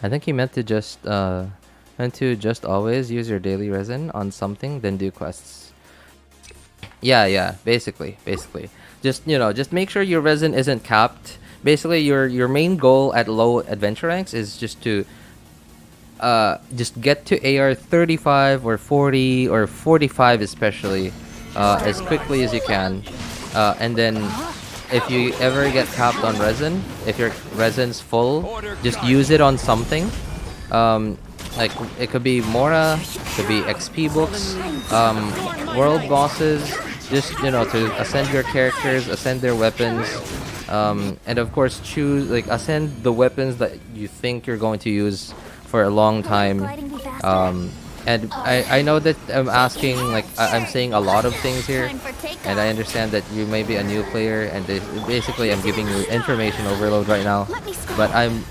I think he meant to just always use your daily resin on something, then do quests. Yeah, basically. Just, just make sure your resin isn't capped. Basically, your main goal at low adventure ranks is just to just get to AR 35 or 40 or 45 especially as quickly as you can, and then if you ever get capped on resin, if your resin's full, just use it on something. Like it could be Mora, could be XP books, world bosses, just to ascend your characters, ascend their weapons, and of course ascend the weapons that you think you're going to use for a long time. And I know that I'm asking, like, I'm saying a lot of things here, and I understand that you may be a new player, and basically I'm giving you information overload right now, but I'm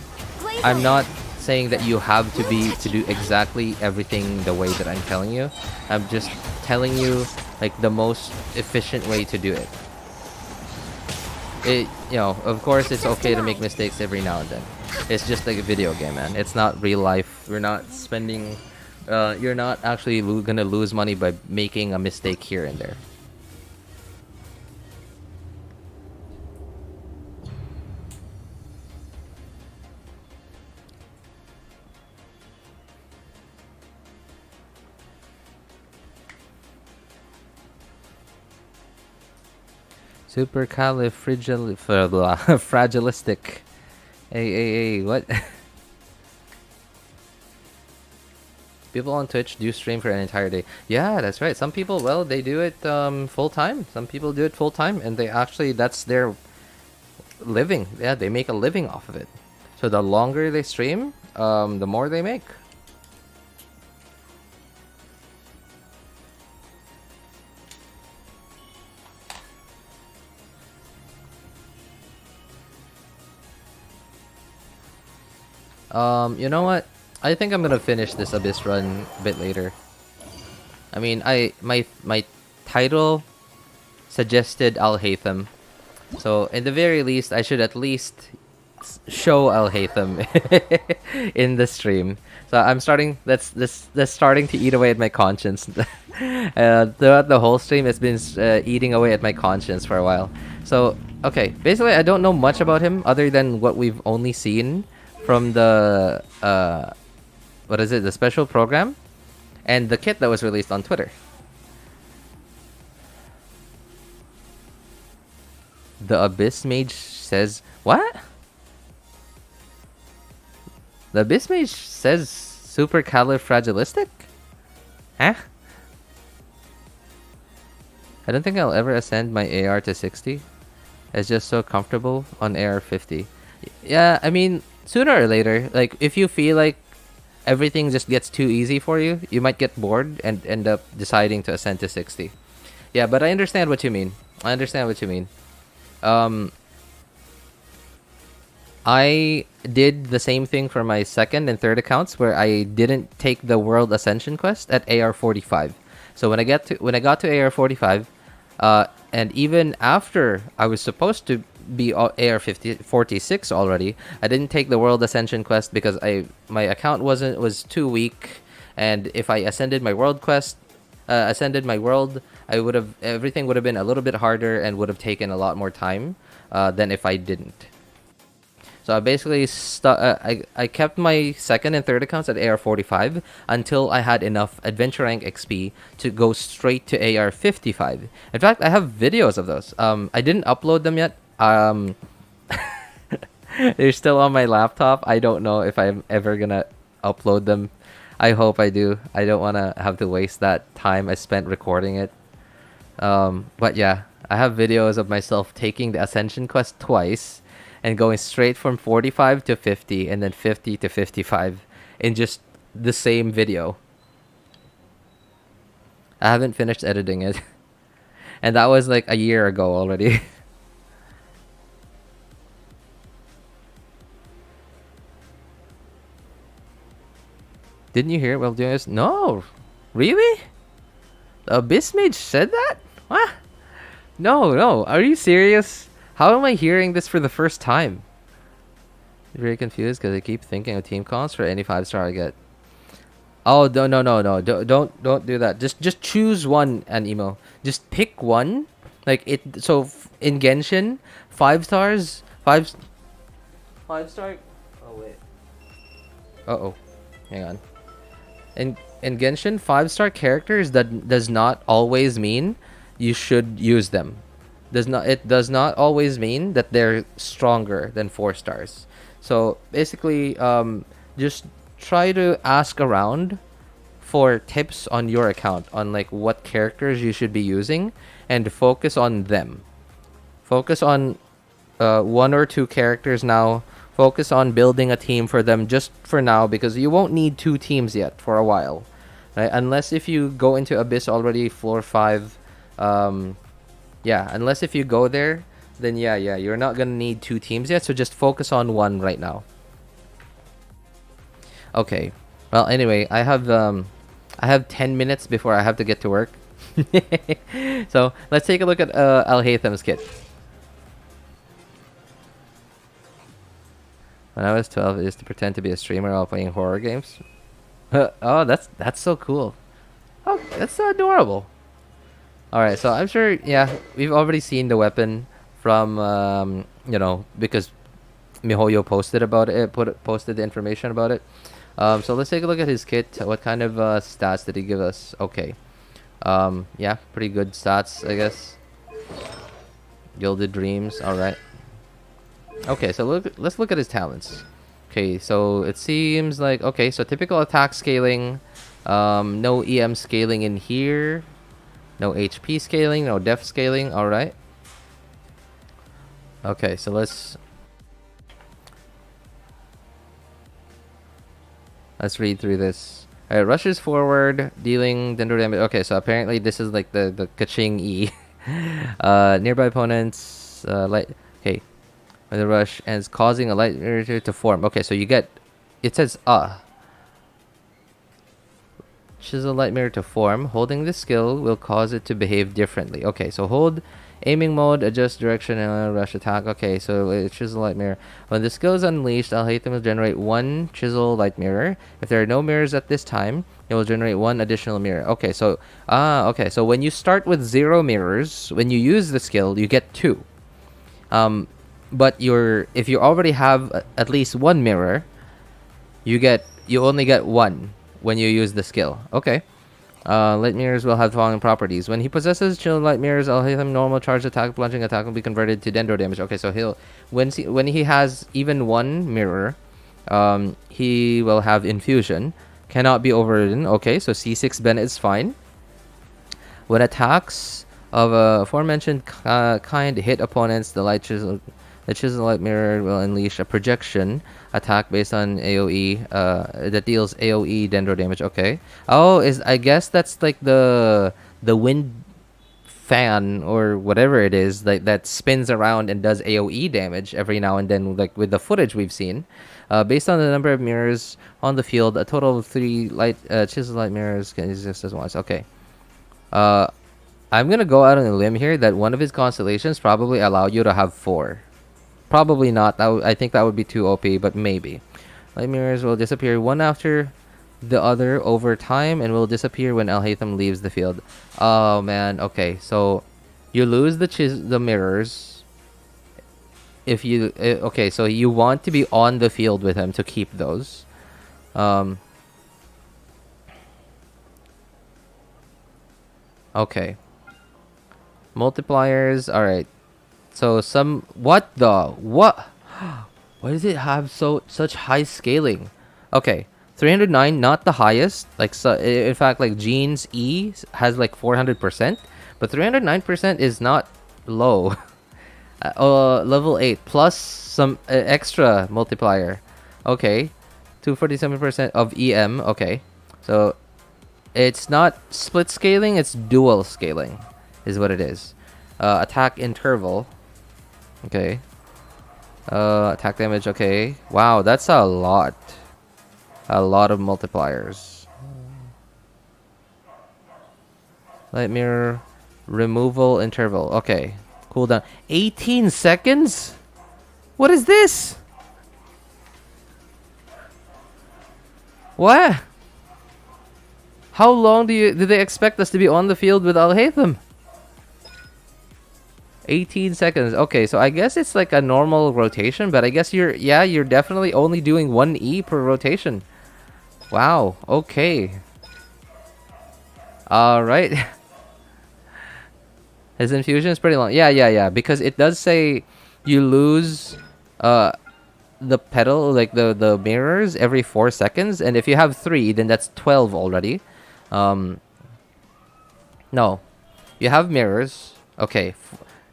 not saying that you have to do exactly everything the way that I'm telling you. I'm just telling you like the most efficient way to do it. Of course it's okay to make mistakes every now and then. It's just like a video game, man. It's not real life. We're not spending you're not actually gonna lose money by making a mistake here and there. Supercalifragilistic. Hey, what? People on Twitch do stream for an entire day. Yeah, that's right. Some people, well, they do it full time. Some people do it full time, and that's their living. Yeah, they make a living off of it. So the longer they stream, the more they make. You know what? I think I'm gonna finish this Abyss run a bit later. I mean, my title suggested Alhaitham, so in the very least, I should at least show Alhaitham in the stream. So I'm starting. That's starting to eat away at my conscience. Throughout the whole stream, it's been eating away at my conscience for a while. So okay, basically, I don't know much about him other than what we've only seen from the what is it? The special program and the kit that was released on Twitter. The Abyss Mage says what? The Abyss Mage says supercalifragilistic? Huh? I don't think I'll ever ascend my AR to 60. It's just so comfortable on AR 50. Yeah, I mean, sooner or later, like, if you feel like everything just gets too easy for you, you might get bored and end up deciding to ascend to 60. Yeah, but I understand what you mean. I understand what you mean. I did the same thing for my second and third accounts where I didn't take the World Ascension quest at AR 45. So when I got to AR 45, and even after I was supposed to be AR 46 already, I didn't take the World Ascension quest because my account was too weak, and if I ascended my world quest, everything would have been a little bit harder and would have taken a lot more time than if I didn't. So I basically I kept my second and third accounts at AR 45 until I had enough adventure rank XP to go straight to AR 55. In fact, I have videos of those. I didn't upload them yet. They're still on my laptop. I don't know if I'm ever gonna upload them. I hope I do. I don't want to have to waste that time I spent recording it. But yeah, I have videos of myself taking the Ascension quest twice and going straight from 45 to 50 and then 50 to 55 in just the same video. I haven't finished editing it. And that was like a year ago already. Didn't you hear it while doing this? No! Really? The Abyss Mage said that? What? No. Are you serious? How am I hearing this for the first time? I'm very confused because I keep thinking of team cons for any 5-star I get. Oh, no. Don't do that. Just choose one, Anemo. Just pick one. Like it. So in Genshin, 5 stars, 5 star. Oh wait. Uh-oh. Hang on. In Genshin, 5-star characters that does not always mean you should use them. It does not always mean that they're stronger than 4 stars. So basically, just try to ask around for tips on your account on like what characters you should be using and focus on them. Focus on 1 or 2 characters now. Focus on building a team for them just for now, because you won't need 2 teams yet for a while, right? Unless if you go into Abyss already floor 5, unless if you go there, then yeah, you're not gonna need 2 teams yet. So just focus on 1 right now. Okay. Well, anyway, I have 10 minutes before I have to get to work. So let's take a look at Alhaitham's kit. When I was 12, I used to pretend to be a streamer while playing horror games. Oh, that's so cool. Oh, that's so adorable. Alright, so I'm sure, yeah, we've already seen the weapon from, because MiHoYo posted about it, posted the information about it. So let's take a look at his kit. What kind of stats did he give us? Okay. Yeah, pretty good stats, I guess. Gilded Dreams, alright. Okay, so let's look at his talents. Okay, so it seems like, okay, so typical attack scaling, no EM scaling in here, no HP scaling, no def scaling, alright. Okay, so let's read through this. Alright, rushes forward, dealing dendro damage. Okay, so apparently this is like the Kaching E. Nearby opponents, light. Okay. When the rush ends, causing a light meteor to form. Okay, so you get it says chisel light mirror to form. Holding this skill will cause it to behave differently. Okay, so hold aiming mode, adjust direction, and rush attack. Okay, so chisel light mirror. When the skill is unleashed, Alhaitham will generate 1 chisel light mirror. If there are no mirrors at this time, it will generate 1 additional mirror. Okay, so okay, so when you start with 0 mirrors, when you use the skill, you get 2. But if you already have at least 1 mirror, you only get 1 when you use the skill. Okay. Light mirrors will have the following properties. When he possesses chill light mirrors, Alhaitham normal charge attack, plunging attack will be converted to dendro damage. Okay, so when he has even 1 mirror, he will have infusion. Cannot be overridden. Okay, so C6 Bennett is fine. When attacks of aforementioned kind hit opponents, the chisel light mirror will unleash a projection attack based on AoE that deals AoE dendro damage. Okay. Oh, I guess that's like the wind fan or whatever it is that spins around and does AoE damage every now and then, like with the footage we've seen. Based on the number of mirrors on the field, a total of 3 chisel light mirrors can exist as once. Okay. I'm gonna go out on a limb here that one of his constellations probably allow you to have 4. Probably not. I think that would be too OP, but maybe. Light mirrors will disappear one after the other over time and will disappear when Alhaitham leaves the field. Oh man. Okay, so you lose the mirrors if you okay, so you want to be on the field with him to keep those. Okay. Multipliers. All right. So what why does it have such high scaling? Okay, 309, not the highest. Like, so in fact, like Jean's E has like 400%, but 309% is not low. Level 8 plus some extra multiplier. Okay, 247% of EM. Okay, so it's not split scaling, it's dual scaling is what it is. Attack interval. Okay. Attack damage. Okay. Wow, that's a lot. A lot of multipliers. Light mirror removal interval. Okay. Cooldown 18 seconds? What is this? What? How long do they expect us to be on the field with Alhaitham? 18 seconds. Okay, so I guess it's like a normal rotation, but I guess you're definitely only doing 1 E per rotation. Wow. Okay. All right. His infusion is pretty long. Yeah. Because it does say you lose the pedal, like the mirrors, every 4 seconds, and if you have 3, then that's 12 already. No, you have mirrors. Okay.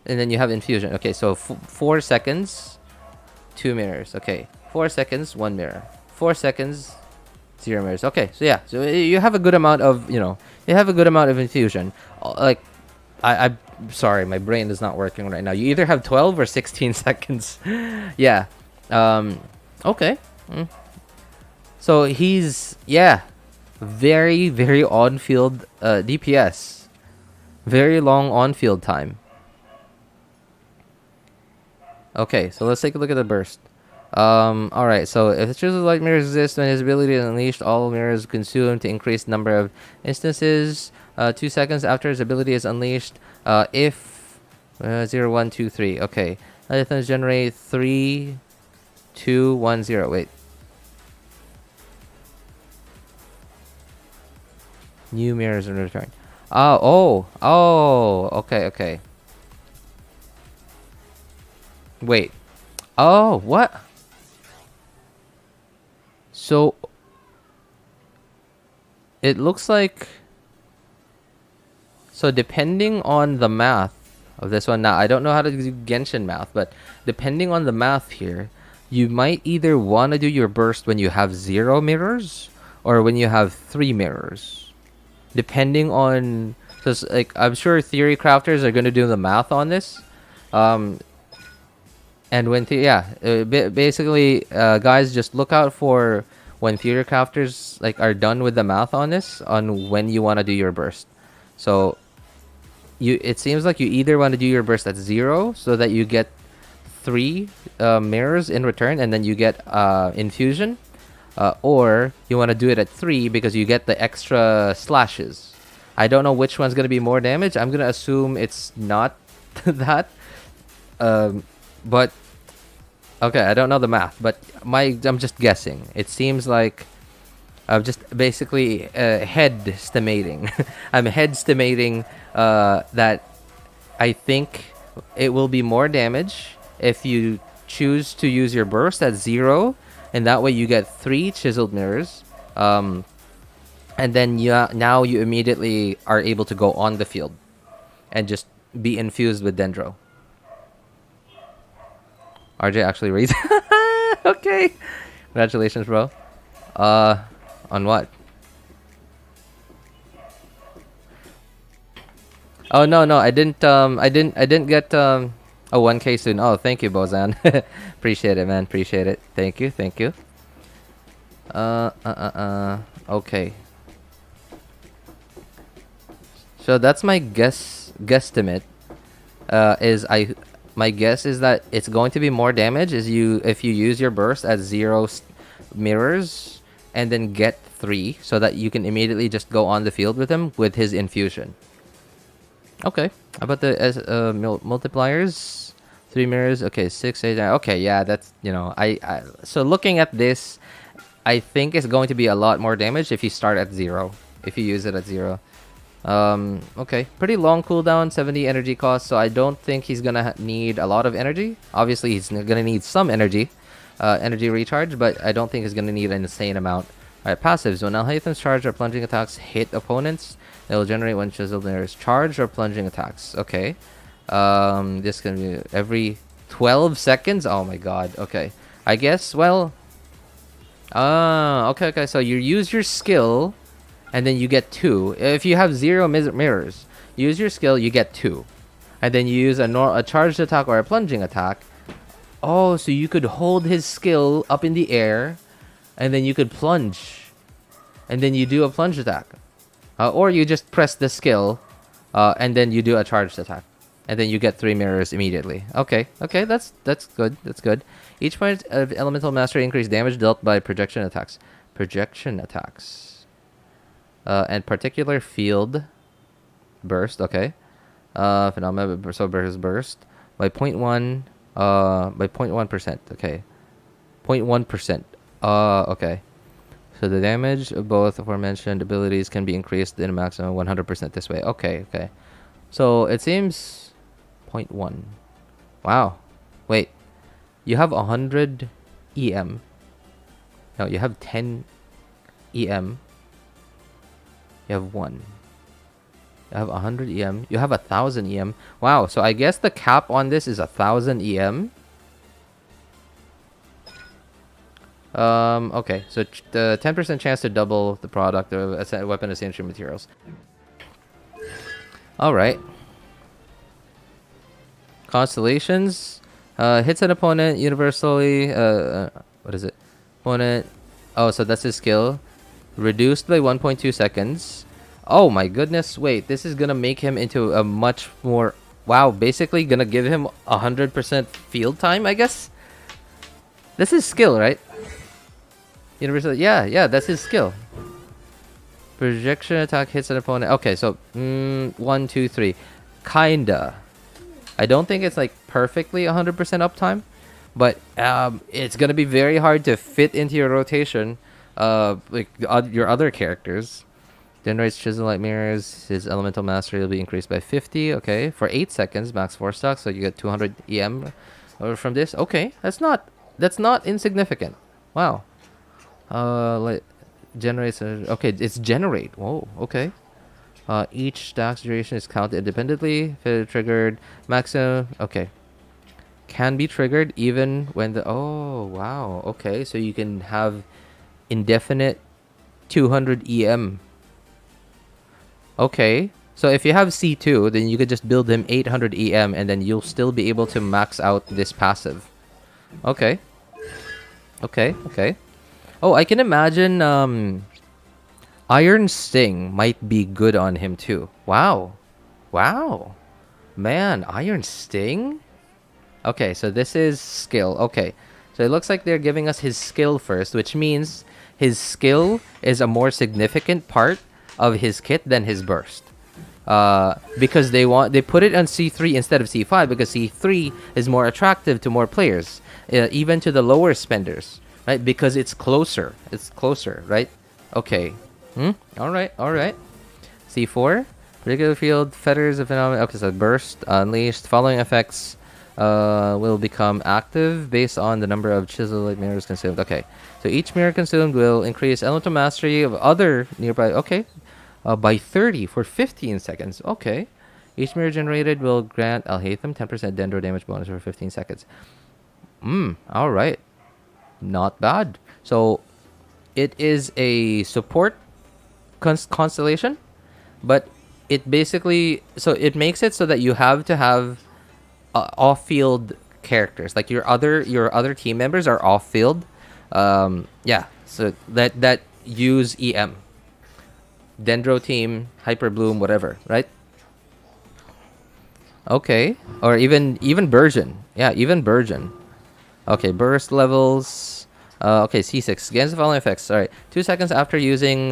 And then you have infusion. Okay, so 4 seconds, 2 mirrors. Okay, 4 seconds, 1 mirror. 4 seconds, 0 mirrors. Okay, so yeah, so you have a good amount of, you have a good amount of infusion. Like, I'm sorry, my brain is not working right now. You either have 12 or 16 seconds. Yeah. Okay. So he's, very, very on-field DPS. Very long on-field time. Okay, so let's take a look at the burst. Alright, so if the chisel light mirrors exist when his ability is unleashed, all mirrors consumed to increase the number of instances. 2 seconds after his ability is unleashed. If 0, 1, 2, 3. Okay. Alhaitham generate 3, 2, 1, 0. Wait. New mirrors are returning. Oh, okay. Wait. Oh, what? So it looks like, so depending on the math of this one, now I don't know how to do Genshin math, but depending on the math here, you might either want to do your burst when you have 0 mirrors or when you have 3 mirrors, depending on, because like I'm sure theory crafters are going to do the math on this. And when basically guys, just look out for when Theorycrafters like are done with the math on this, on when you want to do your burst. So it seems like you either want to do your burst at 0 so that you get 3 mirrors in return, and then you get infusion, or you want to do it at 3 because you get the extra slashes. I don't know which one's going to be more damage. I'm going to assume it's not that. But okay, I don't know the math, but I'm just guessing. It seems like I'm just basically head-stimating. I'm head-stimating that I think it will be more damage if you choose to use your burst at 0, and that way you get 3 chiseled mirrors. And then now you immediately are able to go on the field and just be infused with Dendro. RJ actually reads. Okay. Congratulations, bro. On what? Oh no, I didn't get a 1K soon. Oh, thank you, Bozan. Appreciate it, man. Appreciate it. Thank you. Okay. So that's my guesstimate. My guess is that it's going to be more damage if you use your burst at 0 mirrors and then get 3, so that you can immediately just go on the field with him with his infusion. Okay. How about the multipliers? 3 mirrors. Okay, 6, 8, 9. Okay, yeah, that's, so looking at this, I think it's going to be a lot more damage if you start at 0. If you use it at 0. Okay, pretty long cooldown, 70 energy cost, so I don't think he's gonna need a lot of energy. Obviously, he's gonna need some energy recharge, but I don't think he's gonna need an insane amount. Alright, passives. When Alhaitham's charge or plunging attacks hit opponents, they will generate 1 chiseled mirrors. Charge or plunging attacks. Okay. This can be every 12 seconds? Oh my god. Okay. I guess, well... okay, so you use your skill... and then you get 2. If you have 0 mirrors, use your skill, you get 2. And then you use a charged attack or a plunging attack. Oh, so you could hold his skill up in the air, and then you could plunge. And then you do a plunge attack. Or you just press the skill, and then you do a charged attack. And then you get 3 mirrors immediately. Okay, that's good. That's good. Each point of elemental mastery increase damage dealt by projection attacks. And particular field burst, okay. Phenomena, so burst by 0.1, by 0.1%, okay. 0.1%, okay. So the damage of both aforementioned abilities can be increased in a maximum 100% this way. Okay. So it seems 0.1. Wow. Wait. You have 100 EM. No, you have 10 EM. You have 1. You have 100 EM. You have 1,000 EM. Wow, so I guess the cap on this is 1,000 EM. Okay, so the 10% chance to double the product of a weapon essential materials. Alright. Constellations. Hits an opponent universally. What is it? Opponent. Oh, so that's his skill. Reduced by 1.2 seconds. Oh my goodness. Wait, this is gonna make him into a much more... Wow, basically gonna give him 100% field time, I guess? That's his skill, right? Universal... Yeah, that's his skill. Projection attack hits an opponent. Okay, so... 1, 2, 3. Kinda. I don't think it's like perfectly 100% uptime. But it's gonna be very hard to fit into your rotation. Like your other characters. Generates chisel light mirrors. His elemental mastery will be increased by 50. Okay, for 8 seconds, max 4 stacks, so you get 200 EM from this. Okay, that's not insignificant. Wow. Like generates. Okay, it's generate. Whoa. Okay. Each stack's duration is counted independently. If it triggered maximum. Okay. Can be triggered even when the... Oh wow. Okay, so you can have indefinite 200 EM. Okay, so if you have C2, then you could just build him 800 EM, and then you'll still be able to max out this passive. Okay. Oh, I can imagine Iron Sting might be good on him too. Wow. Wow. Man, Iron Sting? Okay, so this is skill. Okay. So it looks like they're giving us his skill first, which means his skill is a more significant part of his kit than his burst. Because they put it on C3 instead of C5 because C3 is more attractive to more players, even to the lower spenders, right? Because it's closer. It's closer, right? Okay. All right. C4, particular field, fetters of phenomenon. Okay, so burst unleashed. Following effects will become active based on the number of chisel light mirrors consumed. Okay, so each mirror consumed will increase elemental mastery of other nearby. Okay. By 30 for 15 seconds. Okay. Each mirror generated will grant Alhaitham 10% dendro damage bonus for 15 seconds. Alright. Not bad. So, it is a support constellation, but it basically... So, it makes it so that you have to have off-field characters. Like, your other team members are off-field. Yeah. So, that use EM. Dendro team, Hyper Bloom, whatever, right? Okay, or even Burgeon. Yeah, even Burgeon. Okay, burst levels. Okay, C6 against the following effects. All right, 2 seconds after using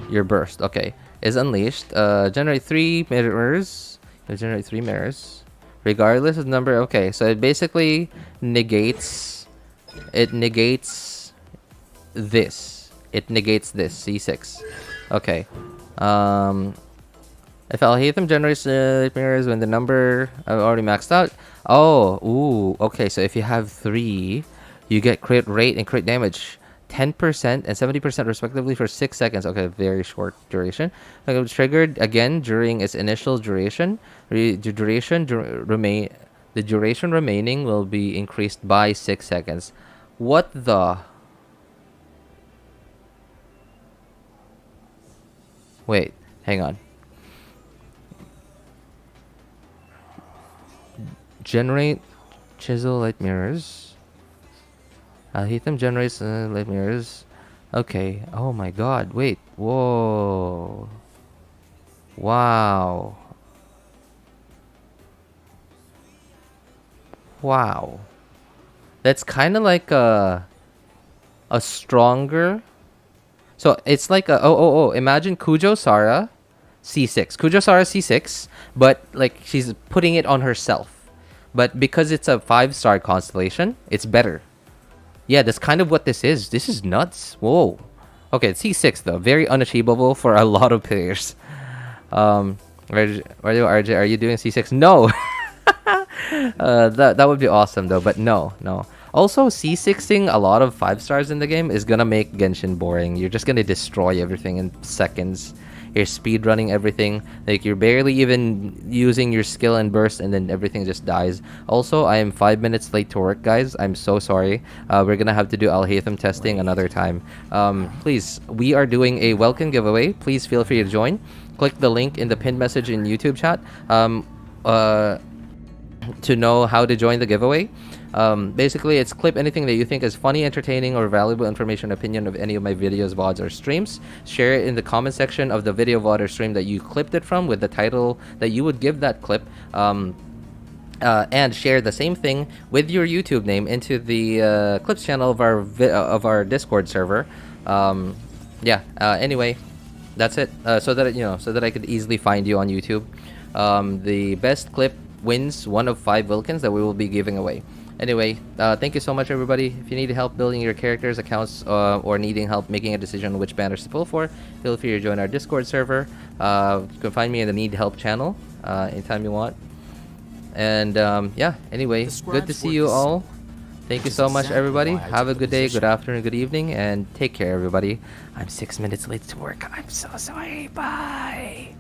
your burst. Okay, is unleashed. Generate 3 mirrors. Generate 3 mirrors, regardless of the number. Okay, so it basically negates. It negates this. It negates this, C6. Okay. If Alhaitham generates mirrors when the number already maxed out. Oh, ooh. Okay, so if you have 3, you get crit rate and crit damage. 10% and 70% respectively for 6 seconds. Okay, very short duration. Okay, triggered again during its initial duration. The duration remaining will be increased by 6 seconds. What the... Wait, hang on. Generate chisel light mirrors. Alhaitham generates light mirrors. Okay. Oh my god. Wait. Whoa. Wow. Wow. That's kind of like a stronger... So it's like a imagine Kujo Sara C6. Kujo Sara C6, but like she's putting it on herself. But because it's a 5-star constellation, it's better. Yeah, that's kind of what this is. This is nuts. Whoa. Okay, it's C6 though. Very unachievable for a lot of players. RJ, are you doing C6? No. That would be awesome though, but no. Also, C6ing a lot of 5-stars in the game is gonna make Genshin boring. You're just gonna destroy everything in seconds. You're speedrunning everything. Like, you're barely even using your skill and burst, and then everything just dies. Also, I am 5 minutes late to work, guys. I'm so sorry. We're gonna have to do Alhaitham testing another time. Please, we are doing a welcome giveaway. Please feel free to join. Click the link in the pinned message in YouTube chat to know how to join the giveaway. Basically, it's clip anything that you think is funny, entertaining, or valuable information, opinion of any of my videos, VODs, or streams. Share it in the comment section of the video, VOD, or stream that you clipped it from with the title that you would give that clip. And share the same thing with your YouTube name into the clips channel of our Discord server. Anyway, that's it. So that I could easily find you on YouTube. The best clip wins one of 5 Vulcans that we will be giving away. Anyway, thank you so much, everybody. If you need help building your characters, accounts, or needing help making a decision on which banners to pull for, feel free to join our Discord server. You can find me in the Need Help channel anytime you want. And anyway, good to see you all. Thank you so much, everybody. Have a good day, good afternoon, good evening, and take care, everybody. I'm 6 minutes late to work. I'm so sorry. Bye.